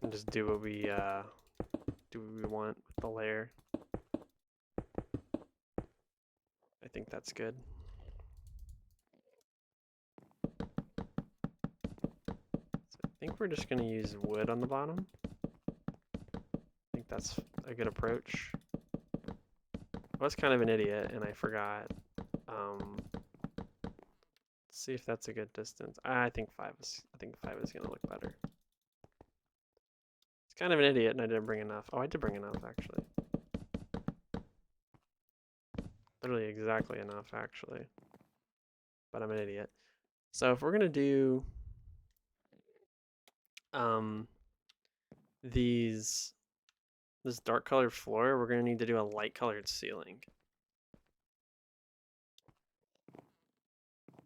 And just do what we want with the layer. I think that's good. So I think we're just going to use wood on the bottom. I think that's a good approach. I was kind of an idiot and I forgot. Let's see if that's a good distance. I think 5 is going to look better. It's kind of an idiot and I didn't bring enough. Oh, I did bring enough actually. Literally exactly enough actually. But I'm an idiot. So if we're going to do this dark colored floor, we're going to need to do a light colored ceiling.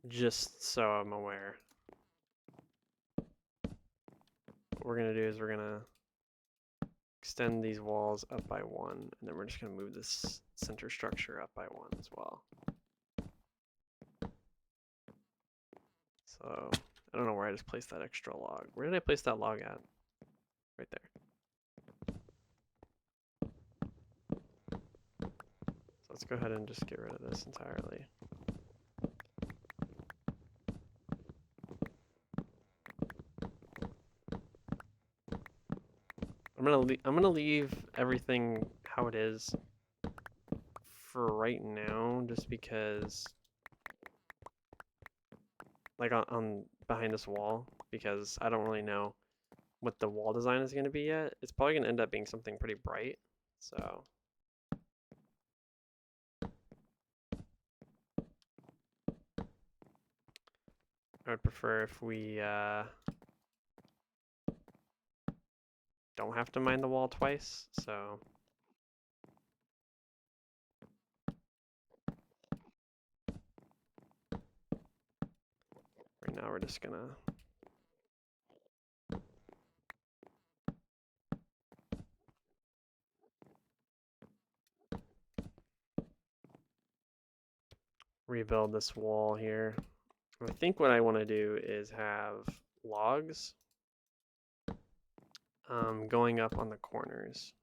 Just so I'm aware. What we're going to do is we're going to extend these walls up by 1, and then we're just going to move this center structure up by 1 as well. So I don't know where I just placed that extra log. Where did I place that log at? Right there. So let's go ahead and just get rid of this entirely. I'm gonna leave everything how it is for right now, just because, like on behind this wall, because I don't really know what the wall design is going to be yet. It's probably going to end up being something pretty bright, so I would prefer if we don't have to mine the wall twice, so right now we're just gonna rebuild this wall here. I think what I want to do is have logs going up on the corners.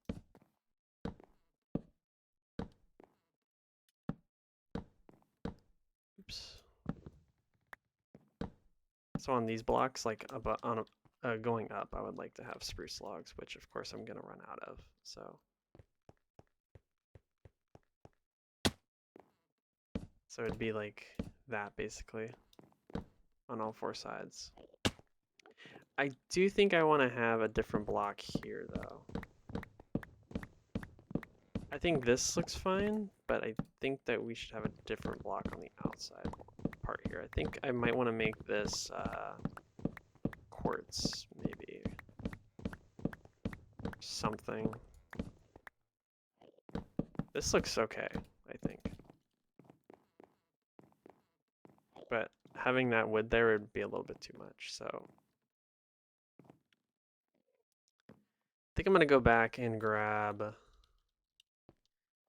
Oops. So on these blocks, like going up, I would like to have spruce logs, which of course I'm gonna run out of. So it'd be like that basically on all 4 sides. I do think I want to have a different block here though. I think this looks fine, but I think that we should have a different block on the outside part here. I think I might want to make this quartz, maybe. Something. This looks okay, I think. But having that wood there would be a little bit too much, so. I think I'm going to go back and grab. We're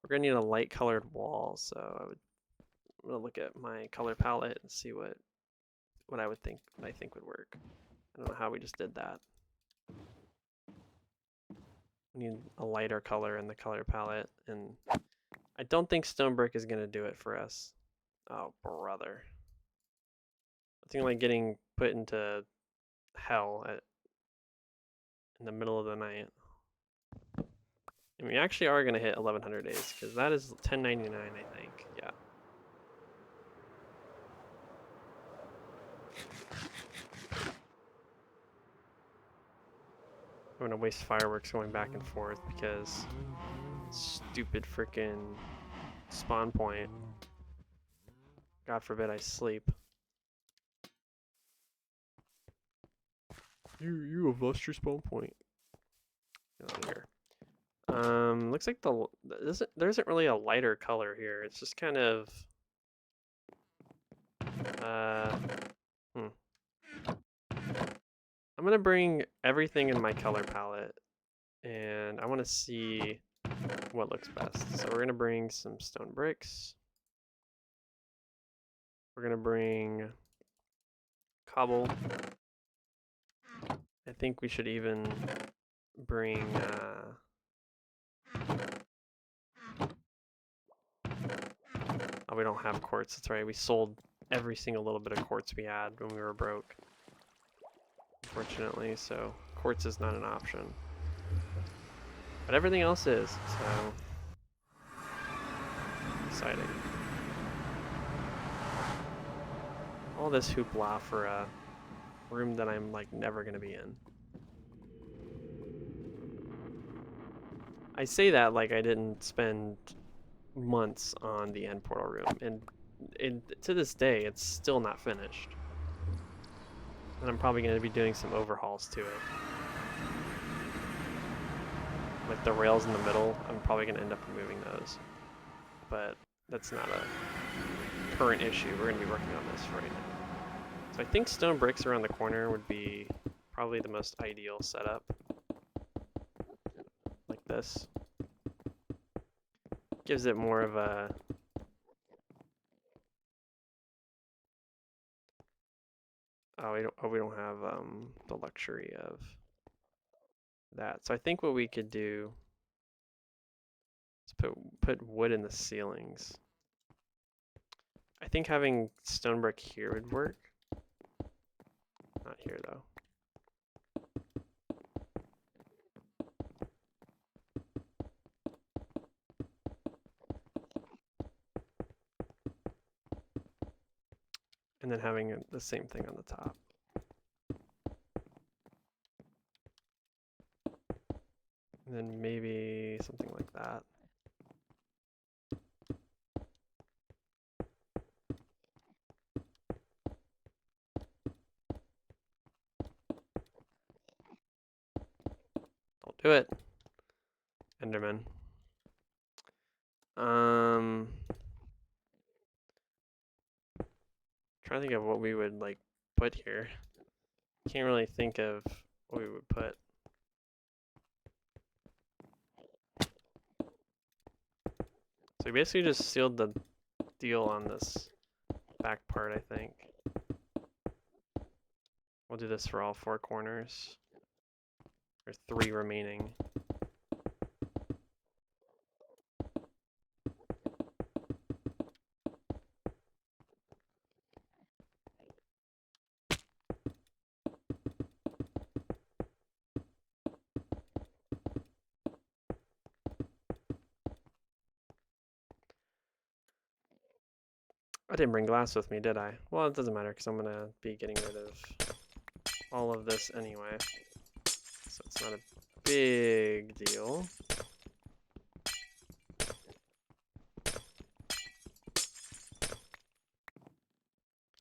going to need a light colored wall, so I'm going to look at my color palette and see what I think would work. I don't know how we just did that. We need a lighter color in the color palette, and I don't think stone brick is going to do it for us. Oh, brother. I think I'm like getting put into hell in the middle of the night. And we actually are going to hit 1100 days, because that is 1099, I think. Yeah. I'm going to waste fireworks going back and forth because stupid freaking spawn point. God forbid I sleep. You have lost your spawn point. Get out of here. Looks like there isn't really a lighter color here. It's just kind of I'm gonna bring everything in my color palette, and I want to see what looks best. So we're gonna bring some stone bricks. We're gonna bring cobble. I think we should even bring oh, we don't have quartz. That's right. We sold every single little bit of quartz we had when we were broke, unfortunately. So quartz is not an option, but everything else is. So exciting. All this hoopla for a room that I'm like never gonna be in. I say that like I didn't spend months on the end portal room, and to this day it's still not finished. And I'm probably going to be doing some overhauls to it. Like the rails in the middle, I'm probably going to end up removing those. But that's not a current issue. We're going to be working on this right now. So I think stone bricks around the corner would be probably the most ideal setup. Like this. Gives it more of a... we don't have the luxury of that. So I think what we could do is put wood in the ceilings. I think having stone brick here would work. Not here though. And then having the same thing on the top. And then maybe something like that. Don't do it, Enderman. Trying to think of what we would like put here. Can't really think of what we would put. So we basically just sealed the deal on this back part, I think. We'll do this for all 4 corners. There's 3 remaining. I didn't bring glass with me, did I? Well, it doesn't matter because I'm going to be getting rid of all of this anyway. So it's not a big deal.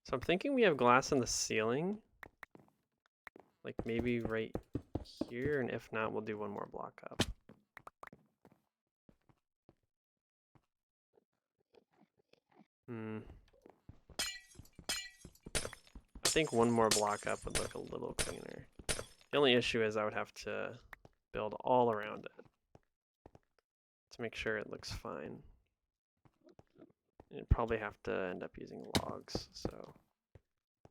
So I'm thinking we have glass in the ceiling. Like maybe right here, and if not, we'll do 1 more block up. I think 1 more block up would look a little cleaner. The only issue is I would have to build all around it to make sure it looks fine. You'd probably have to end up using logs, so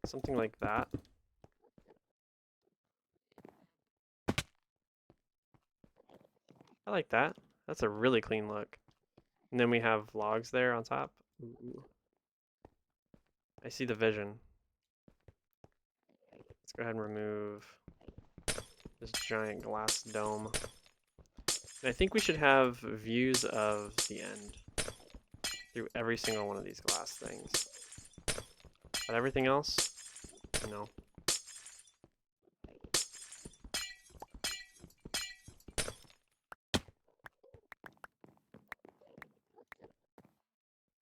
something like that. I like that. That's a really clean look. And then we have logs there on top. Ooh. I see the vision. Let's go ahead and remove this giant glass dome. And I think we should have views of the end through every single one of these glass things. But everything else, no.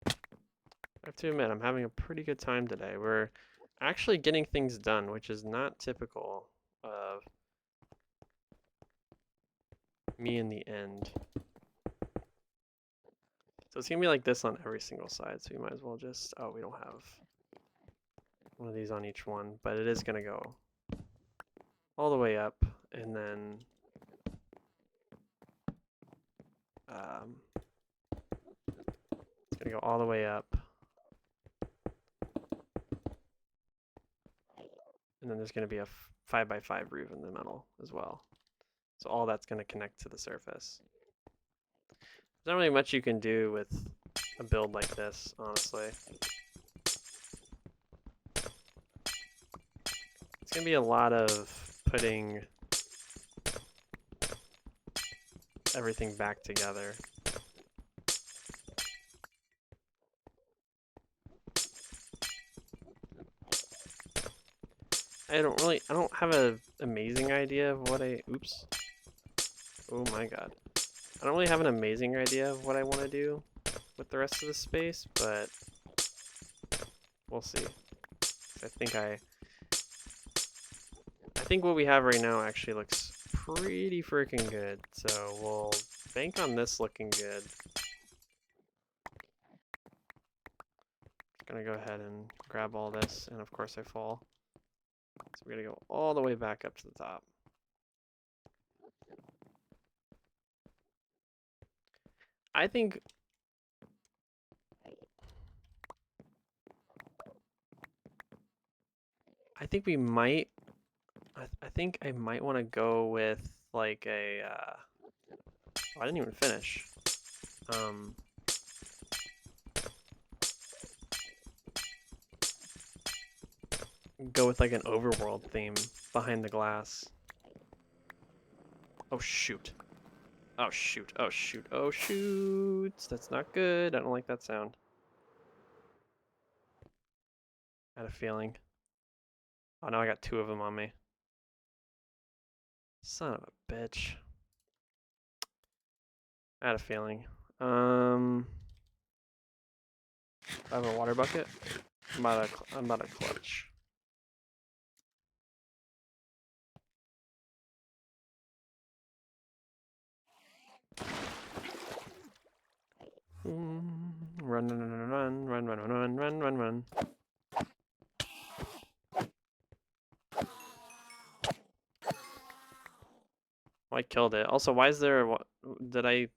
I have to admit, I'm having a pretty good time today. We're actually getting things done, which is not typical of me in the end. So it's gonna be like this on every single side, so we might as well just, oh, we don't have one of these on each one, but it is gonna go all the way up, and then it's gonna go all the way up. And then there's going to be a 5x5 roof in the middle as well. So all that's going to connect to the surface. There's not really much you can do with a build like this, honestly. It's going to be a lot of putting everything back together. I don't have an amazing idea of what oops. Oh my god. I don't really have an amazing idea of what I want to do with the rest of the space, but we'll see. I think what we have right now actually looks pretty freaking good, so we'll bank on this looking good. Gonna go ahead and grab all this, and of course I fall. So we're gonna go all the way back up to the top. I think we might. I think I might want to go with like a. Oh, I didn't even finish. Go with like an overworld theme behind the glass. Oh shoot. Oh shoot. Oh shoot. Oh shoot. That's not good. I don't like that sound. I had a feeling. Oh, now I got two of them on me. Son of a bitch. I had a feeling. I have a water bucket. I'm about to clutch. Run, run, run, run, run, run, run, run, run, run. Well, I killed it. Also, why is there what did I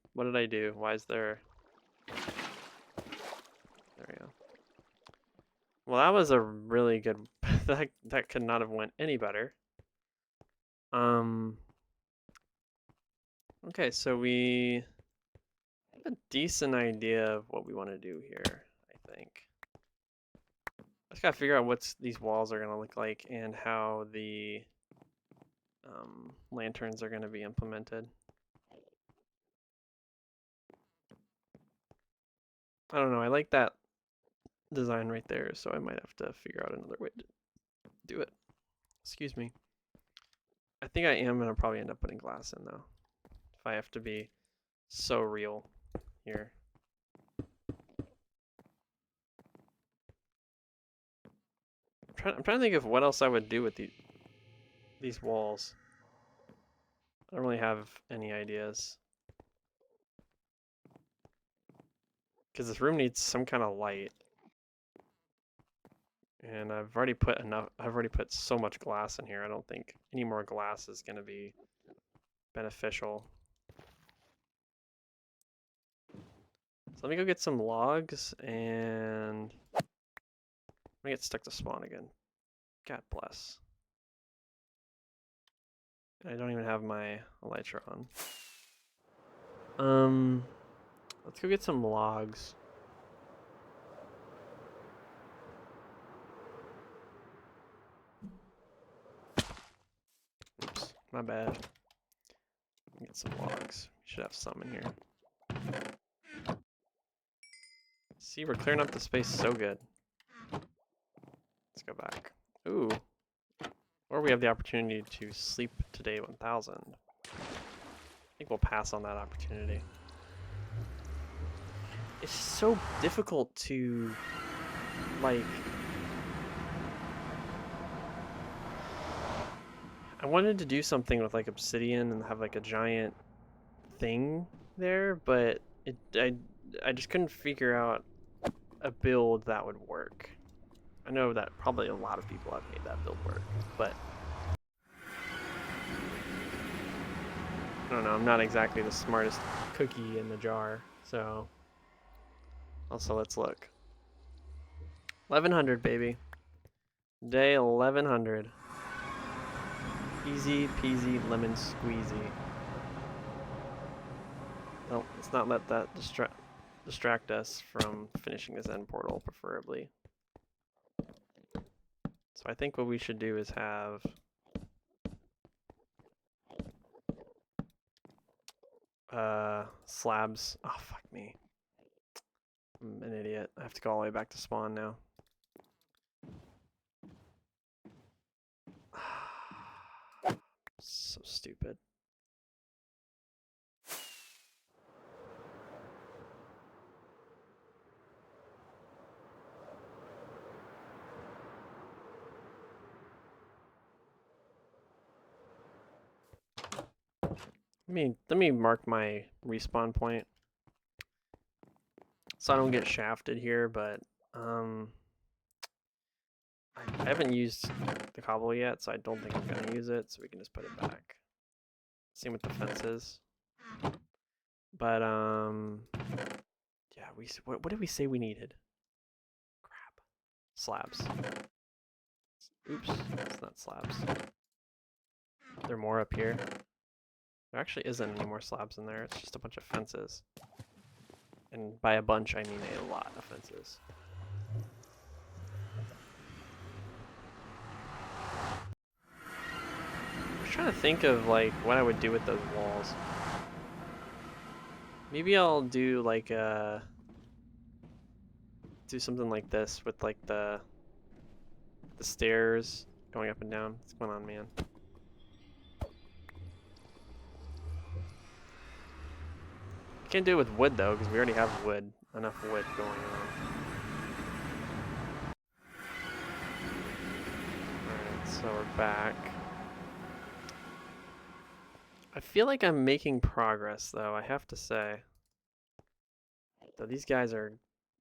do? Why is there? There we go. Well, that was a really good. that could not have went any better. Okay, so we have a decent idea of what we want to do here, I think. I just gotta figure out what these walls are gonna look like and how the lanterns are gonna be implemented. I don't know, I like that design right there, so I might have to figure out another way to do it. Excuse me. I think I am gonna probably end up putting glass in though, if I have to be so real here. I'm trying to think of what else I would do with these walls. I don't really have any ideas. Because this room needs some kind of light. And I've already put so much glass in here. I don't think any more glass is going to be beneficial. So let me go get some logs and I'm gonna get stuck to spawn again. God bless. I don't even have my elytra on. Let's go get some logs. Oops, my bad. Get some logs. Should have some in here. See, we're clearing up the space so good. Let's go back. Ooh. Or we have the opportunity to sleep today 1000. I think we'll pass on that opportunity. It's so difficult to, like... I wanted to do something with, like, obsidian and have, like, a giant thing there, but I just couldn't figure out a build that would work. I know that probably a lot of people have made that build work, but I don't know, I'm not exactly the smartest cookie in the jar, so also let's look. 1100, baby. Day 1100. Easy peasy lemon squeezy. Well, let's not let that distract us from finishing this end portal, preferably. So I think what we should do is have slabs. Oh, fuck me. I'm an idiot. I have to go all the way back to spawn now. So stupid. Let me mark my respawn point so I don't get shafted here, but I haven't used the cobble yet, so I don't think I'm gonna use it, so we can just put it back. Same with the fences. But yeah, what did we say we needed? Crap. Slabs. Oops, it's not slabs. There are more up here. There actually isn't any more slabs in there, it's just a bunch of fences. And by a bunch, I mean a lot of fences. I was trying to think of like what I would do with those walls. Maybe I'll do like do something like this with like the stairs going up and down. What's going on, man? Can't do it with wood though, because we already have wood. Enough wood going on. Alright, so we're back. I feel like I'm making progress though, I have to say. Though these guys are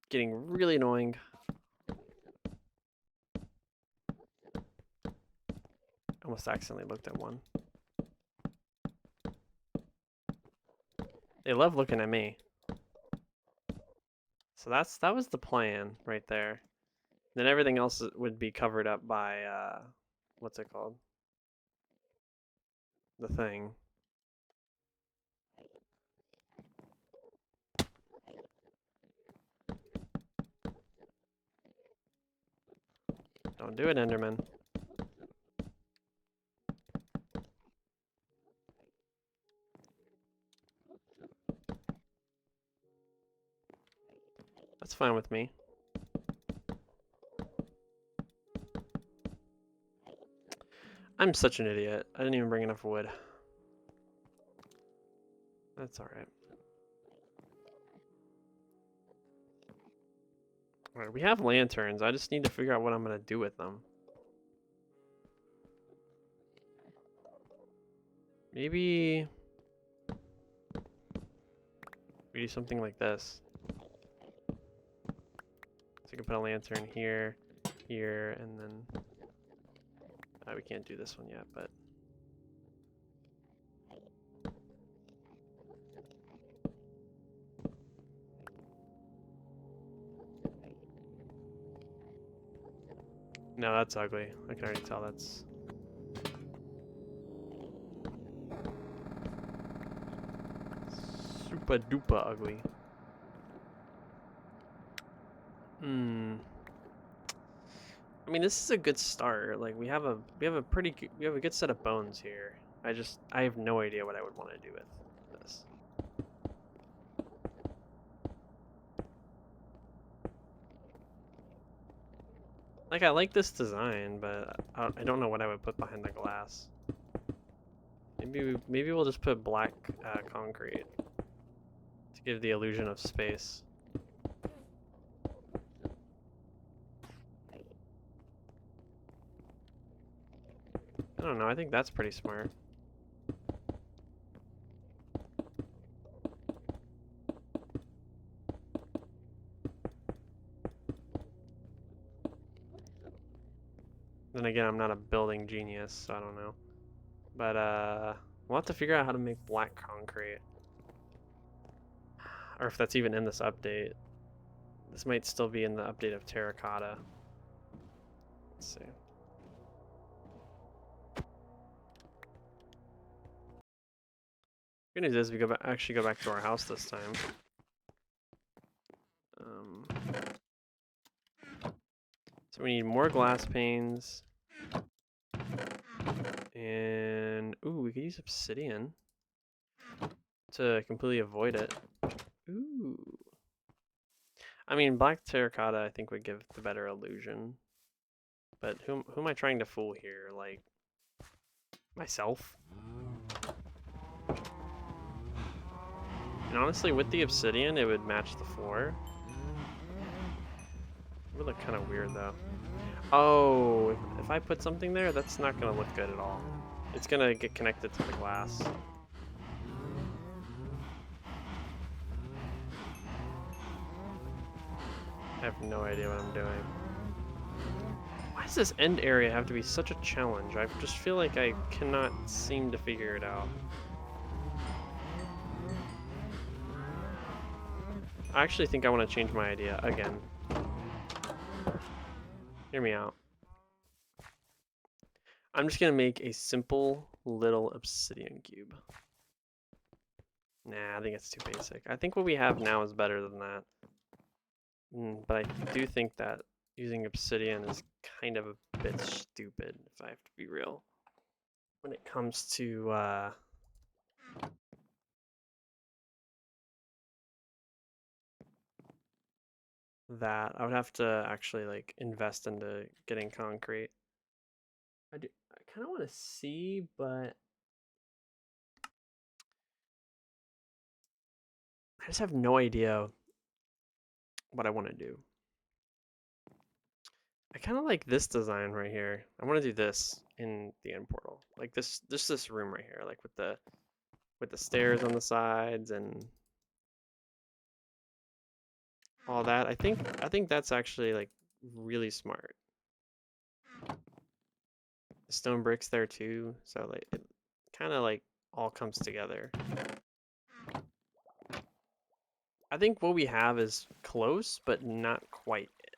getting really annoying. Almost accidentally looked at one. They love looking at me. So that was the plan right there. Then everything else would be covered up by what's it called? The thing. Don't do it, Enderman. That's fine with me. I'm such an idiot. I didn't even bring enough wood. That's alright. Alright, we have lanterns. I just need to figure out what I'm going to do with them. Maybe we do something like this. So you can put a lantern here, here, and then... we can't do this one yet, but... No, that's ugly. I can already tell that's... super duper ugly. I mean, this is a good start. Like we have a good set of bones here. I have no idea what I would want to do with this. Like I like this design, but I don't know what I would put behind the glass. Maybe we'll just put black concrete to give the illusion of space. I don't know, I think that's pretty smart. Then again, I'm not a building genius, so I don't know. But we'll have to figure out how to make black concrete. Or if that's even in this update. This might still be in the update of terracotta. Let's see. Good news is we actually go back to our house this time. So we need more glass panes. And ooh, we could use obsidian to completely avoid it. Ooh. I mean, black terracotta I think would give the better illusion. But who am I trying to fool here? Like, myself? And honestly, with the obsidian, it would match the floor. It would look kind of weird, though. Oh, if I put something there, that's not going to look good at all. It's going to get connected to the glass. I have no idea what I'm doing. Why does this end area have to be such a challenge? I just feel like I cannot seem to figure it out. I actually think I want to change my idea again. Hear me out. I'm just going to make a simple little obsidian cube. Nah, I think it's too basic. I think what we have now is better than that. But I do think that using obsidian is kind of a bit stupid, if I have to be real. When it comes to that, I would have to actually like invest into getting concrete. I kind of want to see, but I just have no idea what I want to do. I kind of like this design right here. I want to do this in the end portal, like this room right here, like with the stairs on the sides and all that. I think that's actually like really smart. The stone bricks there too, so like it kind of like all comes together. I think what we have is close, but not quite it.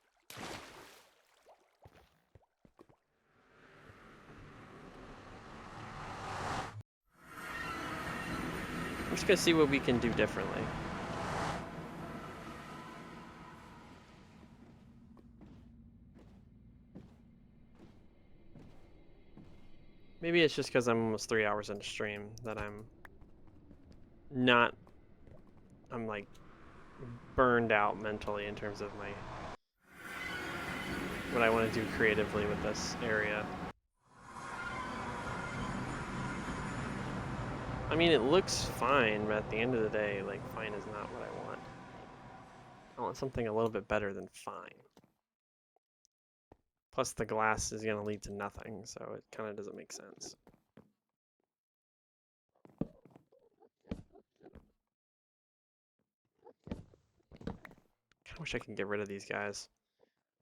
I'm just gonna see what we can do differently. Maybe it's just because I'm almost 3 hours into stream that I'm like burned out mentally in terms of what I want to do creatively with this area. I mean, it looks fine, but at the end of the day, like, fine is not what I want. I want something a little bit better than fine. Plus, the glass is going to lead to nothing, so it kind of doesn't make sense. I wish I could get rid of these guys.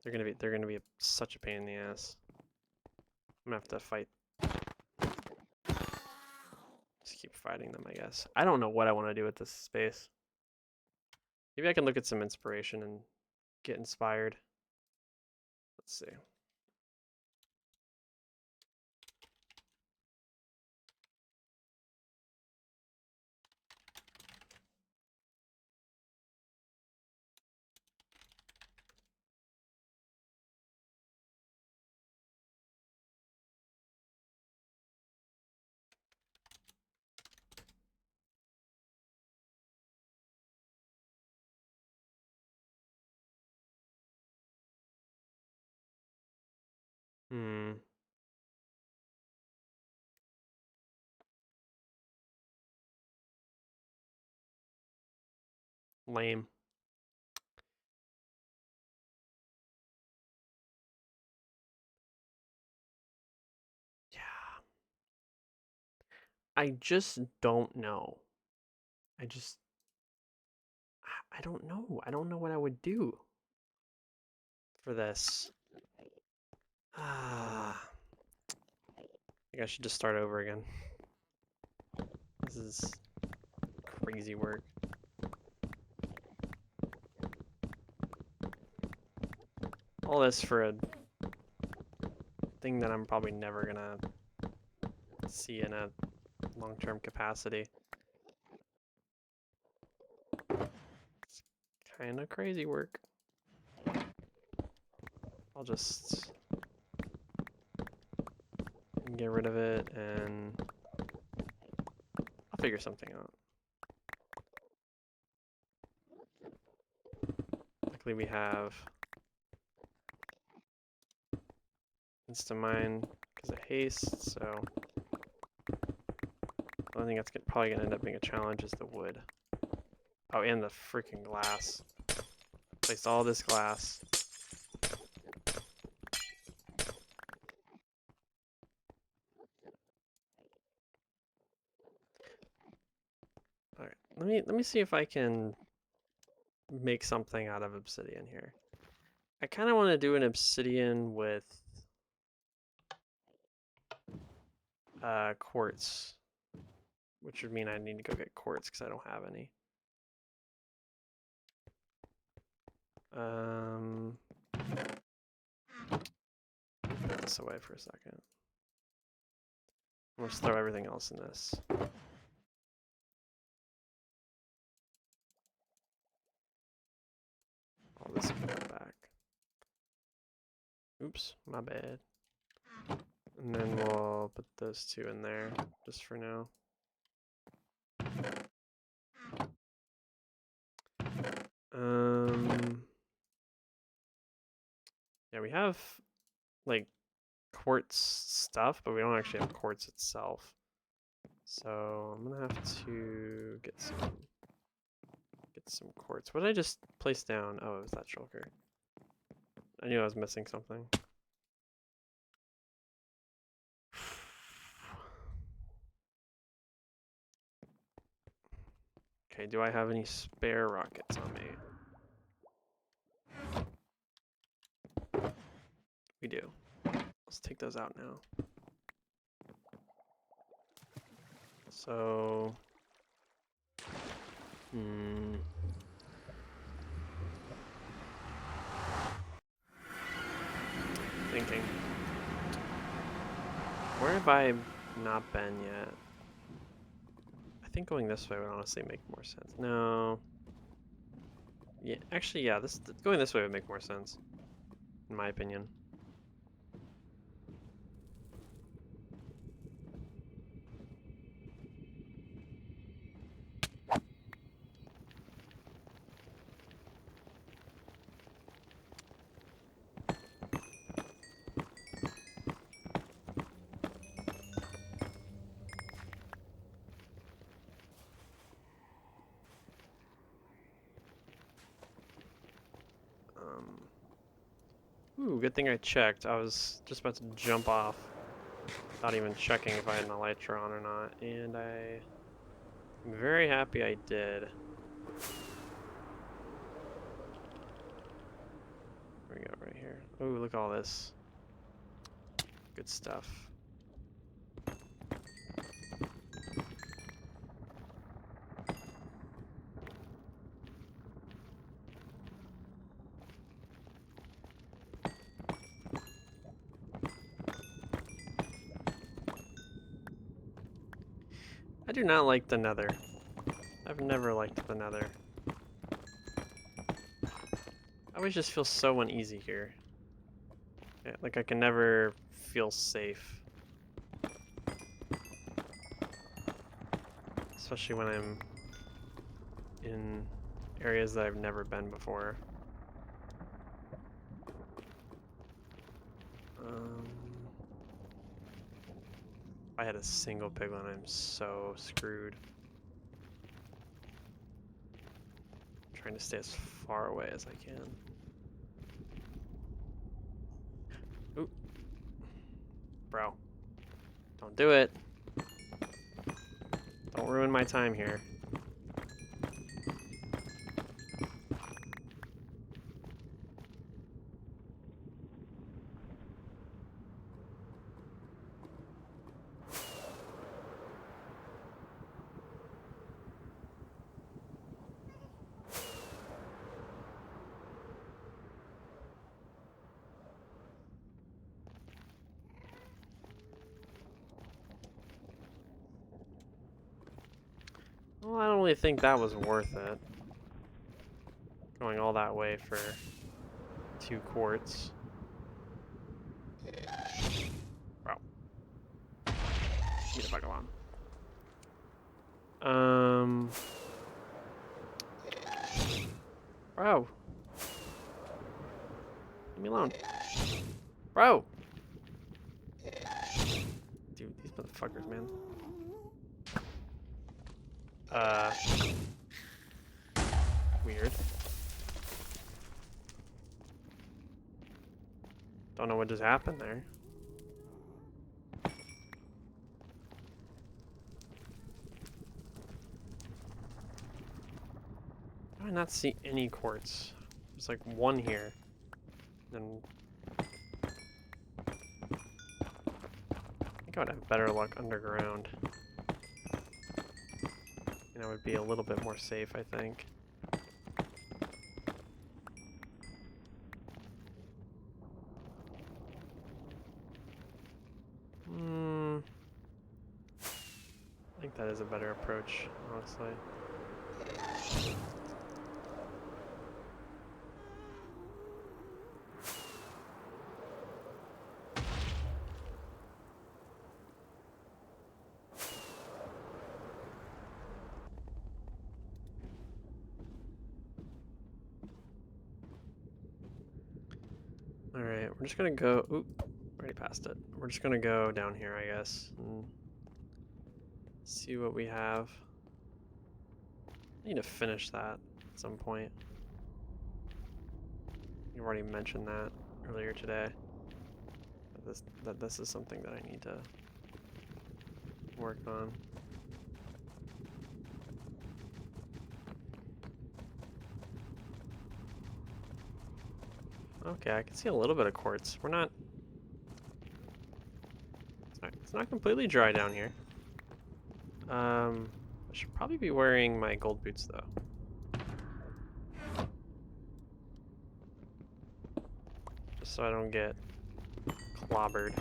They're gonna be such a pain in the ass. I'm gonna have to fight. Just keep fighting them, I guess. I don't know what I want to do with this space. Maybe I can look at some inspiration and get inspired. Let's see. Lame. Yeah. I just don't know. I don't know. I don't know what I would do for this. I think I should just start over again. This is crazy work. All this for a thing that I'm probably never gonna see in a long-term capacity. kind of crazy work. I'll just get rid of it and I'll figure something out. Luckily we have Instamine because of haste, so the only thing that's probably going to end up being a challenge is the wood. Oh, and the freaking glass. Placed all this glass. Alright, let me see if I can make something out of obsidian here. I kind of want to do an obsidian with quartz, which would mean I need to go get quartz because I don't have any. Put this away for a second. I'll just throw everything else in this. All this can go back. Oops, my bad. And then we'll put those two in there just for now. Yeah, we have like quartz stuff, but we don't actually have quartz itself. So I'm gonna have to get some quartz. What did I just place down? Oh, it was that shulker. I knew I was missing something. Okay, do I have any spare rockets on me? We do. Let's take those out now. So, thinking. Where have I not been yet? I think going this way would honestly make more sense. No. Yeah, actually, yeah, going this way would make more sense, in my opinion. Ooh, good thing I checked. I was just about to jump off without even checking if I had an elytra on or not, and I'm very happy I did. There we go, right here. Ooh, look at all this. Good stuff. I do not like the nether. I've never liked the nether. I always just feel so uneasy here. Yeah, like I can never feel safe. Especially when I'm in areas that I've never been before. If I had a single piglin, I'm so screwed. I'm trying to stay as far away as I can. Ooh. Bro. Don't do it. Don't ruin my time here. Well, I don't really think that was worth it. Going all that way for 2 quartz. Bro. Need to fuck along. Bro. Leave me alone. Bro! Dude, these motherfuckers, man. Weird. Don't know what just happened there. How do I not see any quartz? There's like 1 here. Then I think I would have better luck underground. And I would be a little bit more safe, I think. I think that is a better approach, honestly. Alright, we're just gonna go... Oop, already passed it. We're just gonna go down here, I guess, and see what we have. I need to finish that at some point. You've already mentioned that earlier today. That this is something that I need to work on. Okay, I can see a little bit of quartz. We're not... It's not completely dry down here. I should probably be wearing my gold boots, though. Just so I don't get clobbered.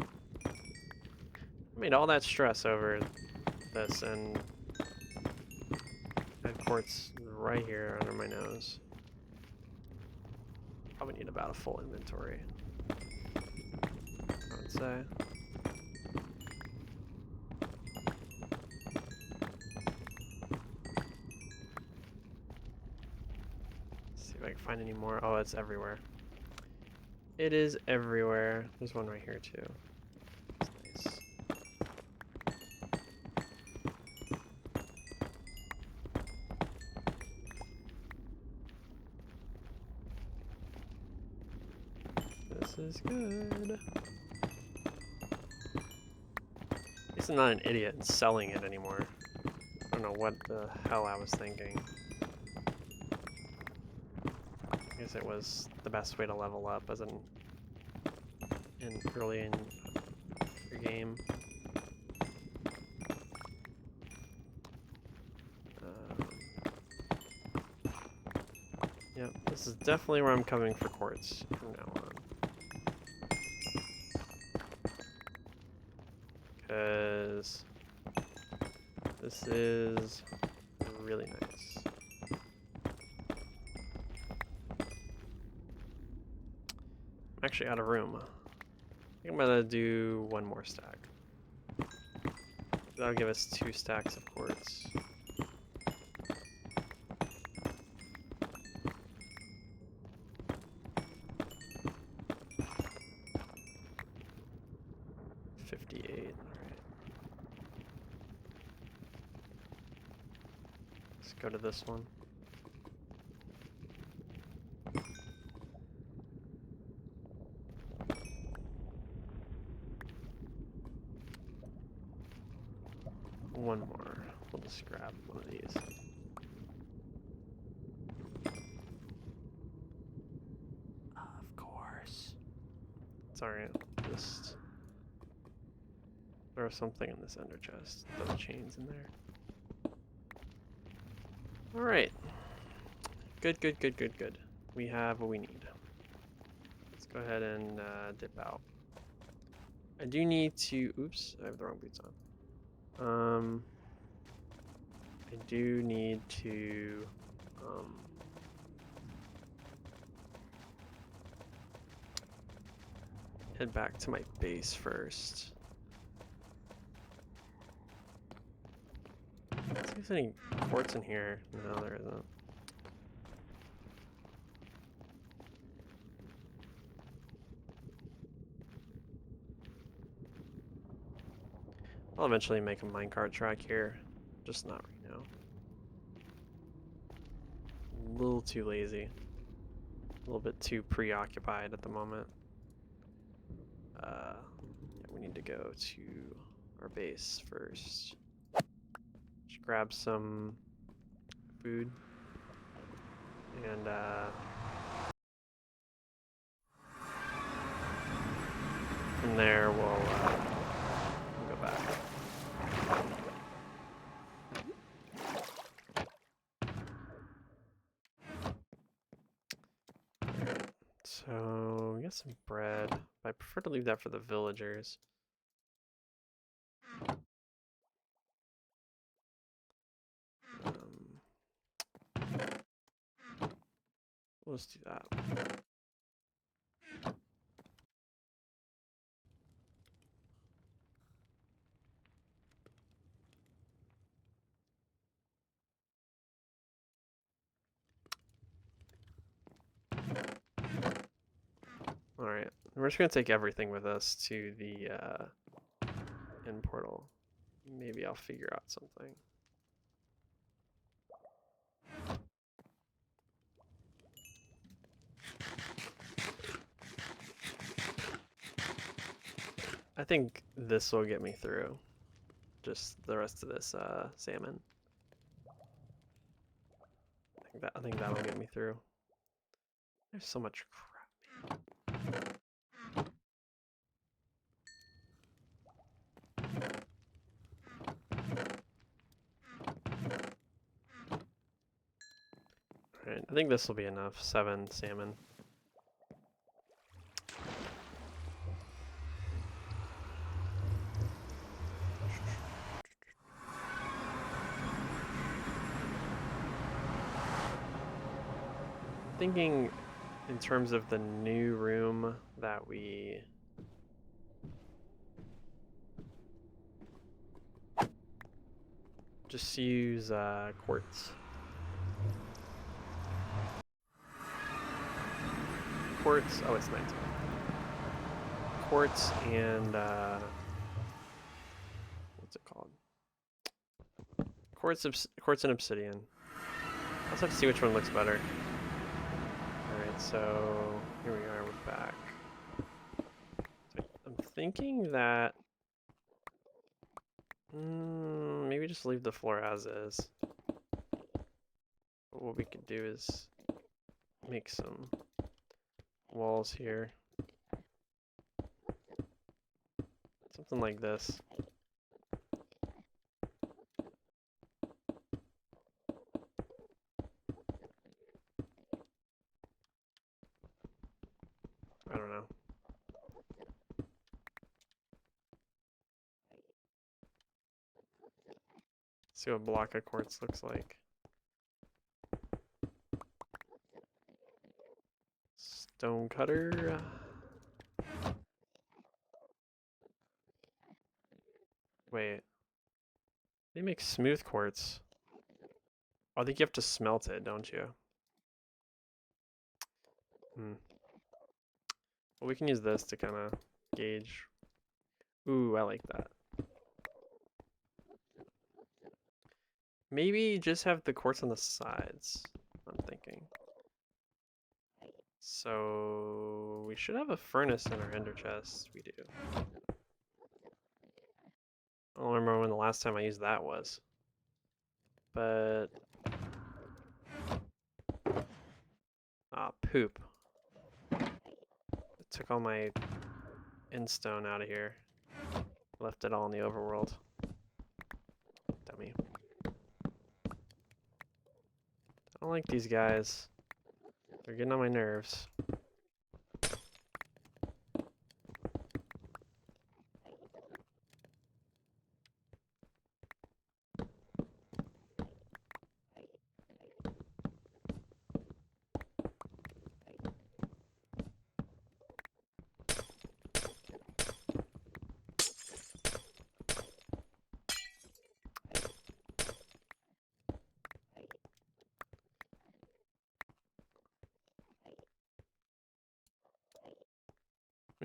I made all that stress over this, and I had quartz right here under my nose. Probably need about a full inventory, I would say. See if I can find any more. Oh, it's everywhere. It is everywhere. There's one right here too. That's nice. This is good. At least I'm not an idiot and selling it anymore. I don't know what the hell I was thinking. I guess it was the best way to level up as early in your game. Yep, this is definitely where I'm coming for quartz from now on. Because this is really nice. I'm actually out of room. I think I'm gonna do 1 more stack. That'll give us 2 stacks of quartz. Go to this one. One more. We'll just grab one of these. Of course. It's alright. Just throw something in this ender chest. Throw chains in there. Alright. Good, good, good, good, good. We have what we need. Let's go ahead and dip out. I do need to... Oops, I have the wrong boots on. I do need to head back to my base first. See if there's any quartz in here. No, there isn't. I'll eventually make a minecart track here, just not right now. A little too lazy. A little bit too preoccupied at the moment. Yeah, we need to go to our base first. Just grab some food. And from there we'll go back. So we got some bread. I prefer to leave that for the villagers. Let's do that. Alright, we're just gonna take everything with us to the end portal. Maybe I'll figure out something. I think this will get me through. Just the rest of this salmon. I think that'll get me through. There's so much crap. Alright, I think this will be enough. 7 salmon. Thinking in terms of the new room that we just use quartz. Quartz, oh it's nighttime. Quartz and what's it called? Quartz and obsidian. Let's have to see which one looks better. Alright, so here we are, we're back. So I'm thinking that maybe just leave the floor as is. But what we could do is make some walls here. Something like this. I don't know. See what block of quartz looks like. Stone cutter. Wait. They make smooth quartz. Oh, I think you have to smelt it, don't you? Well, we can use this to kind of gauge. Ooh, I like that. Maybe just have the quartz on the sides, I'm thinking. So we should have a furnace in our ender chest. We do. I don't remember when the last time I used that was. But poop. It took all my endstone out of here. Left it all in the overworld. Dummy. I don't like these guys. They're getting on my nerves.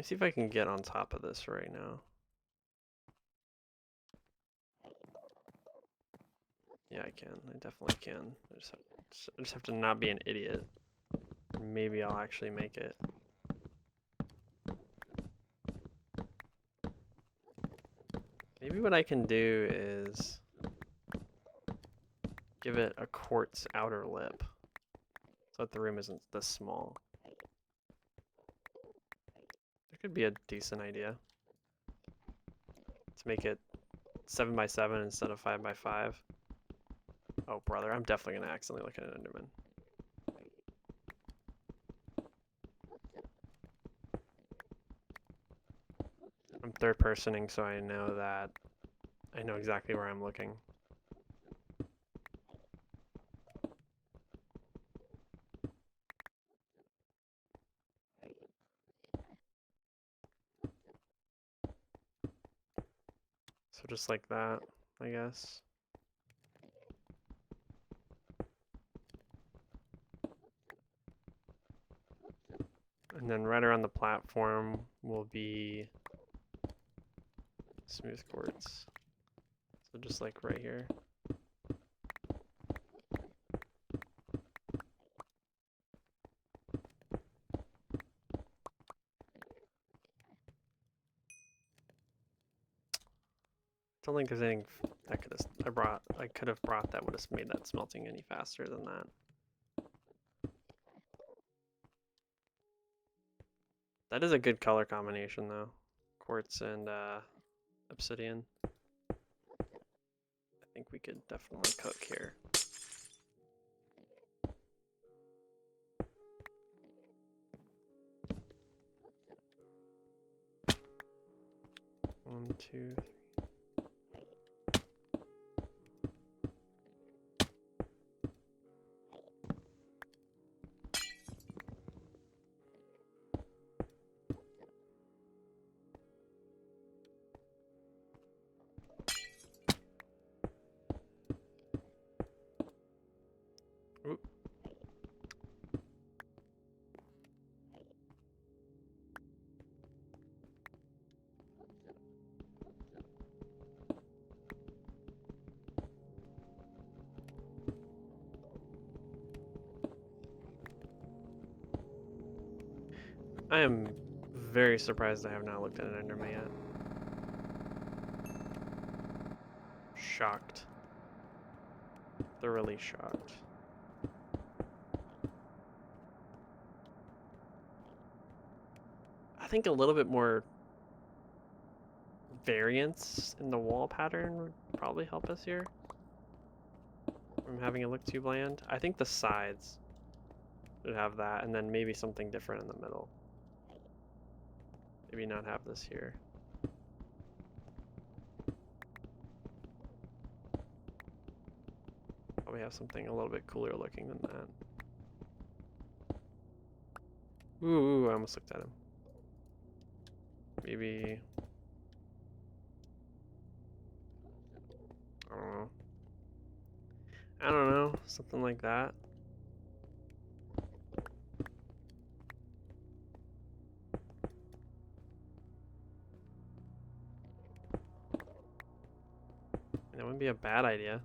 me see if I can get on top of this right now. Yeah, I can. I definitely can. I just have to not be an idiot. Maybe I'll actually make it. Maybe what I can do is give it a quartz outer lip so that the room isn't this small. That could be a decent idea. To make it 7 by 7 instead of 5 by 5. Oh, brother, I'm definitely going to accidentally look at an Enderman. I'm third personing, so I know that I know exactly where I'm looking. So just like that, I guess. And then right around the platform will be smooth quartz. So just like right here. Don't think there's anything that I could have brought that would have made that smelting any faster than that. That is a good color combination though. Quartz and obsidian. I think we could definitely cook here. One, two, three. Oop. I am very surprised I have not looked at an Enderman yet. Shocked. Thoroughly shocked. I think a little bit more variance in the wall pattern would probably help us here. From having it look too bland. I think the sides should have that, and then maybe something different in the middle. Maybe not have this here. Probably have something a little bit cooler looking than that. Ooh, I almost looked at him. Maybe... I don't know. I don't know, something like that. That wouldn't be a bad idea.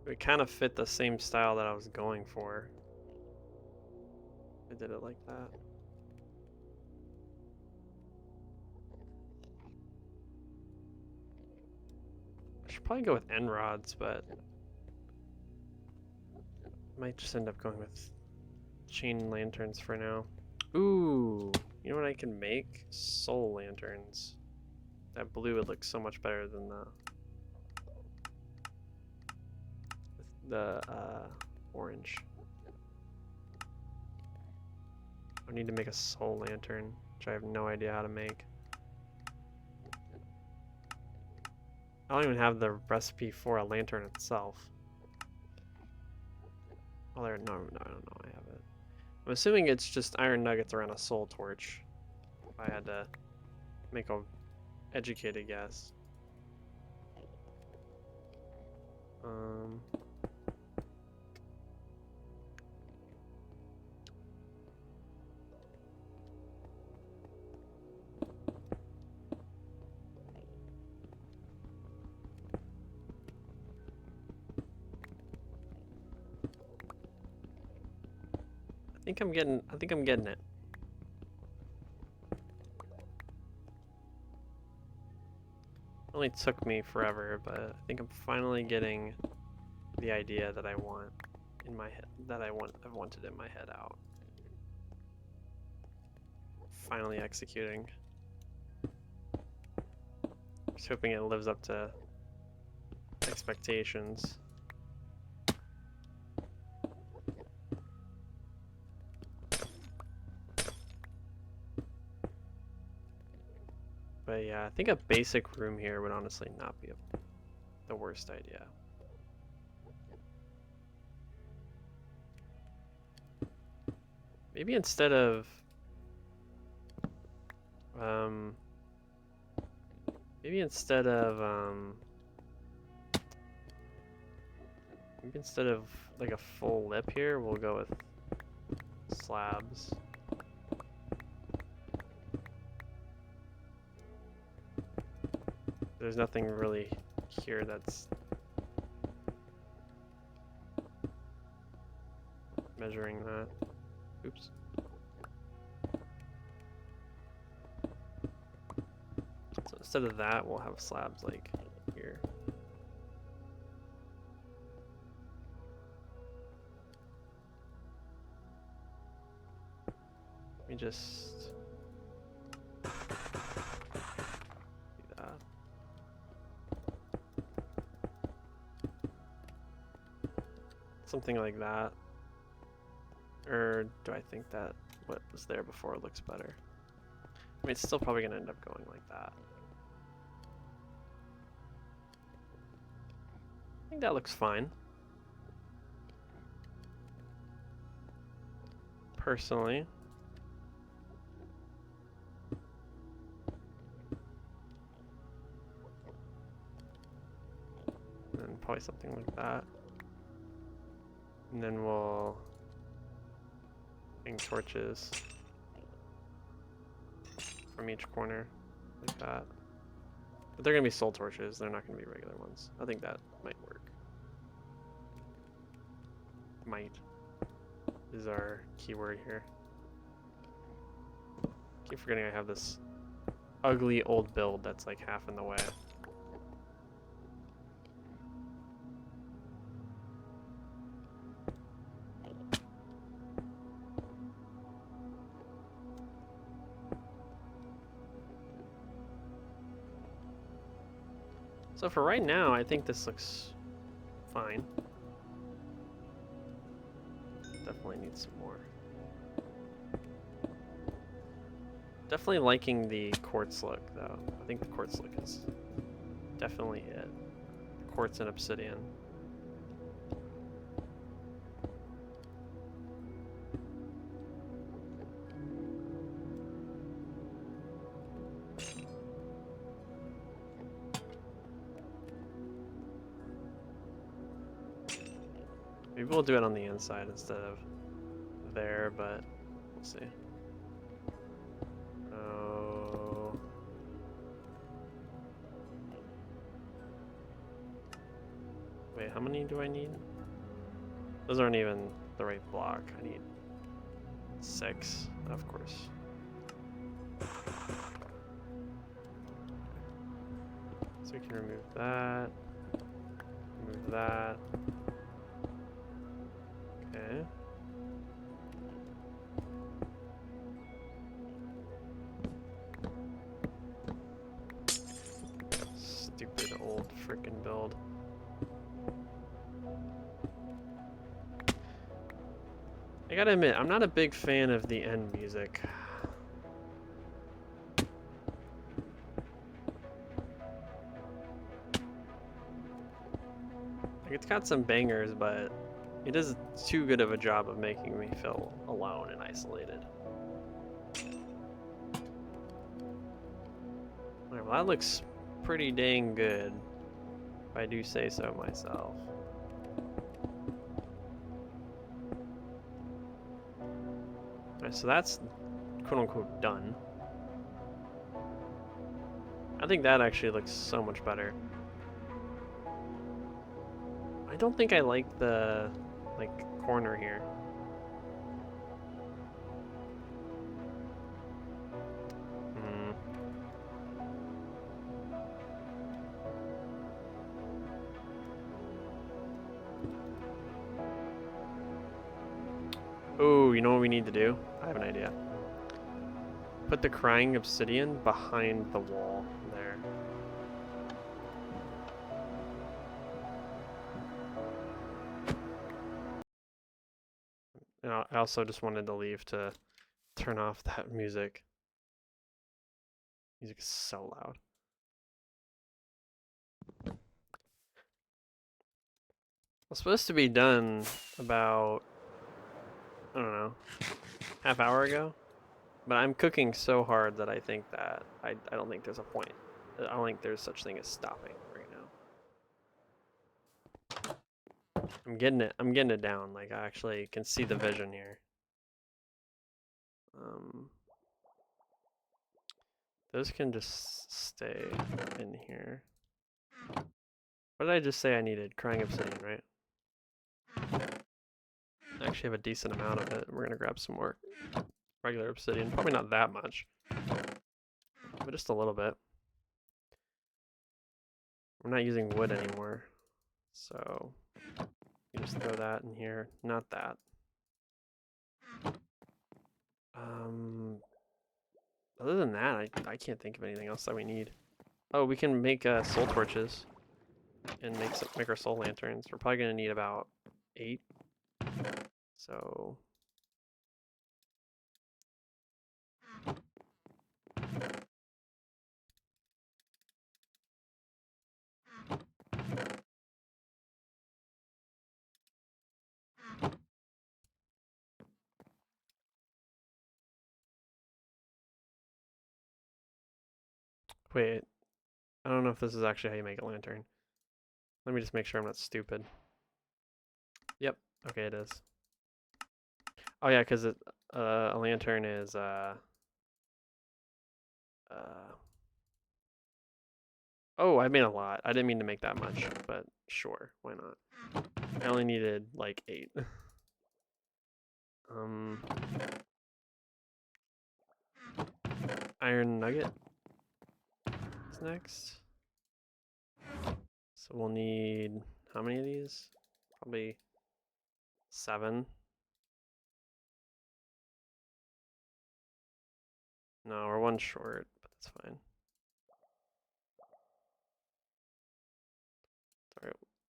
It kind of fit the same style that I was going for. I did it like that. I should probably go with end rods, but I might just end up going with chain lanterns for now. Ooh, you know what I can make? Soul lanterns. That blue would look so much better than the orange. I need to make a soul lantern, which I have no idea how to make. I don't even have the recipe for a lantern itself. Oh, there. No, I don't know. I have it. I'm assuming it's just iron nuggets around a soul torch. If I had to make a educated guess. I think I'm getting it. It only took me forever, but I think I'm finally getting the idea that I want in my head, I've wanted in my head out. Finally executing. Just hoping it lives up to expectations. But yeah, I think a basic room here would honestly not be the worst idea. Maybe instead of maybe instead of like a full lip here, we'll go with slabs. There's nothing really here that's measuring that. Oops. So instead of that, we'll have slabs like here. Let me just do that. Something like that. Or do I think that what was there before looks better? I mean, it's still probably gonna end up going like that. I think that looks fine. Personally. And probably something like that. And then we'll hang torches from each corner like that. But they're gonna be soul torches, they're not gonna be regular ones. I think that might work. Might is our keyword here. Keep forgetting I have this ugly old build that's like half in the way. So for right now, I think this looks fine. Definitely need some more. Definitely liking the quartz look, though. I think the quartz look is definitely it. Quartz and obsidian. Maybe we'll do it on the inside instead of there, but we'll see. Oh. Wait, how many do I need? Those aren't even the right block. I need 6, of course. So we can remove that. Remove that. Okay. Stupid old frickin' build. I gotta admit, I'm not a big fan of the end music. Like, it's got some bangers, but It does too good of a job of making me feel alone and isolated. Alright, well that looks pretty dang good, if I do say so myself. Alright, so that's quote-unquote done. I think that actually looks so much better. I don't think I like the corner here. Oh, you know what we need to do? I have an idea. Put the crying obsidian behind the wall there. And I also just wanted to leave to turn off that music. Music is so loud. It's supposed to be done about, I don't know, half hour ago. But I'm cooking so hard that I think that I don't think there's a point. I don't think there's such thing as stopping right now. I'm getting it down. Like I actually can see the vision here. Those can just stay in here. What did I just say I needed? Crying obsidian, right? I actually have a decent amount of it. We're gonna grab some more regular obsidian. Probably not that much, but just a little bit. We're not using wood anymore, so you just throw that in here. Not that. Other than that, I can't think of anything else that we need. Oh, we can make soul torches and make our soul lanterns. We're probably gonna need about 8. So wait, I don't know if this is actually how you make a lantern. Let me just make sure I'm not stupid. Yep, okay it is. Oh yeah, because a lantern is oh, I made a lot. I didn't mean to make that much, but sure, why not? I only needed like 8. Iron nugget is next. So we'll need how many of these? Probably 7. No, we're 1 short, but that's fine.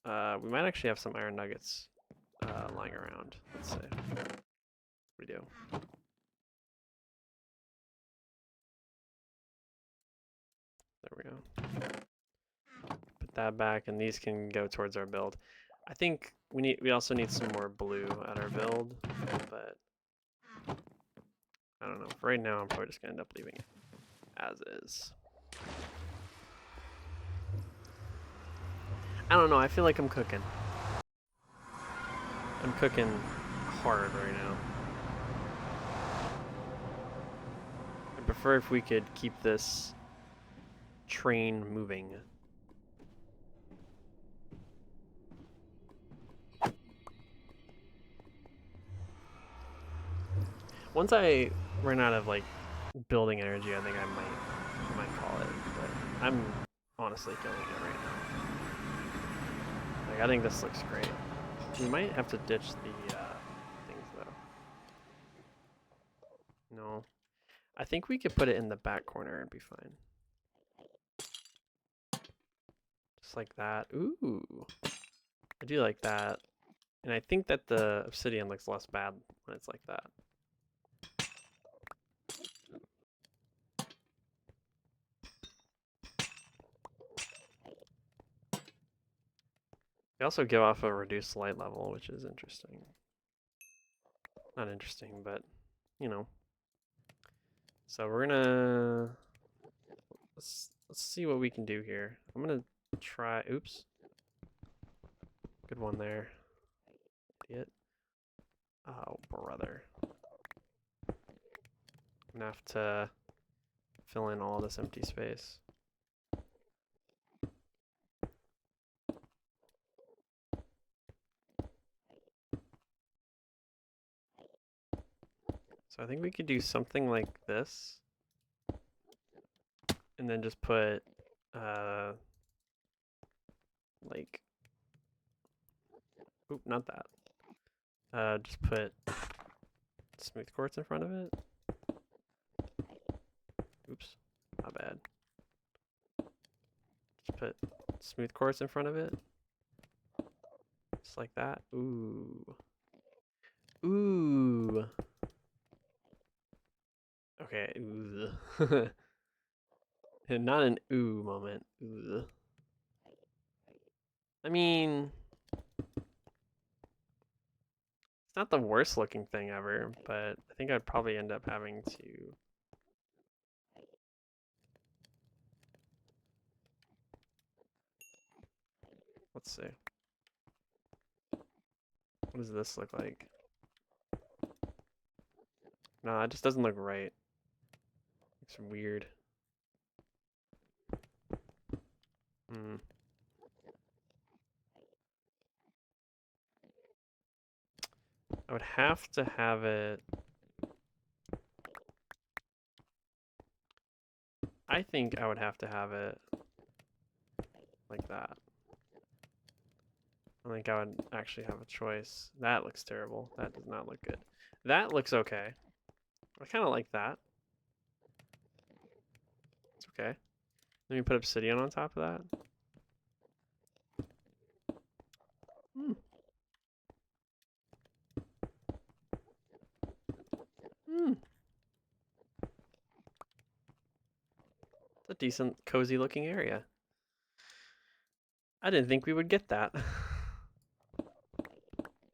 Alright, we might actually have some iron nuggets lying around. Let's see. We do. There we go. Put that back, and these can go towards our build. I think we also need some more blue at our build, but I don't know. For right now, I'm probably just gonna end up leaving it as is. I don't know. I feel like I'm cooking. I'm cooking hard right now. I prefer if we could keep this train moving. Once I run out of like building energy, I think I might call it. But I'm honestly killing it right now. Like I think this looks great. We might have to ditch the things though. No, I think we could put it in the back corner and be fine. Just like that. Ooh, I do like that. And I think that the obsidian looks less bad when it's like that. They also give off a reduced light level, which is interesting. Not interesting, but you know. So we're gonna let's see what we can do here. I'm gonna try. Oops. Good one there. Idiot. Oh brother. I'm gonna have to fill in all this empty space. So I think we could do something like this. And then just put like oop, not that. Just put smooth quartz in front of it. Oops, not bad. Just put smooth quartz in front of it. Just like that. Ooh. Ooh. Okay, ooh. And not an ooh moment. Ooh. I mean, it's not the worst looking thing ever, but I think I'd probably end up having to. Let's see. What does this look like? No, it just doesn't look right. It's weird. Hmm. I would have to have it. I think I would have to have it like that. I think I would actually have a choice. That looks terrible. That does not look good. That looks okay. I kind of like that. It's okay. Let me put obsidian on top of that. Hmm. Hmm. It's a decent, cozy looking area. I didn't think we would get that.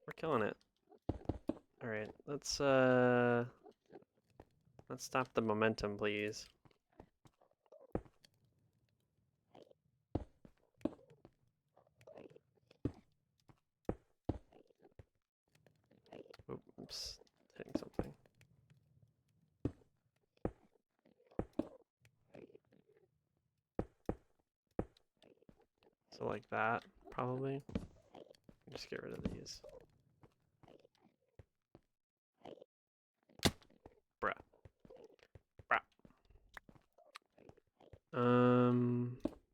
We're killing it. All right, let's stop the momentum, please. Oops, hitting something. So like that, probably. Just get rid of these. Bruh.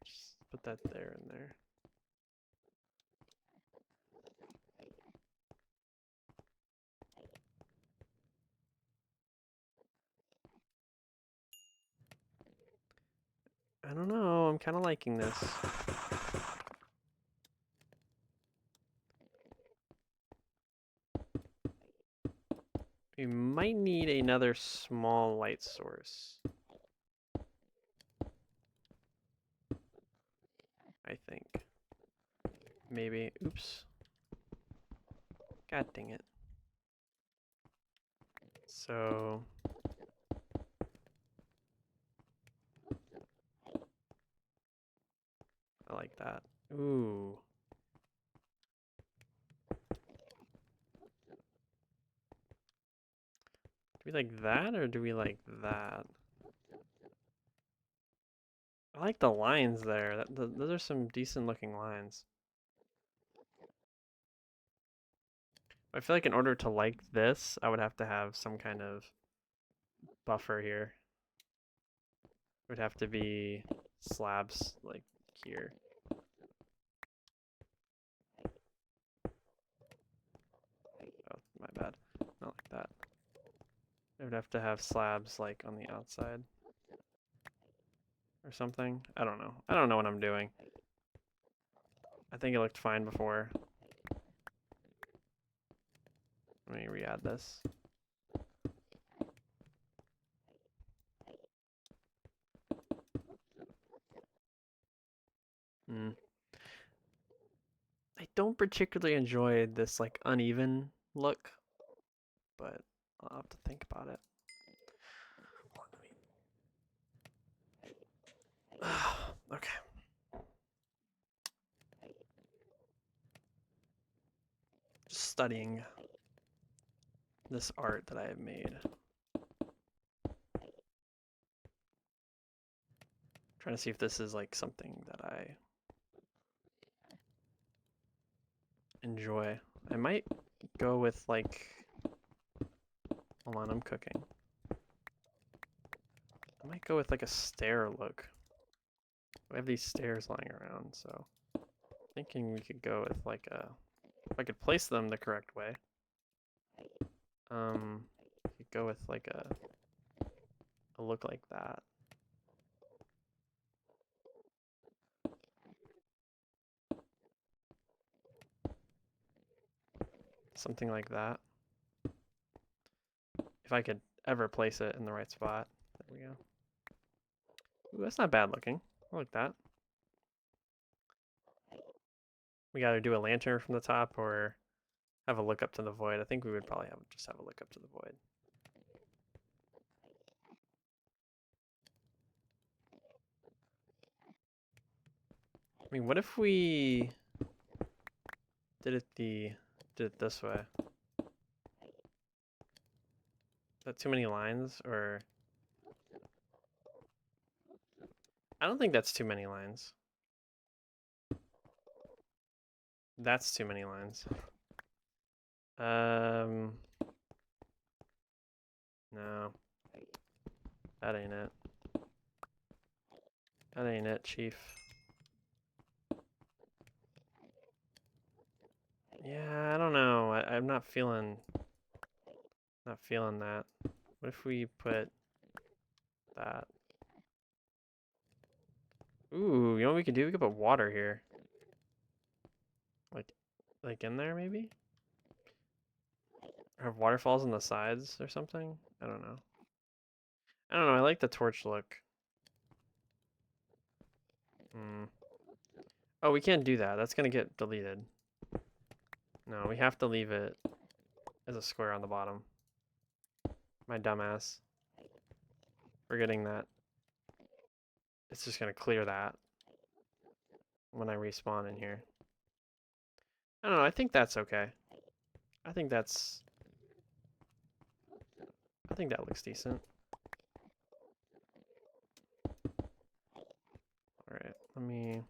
Just put that there and there. I don't know, I'm kind of liking this. We might need another small light source. I think. Maybe. Oops. God dang it. So. I like that. Ooh. Do we like that or do we like that? I like the lines there. Those are some decent looking lines. I feel like in order to like this, I would have to have some kind of buffer here. It would have to be slabs like here. Oh, my bad. Not like that. I would have to have slabs like on the outside. Or something. I don't know. I don't know what I'm doing. I think it looked fine before. Let me re-add this. I don't particularly enjoy this like uneven look, but I'll have to think about it. Okay. Just studying this art that I have made. Trying to see if this is like something that I enjoy. I might go with like, hold on, I'm cooking. I might go with like a stair look. I have these stairs lying around, so thinking we could go with like a, if I could place them the correct way. We could go with like a look like that. Something like that. If I could ever place it in the right spot. There we go. Ooh, that's not bad looking. I like that. We gotta do a lantern from the top or have a look up to the void. I think we would probably just have a look up to the void. I mean, what if we did it this way? Is that too many lines, or? I don't think that's too many lines. That's too many lines. No. That ain't it. That ain't it, Chief. Yeah, I don't know. I'm not feeling that. What if we put that? Ooh, you know what we could do? We could put water here. Like in there maybe? Or have waterfalls on the sides or something? I don't know. I like the torch look. Oh, we can't do that. That's gonna get deleted. No, we have to leave it as a square on the bottom. My dumbass. Forgetting that. It's just gonna clear that when I respawn in here. I don't know, I think that's okay. I think that looks decent. Alright, let me...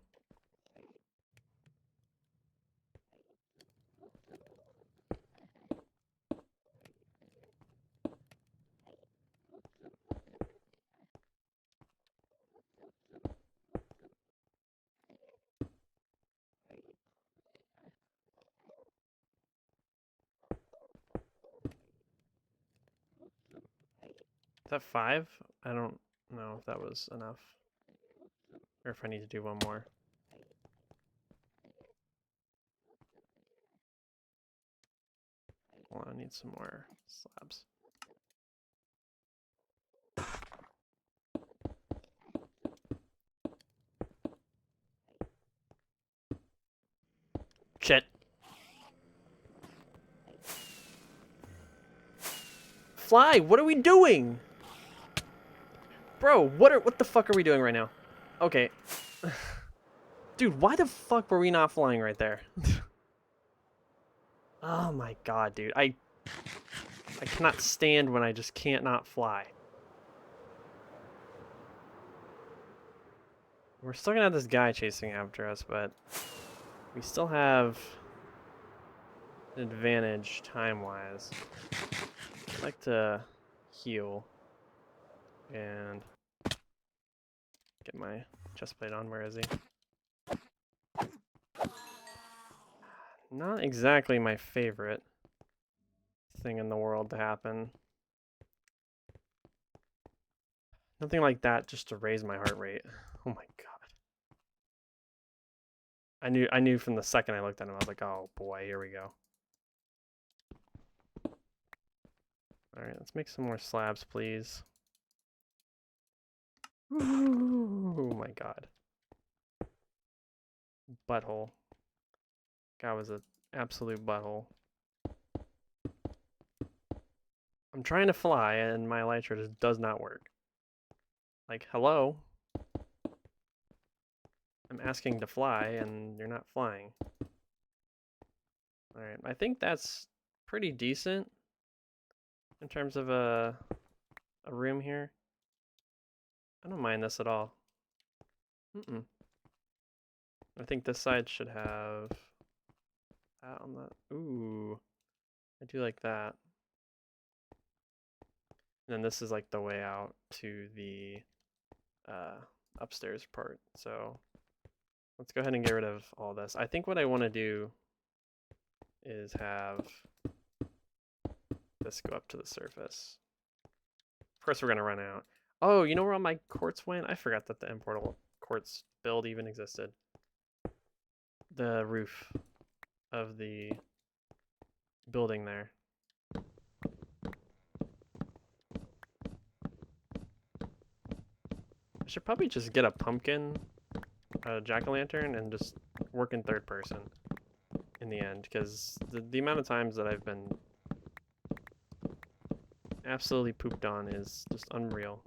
Is that 5? I don't know if that was enough. Or if I need to do one more. Hold on, I need some more slabs. Shit. Fly, what are we doing? Bro, what the fuck are we doing right now? Okay. Dude, why the fuck were we not flying right there? Oh my god, dude. I cannot stand when I just can't not fly. We're still gonna have this guy chasing after us, but we still have an advantage time-wise. I'd like to heal and get my chest plate on. Where is he? Not exactly my favorite thing in the world to happen. Nothing like that just to raise my heart rate. Oh my god. I knew from the second I looked at him, I was like, oh boy, here we go. Alright, let's make some more slabs, please. Oh my god. Butthole. Guy was an absolute butthole. I'm trying to fly and my elytra just does not work. Like, hello? I'm asking to fly and you're not flying. Alright, I think that's pretty decent in terms of a room here. I don't mind this at all. I think this side should have that on the... Ooh, I do like that. And then this is like the way out to the upstairs part. So let's go ahead and get rid of all this. I think what I want to do is have this go up to the surface. Of course we're going to run out. Oh, you know where all my quartz went? I forgot that the importable quartz build even existed. The roof of the building there. I should probably just get a pumpkin, a jack-o'-lantern, and just work in third person in the end, because the amount of times that I've been absolutely pooped on is just unreal.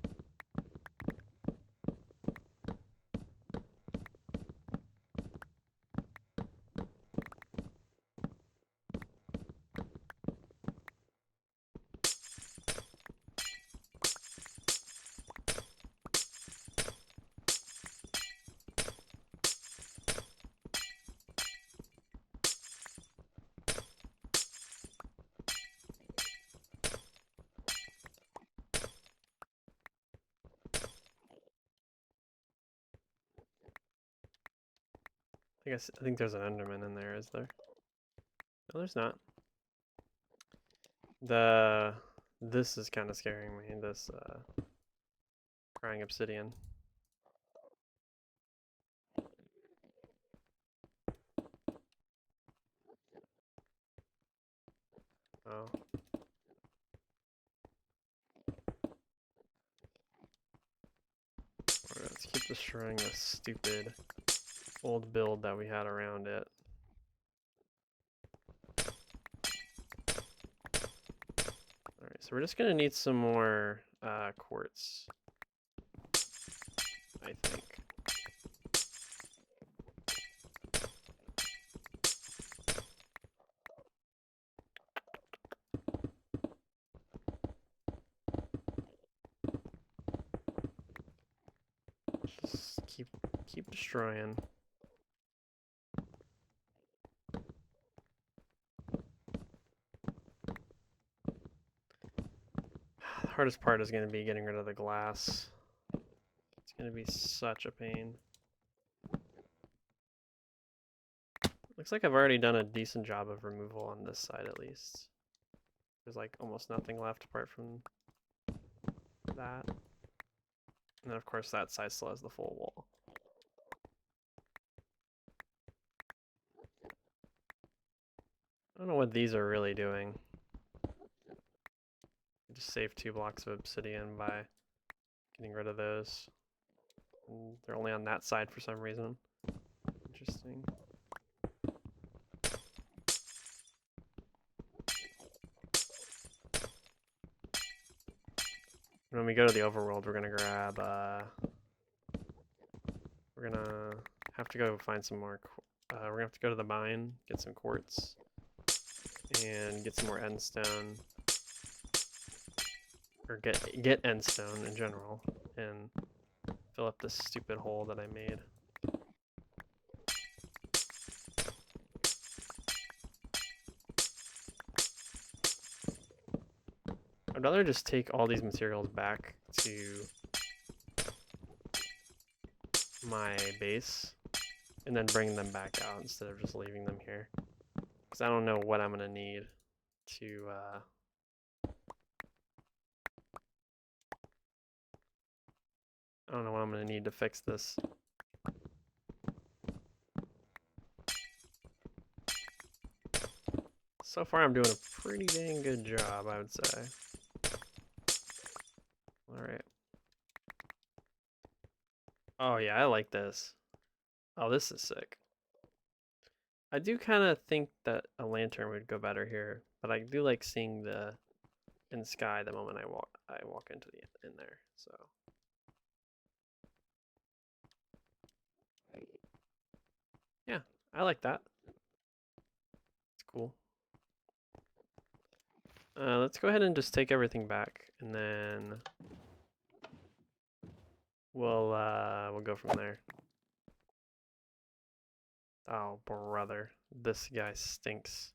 I think there's an Enderman in there, is there? No, there's not. This is kind of scaring me, this crying obsidian. Oh. Alright, let's keep destroying this stupid old build that we had around it. Alright, so we're just gonna need some more quartz, I think. Just keep destroying. The hardest part is going to be getting rid of the glass. It's going to be such a pain. Looks like I've already done a decent job of removal on this side at least. There's like almost nothing left apart from that. And then of course that side still has the full wall. I don't know what these are really doing. I just saved 2 blocks of obsidian by getting rid of those. And they're only on that side for some reason. Interesting. When we go to the overworld, we're gonna grab, we're gonna have to go find some more, we're gonna have to go to the mine, get some quartz, and get some more endstone, or get endstone in general, and fill up this stupid hole that I made. I'd rather just take all these materials back to my base and then bring them back out instead of just leaving them here. Because I don't know what I'm going to need to I don't know what I'm going to need to fix this. So far I'm doing a pretty dang good job, I would say. Alright. Oh yeah, I like this. Oh, this is sick. I do kind of think that a lantern would go better here, but I do like seeing the in the sky the moment I walk into the in there. So yeah, I like that. It's cool. Let's go ahead and just take everything back, and then we'll go from there. Oh brother, this guy stinks.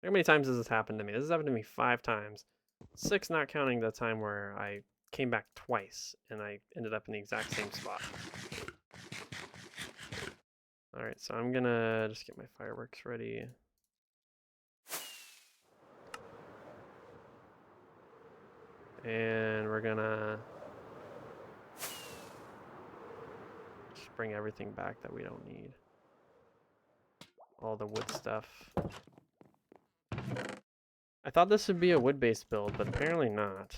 How many times has this happened to me? This has happened to me 5 times. 6 not counting the time where I came back twice and I ended up in the exact same spot. Alright, so I'm gonna just get my fireworks ready. And we're gonna just bring everything back that we don't need. All the wood stuff. I thought this would be a wood-based build, but apparently not.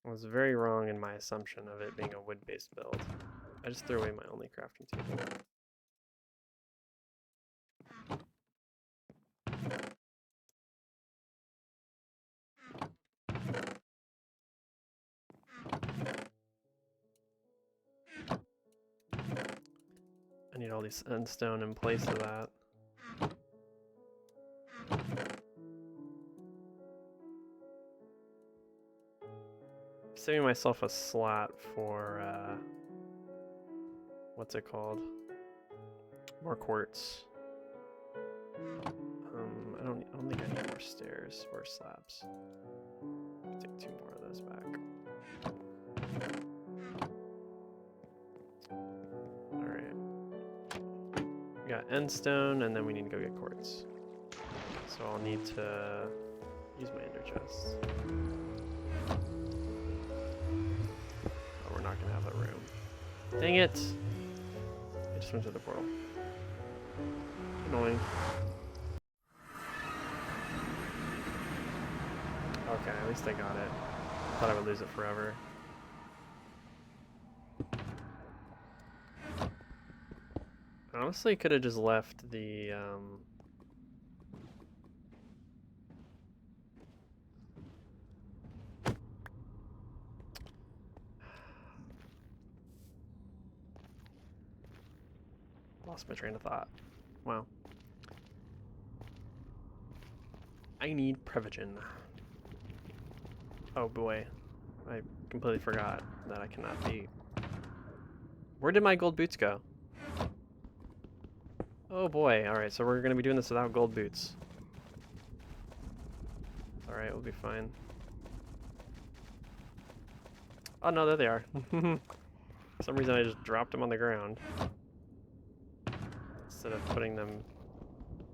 I was very wrong in my assumption of it being a wood-based build. I just threw away my only crafting table. I need all these endstone in place of that. Saving myself a slot for what's it called? More quartz. I don't think I need more stairs or slabs. Take 2 more of those back. Alright. We got endstone, and then we need to go get quartz. So I'll need to use my ender chests. Oh, we're not gonna have that room. Dang it! I just went to the portal. Annoying. Okay, at least I got it. I thought I would lose it forever. I honestly could have just left the lost my train of thought. Wow. I need Prevagen. Oh boy. I completely forgot that I cannot be. Where did my gold boots go? Oh boy. Alright, so we're gonna be doing this without gold boots. Alright, we'll be fine. Oh no, there they are. For some reason I just dropped them on the ground. Instead of putting them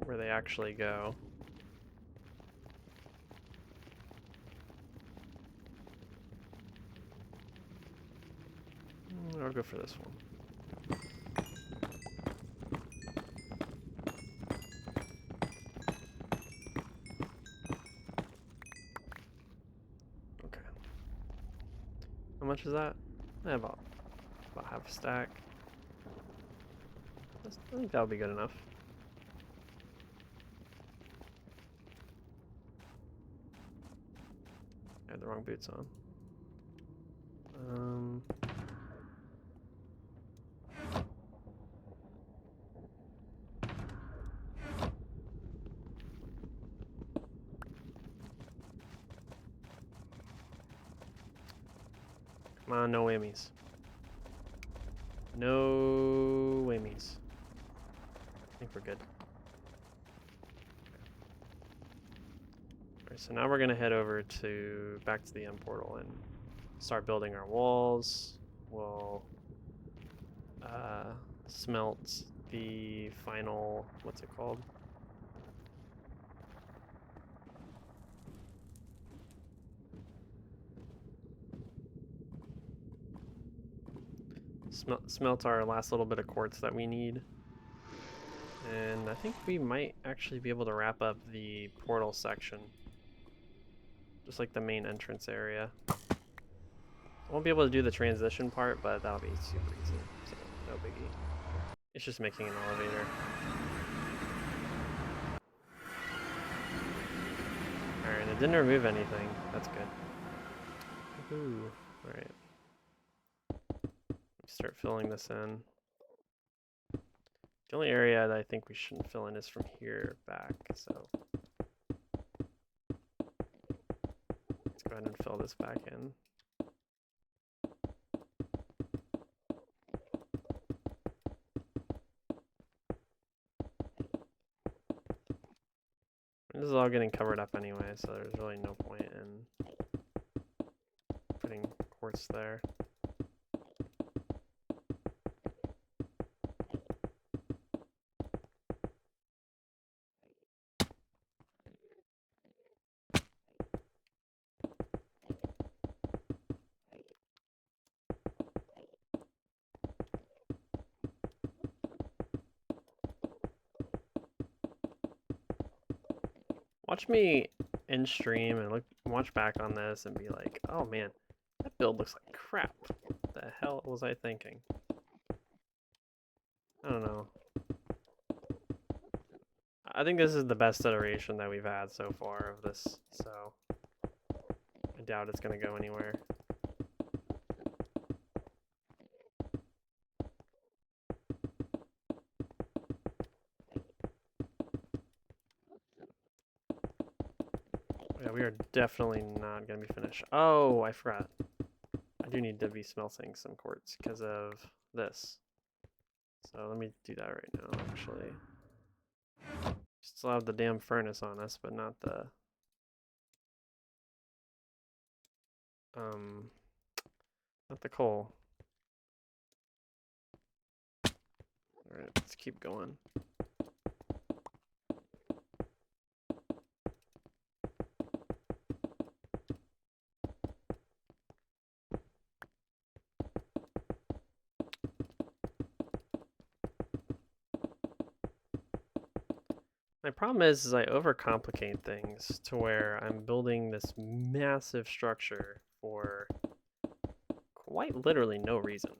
where they actually go. I'll go for this one. Okay. How much is that? About half a stack. I think that'll be good enough. I had the wrong boots on. Come on, no whammies. No whammies. I think we're good. Alright, so now we're gonna head over to back to the end portal and start building our walls. We'll smelt the final, what's it called? Smelt our last little bit of quartz that we need. And I think we might actually be able to wrap up the portal section. Just like the main entrance area. I won't be able to do the transition part, but that'll be super easy, so no biggie. It's just making an elevator. Alright, it didn't remove anything. That's good. Woohoo. Alright. Start filling this in. The only area that I think we shouldn't fill in is from here back, so let's go ahead and fill this back in. This is all getting covered up anyway, so there's really no point in putting quartz there. Watch me in stream and watch back on this and be like, oh man, that build looks like crap. What the hell was I thinking? I don't know. I think this is the best iteration that we've had so far of this, so I doubt it's gonna go anywhere. Yeah, we are definitely not gonna be finished. Oh, I forgot. I do need to be smelting some quartz because of this. So let me do that right now, actually. Still have the damn furnace on us, but not the not the coal. Alright, let's keep going. My problem is I overcomplicate things to where I'm building this massive structure for quite literally no reason.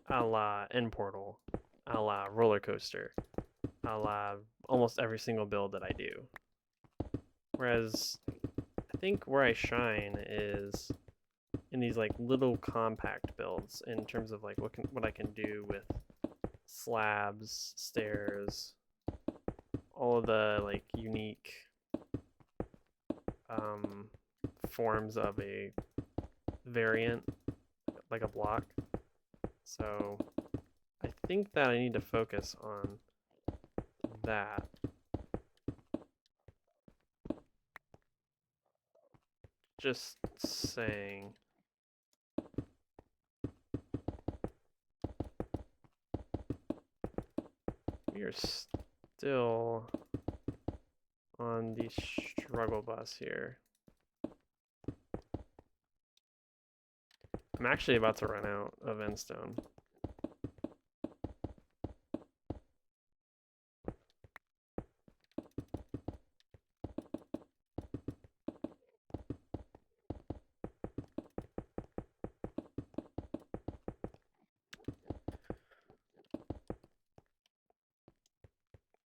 A la end portal, a la roller coaster, a la almost every single build that I do. Whereas I think where I shine is in these like little compact builds in terms of like what I can do with slabs, stairs, all of the like unique forms of a variant, like a block. So I think that I need to focus on that. Just saying. We are still on the struggle bus here. I'm actually about to run out of endstone.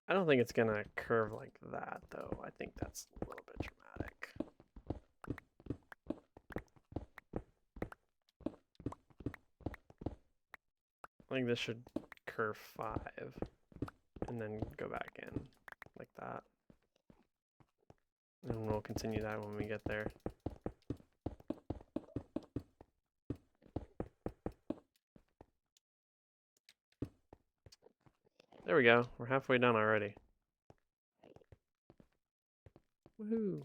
I don't think it's gonna curve like that, though. I think that's a little bit dramatic. I think this should curve 5 and then go back in like that. And we'll continue that when we get there. There we go. We're halfway done already. Woohoo!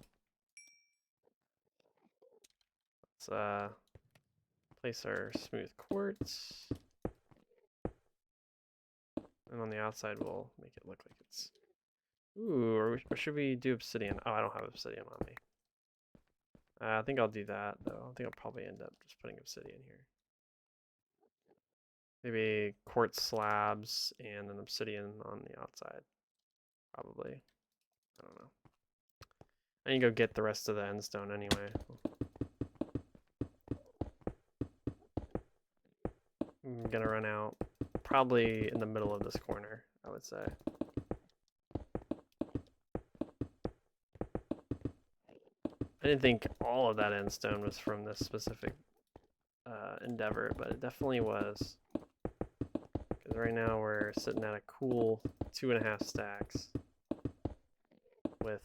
Let's place our smooth quartz. And on the outside we'll make it look like it's... Ooh, or should we do obsidian? Oh, I don't have obsidian on me. I think I'll do that, though. I think I'll probably end up just putting obsidian here. Maybe quartz slabs and an obsidian on the outside. Probably. I don't know. I need to go get the rest of the endstone anyway. I'm gonna run out probably in the middle of this corner, I would say. I didn't think all of that end stone was from this specific endeavor, but it definitely was. Because right now we're sitting at a cool 2.5 stacks with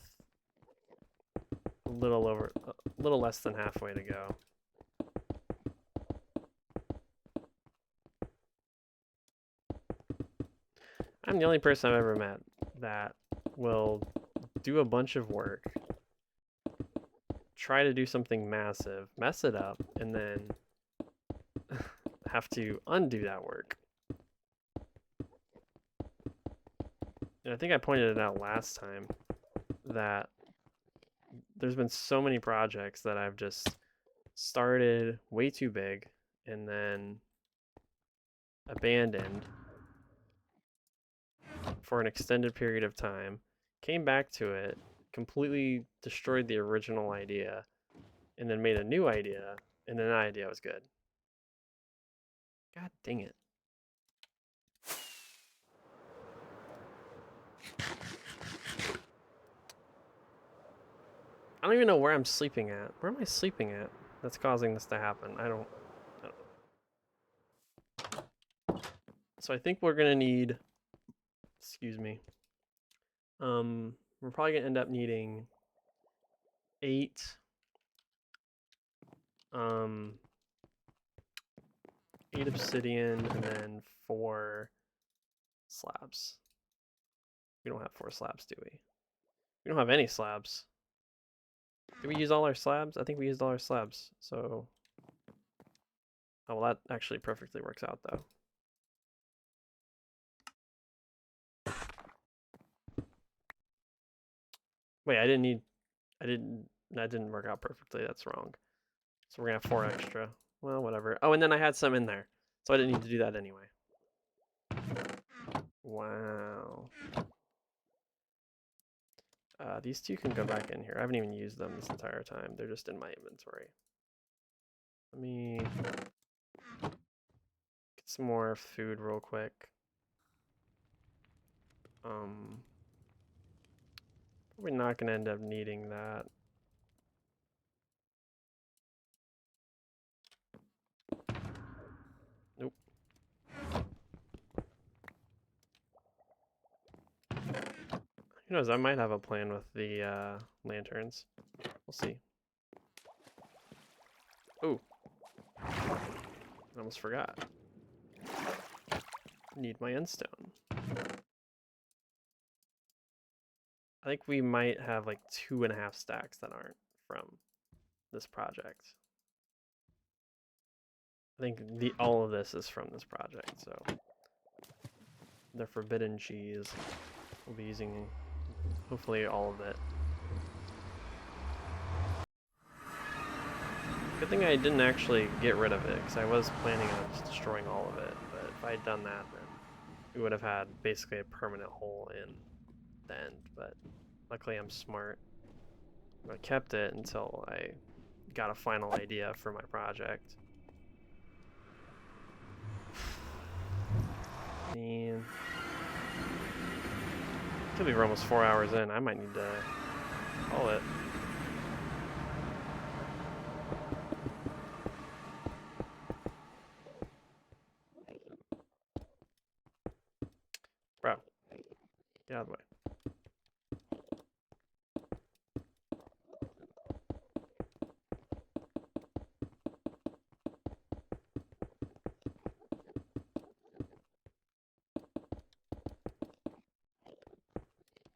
a little less than halfway to go. I'm the only person I've ever met that will do a bunch of work, try to do something massive, mess it up, and then have to undo that work. And I think I pointed it out last time that there's been so many projects that I've just started way too big and then abandoned for an extended period of time, came back to it, completely destroyed the original idea, and then made a new idea, and then that idea was good. God dang it. I don't even know where I'm sleeping at. Where am I sleeping at that's causing this to happen? I don't know. So I think we're gonna need, excuse me. We're probably gonna end up needing 8 8 obsidian and then 4 slabs. We don't have 4 slabs, do we? We don't have any slabs. Did we use all our slabs? I think we used all our slabs, so... Oh, well, that actually perfectly works out, though. Wait, that didn't work out perfectly, that's wrong. So we're gonna have 4 extra. Well, whatever. Oh, and then I had some in there, so I didn't need to do that anyway. Wow. These 2 can go back in here. I haven't even used them this entire time. They're just in my inventory. Let me get some more food real quick. We're not gonna end up needing that. Nope. Who knows, I might have a plan with the lanterns. We'll see. Oh. I almost forgot. Need my end stone. I think we might have like 2.5 stacks that aren't from this project. I think all of this is from this project, so the forbidden cheese. We'll be using hopefully all of it. Good thing I didn't actually get rid of it, because I was planning on just destroying all of it, but if I had done that, then we would have had basically a permanent hole in the end, but luckily I'm smart. I kept it until I got a final idea for my project. Man. I think we're almost 4 hours in. I might need to call it. Bro, get out of the way.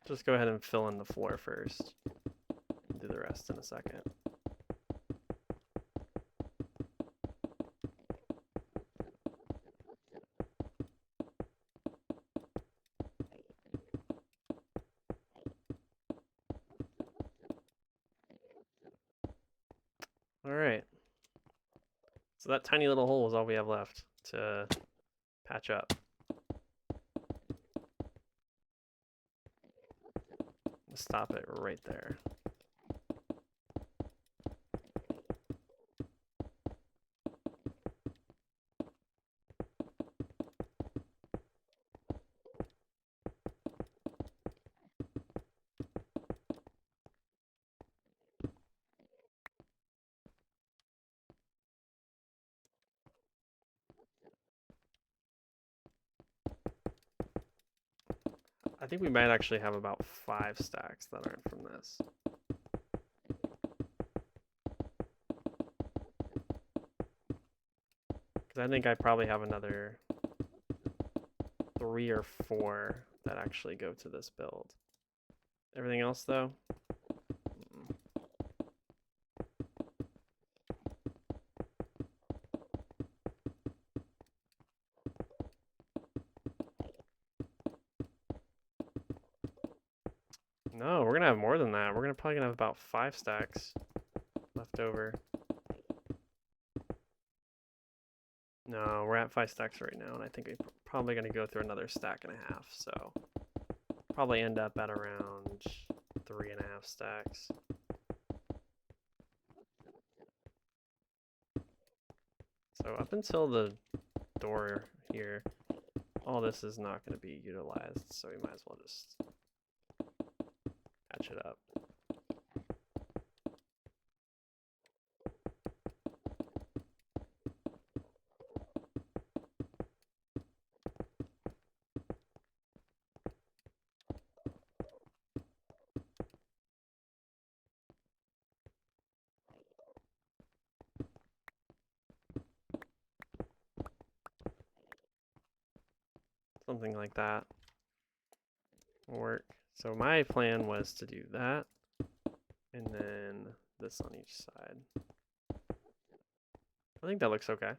Just go ahead and fill in the floor first. Do the rest in a second. Alright. So that tiny little hole is all we have left to patch up. Stop it right there. I think we might actually have about 5 stacks that aren't from this. Because I think I probably have another 3 or 4 that actually go to this build. Everything else, though? No, we're gonna have more than that. We're probably gonna have about 5 stacks left over. No, we're at 5 stacks right now, and I think we're probably gonna go through another stack and a half, so probably end up at around 3.5 stacks. So up until the door here, all this is not going to be utilized, so we might as well just patch it up. Something like that will work. So my plan was to do that, and then this on each side. I think that looks okay.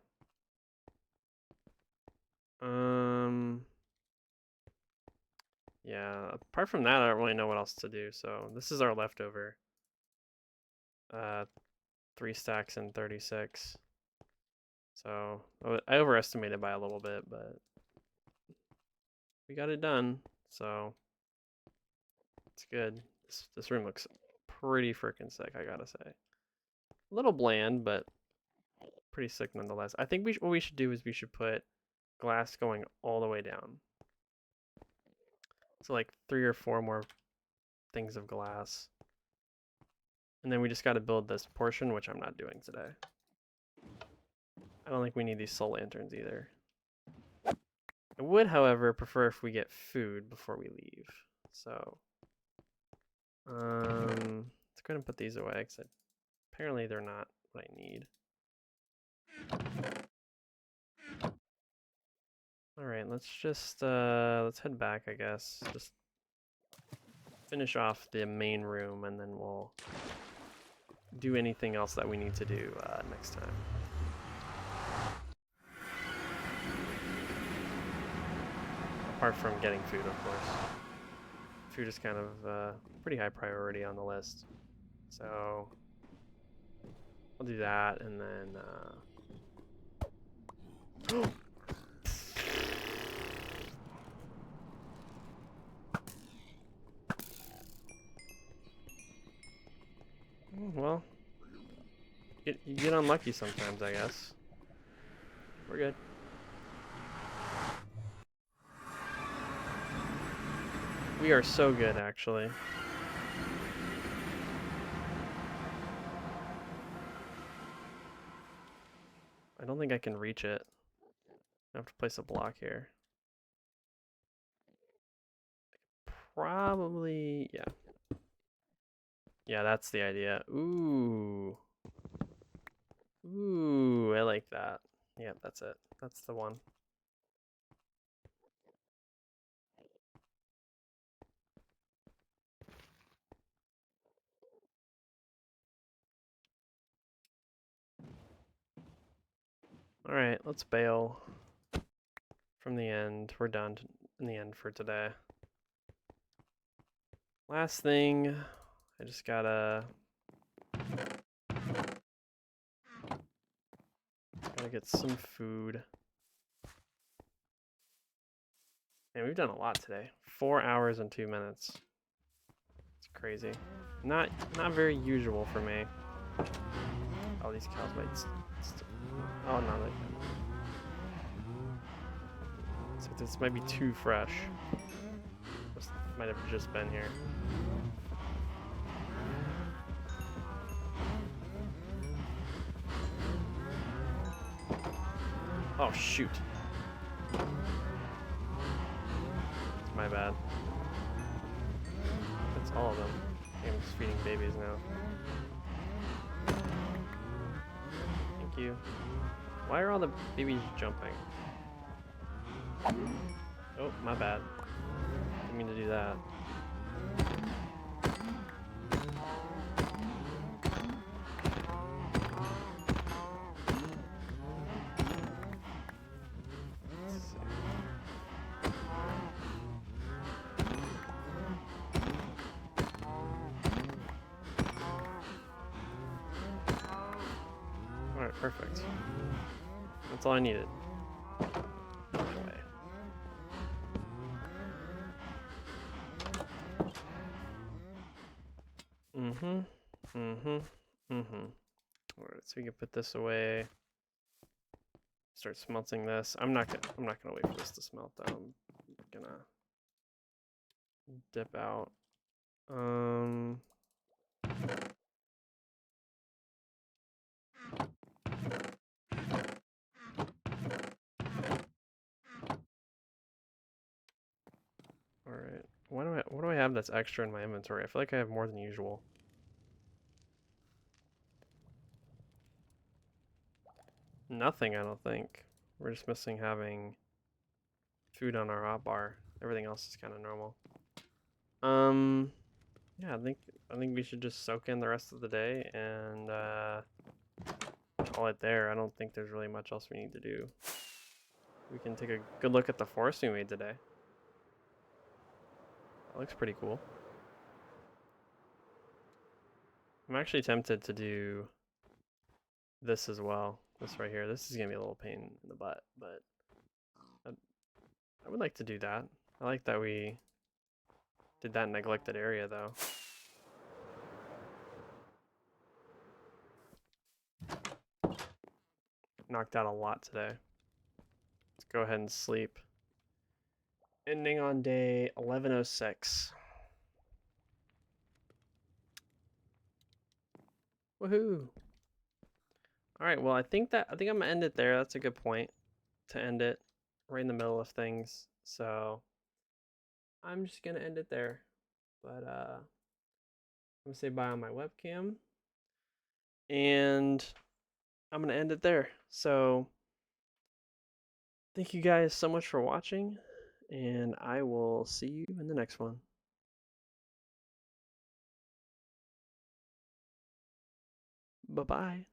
Yeah, apart from that, I don't really know what else to do. So this is our leftover. 3 stacks and 36. So I overestimated by a little bit, but we got it done. So it's good. This room looks pretty freaking sick, I gotta say. A little bland, but pretty sick nonetheless. I think what we should do is we should put glass going all the way down. So like 3 or 4 more things of glass. And then we just got to build this portion, which I'm not doing today. I don't think we need these soul lanterns either. I would, however, prefer if we get food before we leave. So, let's go ahead and put these away, because apparently they're not what I need. Alright, let's just, let's head back, I guess. Just finish off the main room, and then we'll do anything else that we need to do next time. Apart from getting food, of course. Food is kind of pretty high priority on the list. So I'll do that, and then well, you get unlucky sometimes, I guess. We're good. We are so good, actually. I don't think I can reach it. I have to place a block here. Probably, yeah. Yeah, that's the idea. Ooh. Ooh, I like that. Yeah, that's it. That's the one. Alright, let's bail from the end. We're done in the end for today. Last thing, I just gotta get some food. And we've done a lot today. 4 hours and 2 minutes. It's crazy. Not very usual for me. Oh, these cows might. Oh no, so this might be too fresh. This might have just been here. Oh shoot. My bad. all of them. I'm just feeding babies now. Thank you. Why are all the babies jumping? Oh, my bad. Didn't mean to do that. Alright, perfect. That's all I needed. Alright, so we can put this away. Start smelting this. I'm not gonna wait for this to smelt though. I'm gonna dip out. Alright. What do I have that's extra in my inventory? I feel like I have more than usual. Nothing, I don't think. We're just missing having food on our hotbar. Everything else is kind of normal. Yeah, I think we should just soak in the rest of the day and call it there. I don't think there's really much else we need to do. We can take a good look at the forest we made today. That looks pretty cool. I'm actually tempted to do this as well. This right here. This is gonna be a little pain in the butt, but I would like to do that. I like that we did that neglected area though. Knocked out a lot today. Let's go ahead and sleep. Ending on day 1106. Woohoo! Alright, well I think I'm gonna end it there. That's a good point to end it. Right in the middle of things. So I'm just gonna end it there. But I'm gonna say bye on my webcam. And I'm gonna end it there. So thank you guys so much for watching, and I will see you in the next one. Bye-bye.